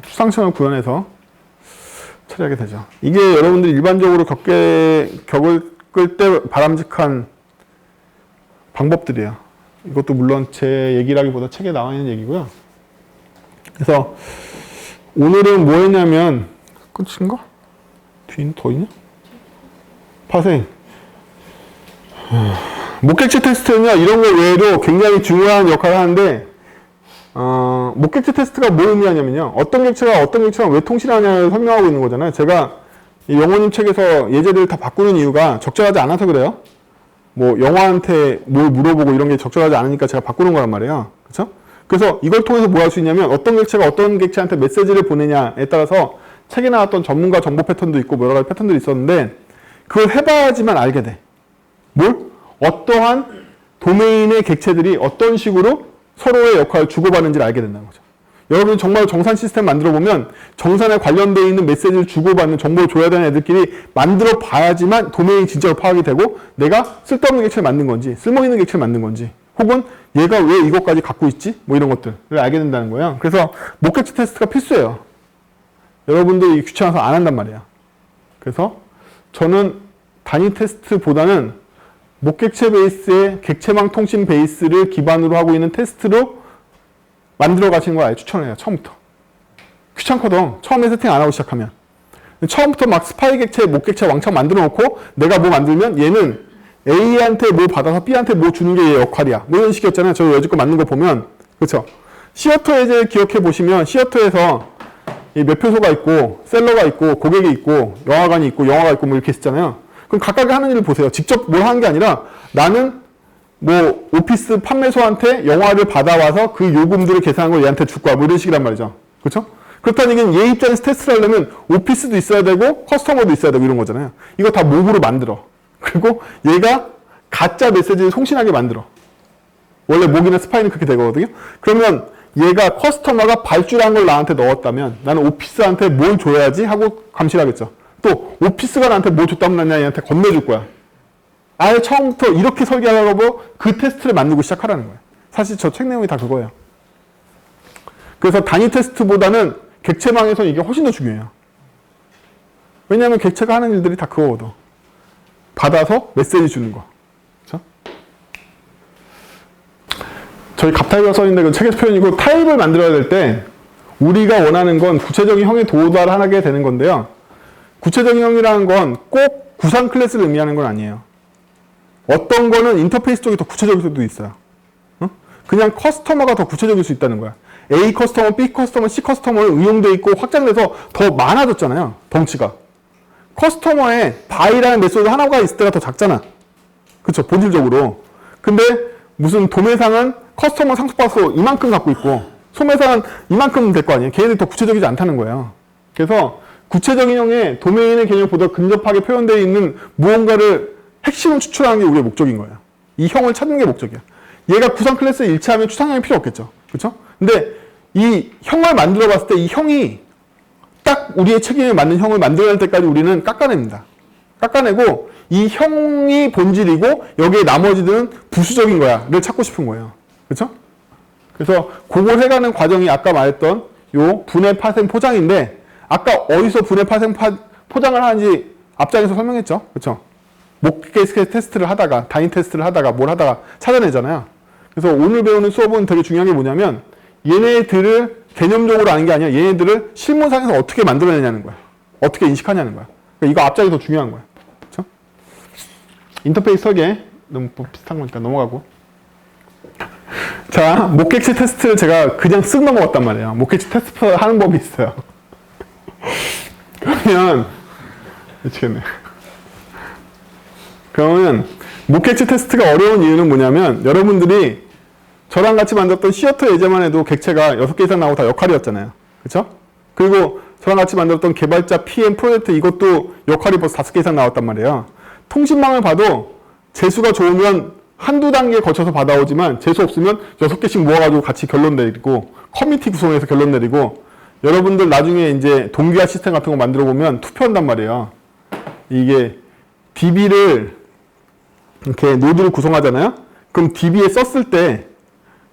추상성을 구현해서 처리하게 되죠. 이게 여러분들이 일반적으로 겪을 때 바람직한 방법들이에요. 이것도 물론 제 얘기라기보다 책에 나와 있는 얘기고요. 그래서 오늘은 뭐 했냐면 끝인가? 뒤는 더 있냐? 파생. 목객체 테스트는요, 이런 거 외에도 굉장히 중요한 역할을 하는데, 목객체 테스트가 뭘 의미하냐면요, 어떤 객체랑 왜 통신하냐를 설명하고 있는 거잖아요. 제가 이 영호님 책에서 예제들을 다 바꾸는 이유가 적절하지 않아서 그래요. 뭐, 영화한테 뭘 물어보고 이런 게 적절하지 않으니까 제가 바꾸는 거란 말이에요. 그쵸? 그래서 이걸 통해서 뭐 할 수 있냐면, 어떤 객체가 어떤 객체한테 메시지를 보내냐에 따라서 책에 나왔던 전문가 정보 패턴도 있고, 여러 가지 패턴들이 있었는데, 그걸 해봐야지만 알게 돼. 뭘? 어떠한 도메인의 객체들이 어떤 식으로 서로의 역할을 주고받는지를 알게 된다는 거죠. 여러분이 정말 정산 시스템 만들어 보면 정산에 관련되어 있는 메시지를 주고받는 정보를 줘야 되는 애들끼리 만들어 봐야지만 도메인이 진짜로 파악이 되고 내가 쓸데없는 객체를 만든 건지 쓸모있는 객체를 만든 건지 혹은 얘가 왜 이것까지 갖고 있지? 뭐 이런 것들을 알게 된다는 거예요. 그래서 목객체 테스트가 필수예요. 여러분들이 귀찮아서 안 한단 말이에요. 그래서 저는 단위 테스트보다는 목객체 베이스의 객체망 통신 베이스를 기반으로 하고 있는 테스트로 만들어 가시는 걸 아예 추천해요. 처음부터. 귀찮거든. 처음에 세팅 안 하고 시작하면. 처음부터 막 스파이 객체, 목객체 왕창 만들어 놓고 내가 뭐 만들면 얘는 A한테 뭐 받아서 B한테 뭐 주는 게 얘 역할이야. 뭐 이런 식이었잖아요. 저 여지껏 만든 거 보면. 그렇죠? 시어터 예제 기억해 보시면 시어터에서 이 매표소가 있고 셀러가 있고 고객이 있고 영화관이 있고 영화가 있고 뭐 이렇게 있잖아요. 그럼 각각이 하는 일을 보세요. 직접 뭘 하는 게 아니라 나는 뭐 오피스 판매소한테 영화를 받아와서 그 요금들을 계산한 걸 얘한테 줄 거야. 뭐 이런 식이란 말이죠. 그렇죠? 그렇다는 얘기는 얘 입장에서 테스트를 하려면 오피스도 있어야 되고 커스터머도 있어야 되고 이런 거잖아요. 이거 다 몹으로 만들어. 그리고 얘가 가짜 메시지를 송신하게 만들어. 원래 목이나 스파이는 그렇게 되거든요. 그러면 얘가 커스터머가 발주한 걸 나한테 넣었다면 나는 오피스한테 뭘 줘야지 하고 감시를 하겠죠. 또 오피스가 나한테 뭐 줬다면 나 얘한테 건네줄 거야. 아예 처음부터 이렇게 설계하라고 그 테스트를 만들고 시작하라는 거예요. 사실 저 책 내용이 다 그거예요. 그래서 단위 테스트보다는 객체망에서 이게 훨씬 더 중요해요. 왜냐하면 객체가 하는 일들이 다 그거거든. 받아서 메시지 주는 거. 그렇죠? 저희 갑타입이라고 써있는데 그 책에서 표현이고, 타입을 만들어야 될 때 우리가 원하는 건 구체적인 형에 도달하게 되는 건데요. 구체적인 형이라는 건 꼭 구상 클래스를 의미하는 건 아니에요. 어떤 거는 인터페이스 쪽이 더 구체적일 수도 있어요. 그냥 커스터머가 더 구체적일 수 있다는 거야. A 커스터머, B 커스터머, C 커스터머는 응용돼 있고 확장돼서 더 많아졌잖아요. 덩치가. 커스터머에 바이라는 메소드 하나가 있을 때가 더 작잖아. 그쵸? 본질적으로. 근데 무슨 도매상은 커스터머 상속받아서 이만큼 갖고 있고 소매상은 이만큼 될 거 아니에요. 걔네들이 더 구체적이지 않다는 거예요. 그래서 구체적인 형의 도메인의 개념보다 근접하게 표현되어 있는 무언가를 핵심을 추출하는 게 우리의 목적인 거예요. 이 형을 찾는 게 목적이야. 얘가 구상 클래스에 일치하면 추상형이 필요 없겠죠. 그렇죠? 근데 이 형을 만들어 봤을 때 이 형이 딱 우리의 책임에 맞는 형을 만들어낼 때까지 우리는 깎아냅니다. 깎아내고 이 형이 본질이고 여기에 나머지들은 부수적인 거야를 찾고 싶은 거예요. 그렇죠? 그래서 그걸 해가는 과정이 아까 말했던 요 분해 파생 포장인데 아까 어디서 분해 파생 포장을 하는지 앞장에서 설명했죠. 그렇죠? 목계스 테스트를 하다가 단위 테스트를 하다가 뭘 하다가 찾아내잖아요. 그래서 오늘 배우는 수업은 되게 중요한 게 뭐냐면 얘네들을 개념적으로 아는 게 아니라 얘네들을 실무상에서 어떻게 만들어내냐는 거야. 어떻게 인식하냐는 거야. 그러니까 이거 앞장이 더 중요한 거야. 그렇죠? 인터페이스 설계 너무 비슷한 거니까 넘어가고. 자, 목객치 테스트를 제가 그냥 쓱 넘어갔단 말이에요. 목객치 테스트 하는 법이 있어요. 그러면 미치겠네. 그러면 목객치 테스트가 어려운 이유는 뭐냐면 여러분들이 저랑 같이 만들었던 시어터 예제만 해도 객체가 6개 이상 나오고 다 역할이었잖아요. 그렇죠? 그리고 저랑 같이 만들었던 개발자 PM 프로젝트 이것도 역할이 벌써 5개 이상 나왔단 말이에요. 통신망을 봐도 재수가 좋으면 한두 단계 거쳐서 받아오지만 재수 없으면 6개씩 모아가지고 같이 결론 내리고 커뮤니티 구성해서 결론 내리고 여러분들 나중에 이제 동기화 시스템 같은 거 만들어 보면 투표한단 말이에요. 이게 DB를 이렇게 노드를 구성하잖아요. 그럼 DB에 썼을 때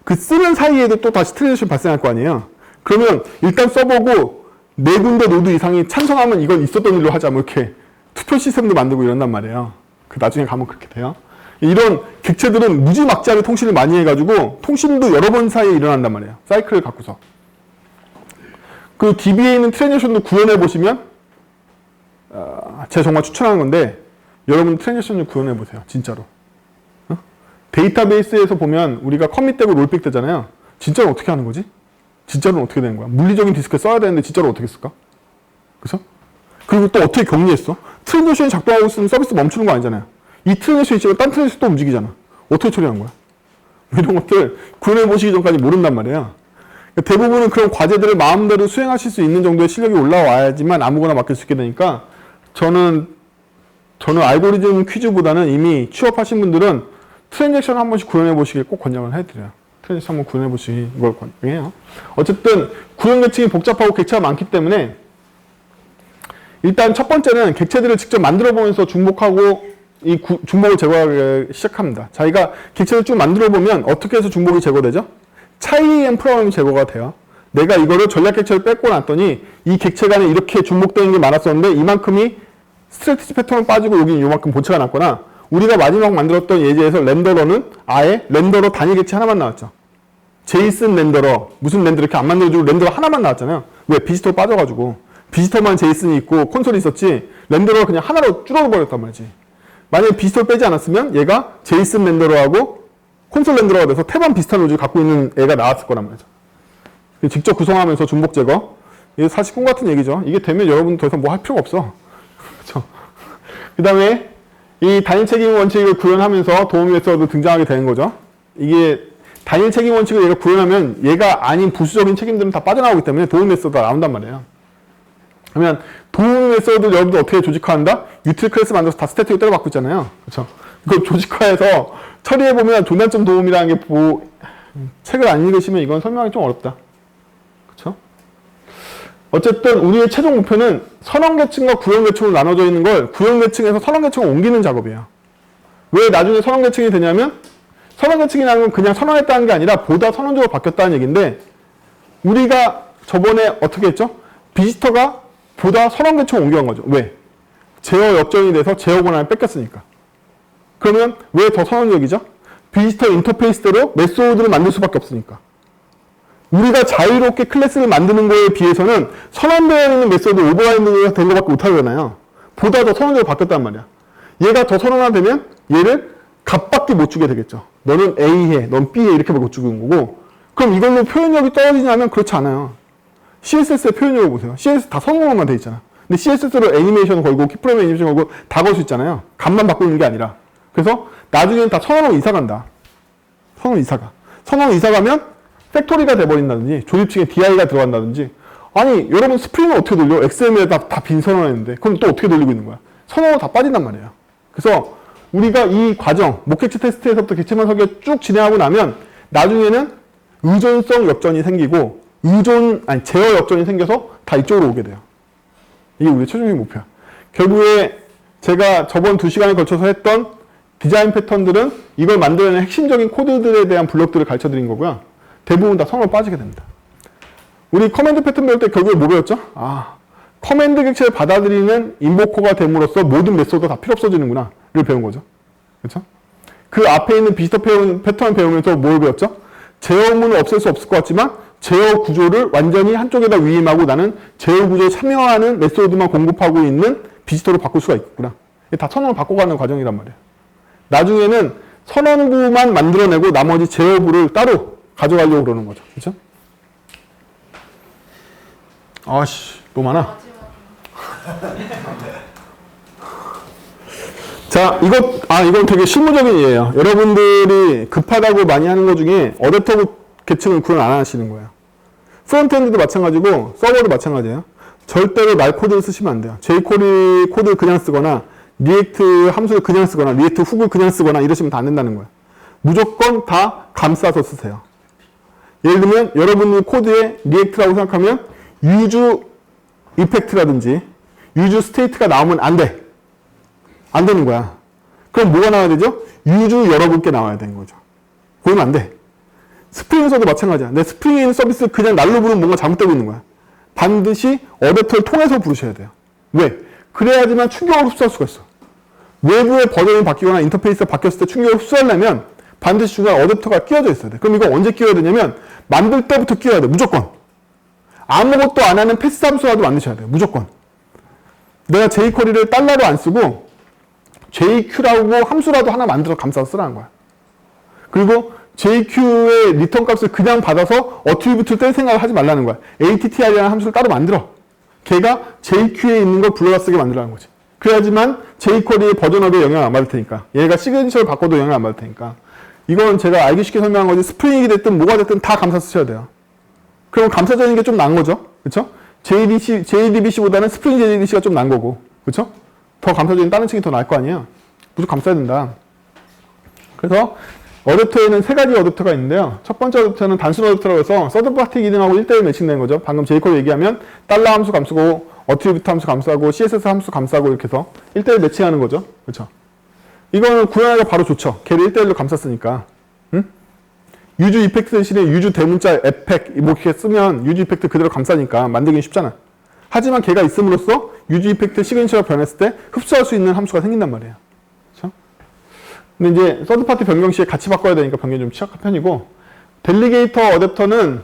그 쓰는 사이에도 또 다시 트랜지션 발생할 거 아니에요. 그러면 일단 써보고 4군데 노드 이상이 찬성하면 이건 있었던 일로 하자 뭐 이렇게 투표 시스템도 만들고 이런단 말이에요. 그 나중에 가면 그렇게 돼요. 이런 객체들은 무지막지하게 통신을 많이 해가지고 통신도 여러 번 사이에 일어난단 말이에요. 사이클을 갖고서. 그 DB에 있는 트랜지션도 구현해 보시면 제가 정말 추천하는 건데 여러분 트랜지션 좀 구현해 보세요. 진짜로. 데이터베이스에서 보면 우리가 커밋되고 롤백 되잖아요. 진짜로 어떻게 하는 거지? 진짜로는 어떻게 되는 거야? 물리적인 디스크에 써야 되는데 진짜로 어떻게 쓸까? 그래서? 그리고 또 어떻게 격리했어? 트랜지션이 작동하고 있으면 서비스 멈추는 거 아니잖아요. 이 트랜지션이 있으면 딴 트랜지션 또 움직이잖아. 어떻게 처리한 거야? 이런 것들 구현해 보시기 전까지 모른단 말이에요. 대부분은 그런 과제들을 마음대로 수행하실 수 있는 정도의 실력이 올라와야지만 아무거나 맡길 수 있게 되니까 저는 알고리즘 퀴즈보다는 이미 취업하신 분들은 트랜잭션 한 번씩 구현해 보시길 꼭 권장을 해드려요. 트랜잭션 한번 구현해 보시는 걸 권장해요. 어쨌든 구현 계층이 복잡하고 객체가 많기 때문에 일단 첫 번째는 객체들을 직접 만들어 보면서 중복하고 이 중복을 제거하기 시작합니다. 자기가 객체를 쭉 만들어 보면 어떻게 해서 중복이 제거되죠? 차이 앤 프로그램이 제거가 돼요. 내가 이거를 전략 객체를 뺏고 났더니 이 객체 간에 이렇게 중복되는 게 많았었는데 이만큼이 스트래티지 패턴을 빠지고 여기 이만큼 본체가 났거나 우리가 마지막 만들었던 예제에서 렌더러는 아예 렌더러 단위 객체 하나만 나왔죠. 제이슨 렌더러, 무슨 렌더러 이렇게 안 만들어주고 렌더러 하나만 나왔잖아요. 왜? 비지터 빠져가지고. 비지터만 제이슨이 있고 콘솔이 있었지 렌더러가 그냥 하나로 줄어버렸단 말이지. 만약에 비지터를 빼지 않았으면 얘가 제이슨 렌더러하고 콘솔 렌더러가 돼서 태반 비슷한 로직을 갖고 있는 애가 나왔을 거란 말이죠. 직접 구성하면서 중복 제거. 이게 사실 꿈 같은 얘기죠. 이게 되면 여러분 더 이상 뭐 할 필요가 없어. 그렇죠? 그 다음에 이 단일 책임 원칙을 구현하면서 도움 메서드 등장하게 되는 거죠. 이게 단일 책임 원칙을 얘가 구현하면 얘가 아닌 부수적인 책임들은 다 빠져나오기 때문에 도움 메서드가 나온단 말이에요. 그러면 도움 메서드를 여러분들 어떻게 조직화한다? 유틸 클래스 만들어서 다 스태틱으로 때려박고 있잖아요. 그렇죠? 이거 조직화해서 처리해보면 조단점 도움이라는 게 책을 안 읽으시면 이건 설명하기 좀 어렵다. 그렇죠? 어쨌든 우리의 최종 목표는 선언계층과 구현계층으로 나눠져 있는 걸 구현계층에서 선언계층을 옮기는 작업이에요. 왜 나중에 선언계층이 되냐면 선언계층이라는 건 그냥 선언했다는 게 아니라 보다 선언적으로 바뀌었다는 얘기인데 우리가 저번에 어떻게 했죠? 비지터가 보다 선언계층을 옮겨간 거죠. 왜? 제어 역전이 돼서 제어 권한을 뺏겼으니까. 그러면 왜 더 선언적이죠? 비지터 인터페이스대로 메소드를 만들 수밖에 없으니까. 우리가 자유롭게 클래스를 만드는 거에 비해서는 선언되어 있는 메소드 오버라이드가 된 것밖에 못하잖아요. 보다 더 선언적으로 바뀌었단 말이야. 얘가 더 선언화되면 얘를 값밖에 못 주게 되겠죠. 너는 A 해, 넌 B 해 이렇게 못 주는 거고. 그럼 이걸로 표현력이 떨어지냐면 그렇지 않아요. CSS의 표현력을 보세요. CSS 다 선언어만 돼 있잖아. 근데 CSS로 애니메이션 걸고 키프레임 애니메이션 걸고 다 걸 수 있잖아요. 값만 바꾸는 게 아니라. 그래서 나중에는 다 선언어로 이사 간다. 선언어 이사가. 선언어 이사 가면 팩토리가 돼버린다든지 조립층에 DI가 들어간다든지. 아니 여러분 스프링을 어떻게 돌려? XML에다 다 빈 선언했는데 그럼 또 어떻게 돌리고 있는 거야? 선언어 다 빠진단 말이에요. 그래서 우리가 이 과정, 목격치 테스트에서부터 객체만 설계 쭉 진행하고 나면 나중에는 의존성 역전이 생기고 제어 역전이 생겨서 다 이쪽으로 오게 돼요. 이게 우리의 최종적인 목표야. 결국에 제가 저번 2시간에 걸쳐서 했던 디자인 패턴들은 이걸 만들어내는 핵심적인 코드들에 대한 블록들을 가르쳐 드린 거고요. 대부분 다 선으로 빠지게 됩니다. 우리 커맨드 패턴 배울 때 결국에 뭐 배웠죠? 커맨드 객체를 받아들이는 인보커가 됨으로써 모든 메소드가 다 필요 없어지는구나 를 배운 거죠. 그렇죠? 그 앞에 있는 비지터 패턴 배우면서 뭘 배웠죠? 제어문을 없앨 수 없을 것 같지만 제어 구조를 완전히 한쪽에다 위임하고 나는 제어 구조에 참여하는 메소드만 공급하고 있는 비지터로 바꿀 수가 있구나. 다 선언을 바꿔가는 과정이란 말이에요. 나중에는 선언부만 만들어내고 나머지 제어부를 따로 가져가려고 그러는 거죠. 그렇죠? 너무 많아. 자, 이건 되게 실무적인 예예요. 여러분들이 급하다고 많이 하는 것 중에 어댑터 계층을 구현 안 하시는 거예요. 프론트엔드도 마찬가지고 서버도 마찬가지예요. 절대로 말 코드를 쓰시면 안 돼요. jQuery 코드를 그냥 쓰거나 리액트 함수를 그냥 쓰거나 리액트 훅을 그냥 쓰거나 이러시면 다 안 된다는 거예요. 무조건 다 감싸서 쓰세요. 예를 들면 여러분들 코드에 리액트라고 생각하면 유즈 이펙트라든지 유즈 스테이트가 나오면 안 돼. 안 되는 거야. 그럼 뭐가 나와야 되죠? 유즈 여러분께 나와야 되는 거죠. 그러면 안 돼. 스프링에서도 마찬가지야. 내 스프링에 있는 서비스를 그냥 날로 부르면 뭔가 잘못되고 있는 거야. 반드시 어댑터를 통해서 부르셔야 돼요. 왜? 그래야지만 충격을 흡수할 수가 있어. 외부의 버전이 바뀌거나 인터페이스가 바뀌었을 때 충격을 흡수하려면 반드시 중간에 어댑터가 끼워져 있어야 돼. 그럼 이거 언제 끼워야 되냐면 만들 때부터 끼워야 돼. 무조건. 아무것도 안 하는 패스 함수라도 만드셔야 돼요. 무조건. 내가 jQuery를 달러로 안 쓰고 JQ라고 함수라도 하나 만들어 감싸서 쓰라는 거야. 그리고 JQ의 리턴 값을 그냥 받아서 어트리뷰트를 뗄 생각을 하지 말라는 거야. ATTR이라는 함수를 따로 만들어. 걔가 JQ에 있는 걸 불러다 쓰게 만들라는 거지. 그래야지만 jQuery의 버전업에 영향을 안 받을 테니까. 얘가 시그니처를 바꿔도 영향을 안 받을 테니까. 이건 제가 알기 쉽게 설명한 거지 스프링이 됐든 뭐가 됐든 다 감싸 쓰셔야 돼요. 그럼 감싸지는 게 좀 나은 거죠. 그렇죠? JDBC보다는 스프링 JDBC가 좀 나은 거고. 그렇죠? 더 감싸지는 다른 층이 더 나을 거 아니에요. 무조건 감싸야 된다. 그래서 어댑터에는 세 가지 어댑터가 있는데요. 첫 번째 어댑터는 단순 어댑터라고 해서 서드파티 기능하고 1대1 매칭되는 거죠. 방금 jQuery 얘기하면 달러 함수 감싸고 어트리뷰트 함수 감싸고 CSS 함수 감싸고 이렇게 해서 1대1 매칭하는 거죠. 그렇죠? 이거는 구현하기가 바로 좋죠. 걔를 1대1로 감쌌으니까. 응? 유즈 이펙트 대신에 유즈 대문자 에펙 뭐 이렇게 쓰면 유즈 이펙트 그대로 감싸니까 만들기 쉽잖아. 하지만 걔가 있음으로써 유즈 이펙트 시그니처가 변했을 때 흡수할 수 있는 함수가 생긴단 말이에요. 그렇죠? 근데 이제 서드파티 변경 시에 같이 바꿔야 되니까 변경이 좀 취약한 편이고 델리게이터 어댑터는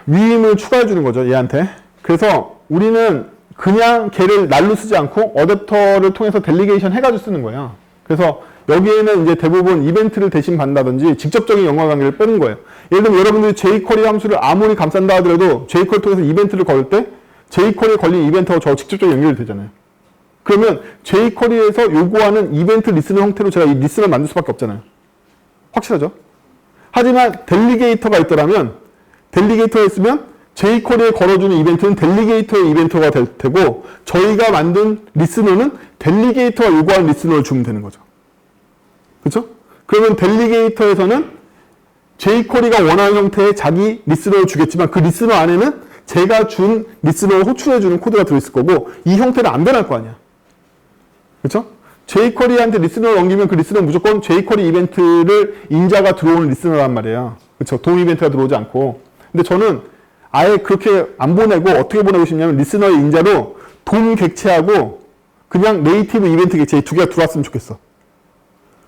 위임을 추가해 주는 거죠. 얘한테. 그래서 우리는 그냥 걔를 날로 쓰지 않고 어댑터를 통해서 델리게이션 해가지고 쓰는 거예요. 그래서 여기에는 이제 대부분 이벤트를 대신 받는다든지 직접적인 연관관계를 빼는 거예요. 예를 들면 여러분들이 jQuery 함수를 아무리 감싼다 하더라도 jQuery 통해서 이벤트를 걸 때 jQuery에 걸린 이벤트하고 저 직접적인 연결이 되잖아요. 그러면 jQuery에서 요구하는 이벤트 리스너 형태로 제가 이 리스너를 만들 수밖에 없잖아요. 확실하죠? 하지만 델리게이터가 있더라면 델리게이터가 있으면 jQuery에 걸어주는 이벤트는 델리게이터의 이벤트가 되고 저희가 만든 리스너는 델리게이터가 요구하는 리스너를 주면 되는 거죠. 그렇죠? 그러면 델리게이터에서는 jQuery가 원하는 형태의 자기 리스너를 주겠지만 그 리스너 안에는 제가 준 리스너를 호출해주는 코드가 들어있을 거고 이 형태는 안 변할 거 아니야. 그렇죠? jQuery한테 리스너를 넘기면 그 리스너는 무조건 jQuery 이벤트를 인자가 들어오는 리스너란 말이에요. 그렇죠? 돔 이벤트가 들어오지 않고. 근데 저는 아예 그렇게 안 보내고 어떻게 보내고 싶냐면 리스너의 인자로 돔 객체하고 그냥 네이티브 이벤트 객체 이 두 개가 들어왔으면 좋겠어.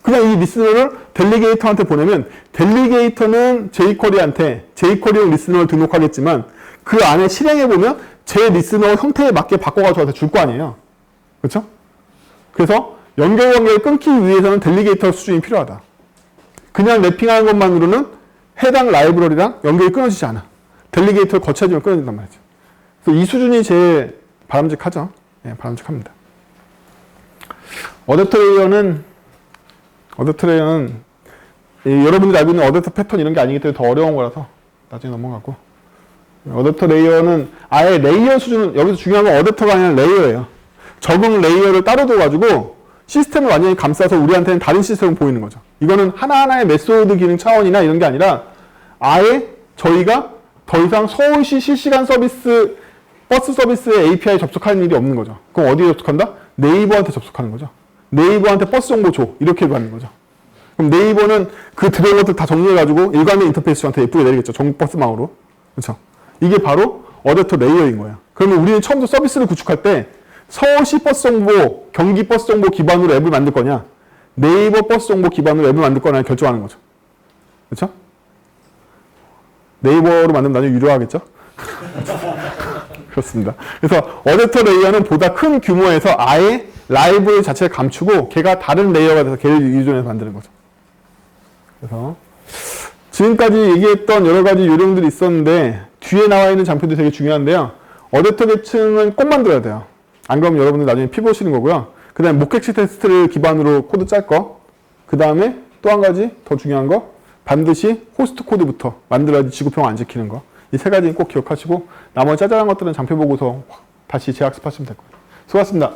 그냥 이 리스너를 델리게이터한테 보내면 델리게이터는 jQuery한테 jQuery용 리스너를 등록하겠지만 그 안에 실행해보면 제 리스너 형태에 맞게 바꿔가지고 저한테 줄 거 아니에요. 그렇죠? 그래서 연결 관계를 끊기 위해서는 델리게이터 수준이 필요하다. 그냥 랩핑하는 것만으로는 해당 라이브러리랑 연결이 끊어지지 않아. 델리게이터를 거쳐야지만 끊어진단 말이죠. 그래서 이 수준이 제일 바람직하죠. 예, 바람직합니다. 어댑터 레이어는 여러분들이 알고 있는 어댑터 패턴 이런 게 아니기 때문에 더 어려운 거라서 나중에 넘어가고, 어댑터 레이어는 아예 레이어 수준, 여기서 중요한 건 어댑터가 아니라 레이어예요. 적응 레이어를 따로 둬가지고 시스템을 완전히 감싸서 우리한테는 다른 시스템을 보이는 거죠. 이거는 하나하나의 메소드 기능 차원이나 이런 게 아니라 아예 저희가 더 이상 서울시 실시간 서비스, 버스 서비스의 API에 접속하는 일이 없는 거죠. 그럼 어디에 접속한다? 네이버한테 접속하는 거죠. 네이버한테 버스 정보 줘. 이렇게 받는 거죠. 그럼 네이버는 그 들어온 것들 다 정리해가지고 일관된 인터페이스 저한테 예쁘게 내리겠죠. 전국 버스망으로. 그렇죠? 이게 바로 어댑터 레이어인 거예요. 그러면 우리는 처음부터 서비스를 구축할 때 서울시 버스 정보, 경기 버스 정보 기반으로 앱을 만들 거냐, 네이버 버스 정보 기반으로 앱을 만들 거냐 결정하는 거죠. 그렇죠? 네이버로 만들면 나중에 유료하겠죠? 그렇습니다. 그래서 어댑터 레이어는 보다 큰 규모에서 아예 라이브러리 자체를 감추고 걔가 다른 레이어가 돼서 걔를 유존해서 만드는 거죠. 그래서 지금까지 얘기했던 여러 가지 요령들이 있었는데 뒤에 나와 있는 장표도 되게 중요한데요. 어댑터 계층은 꼭 만들어야 돼요. 안 그러면 여러분들 나중에 피 보시는 거고요. 그 다음에 목격식 테스트를 기반으로 코드 짤 거. 그 다음에 또 한 가지 더 중요한 거. 반드시 호스트 코드부터 만들어야지 지구평 안 지키는 거. 이 세 가지는 꼭 기억하시고 나머지 짜잘한 것들은 장표 보고서 다시 재학습하시면 될 거예요. 수고하셨습니다.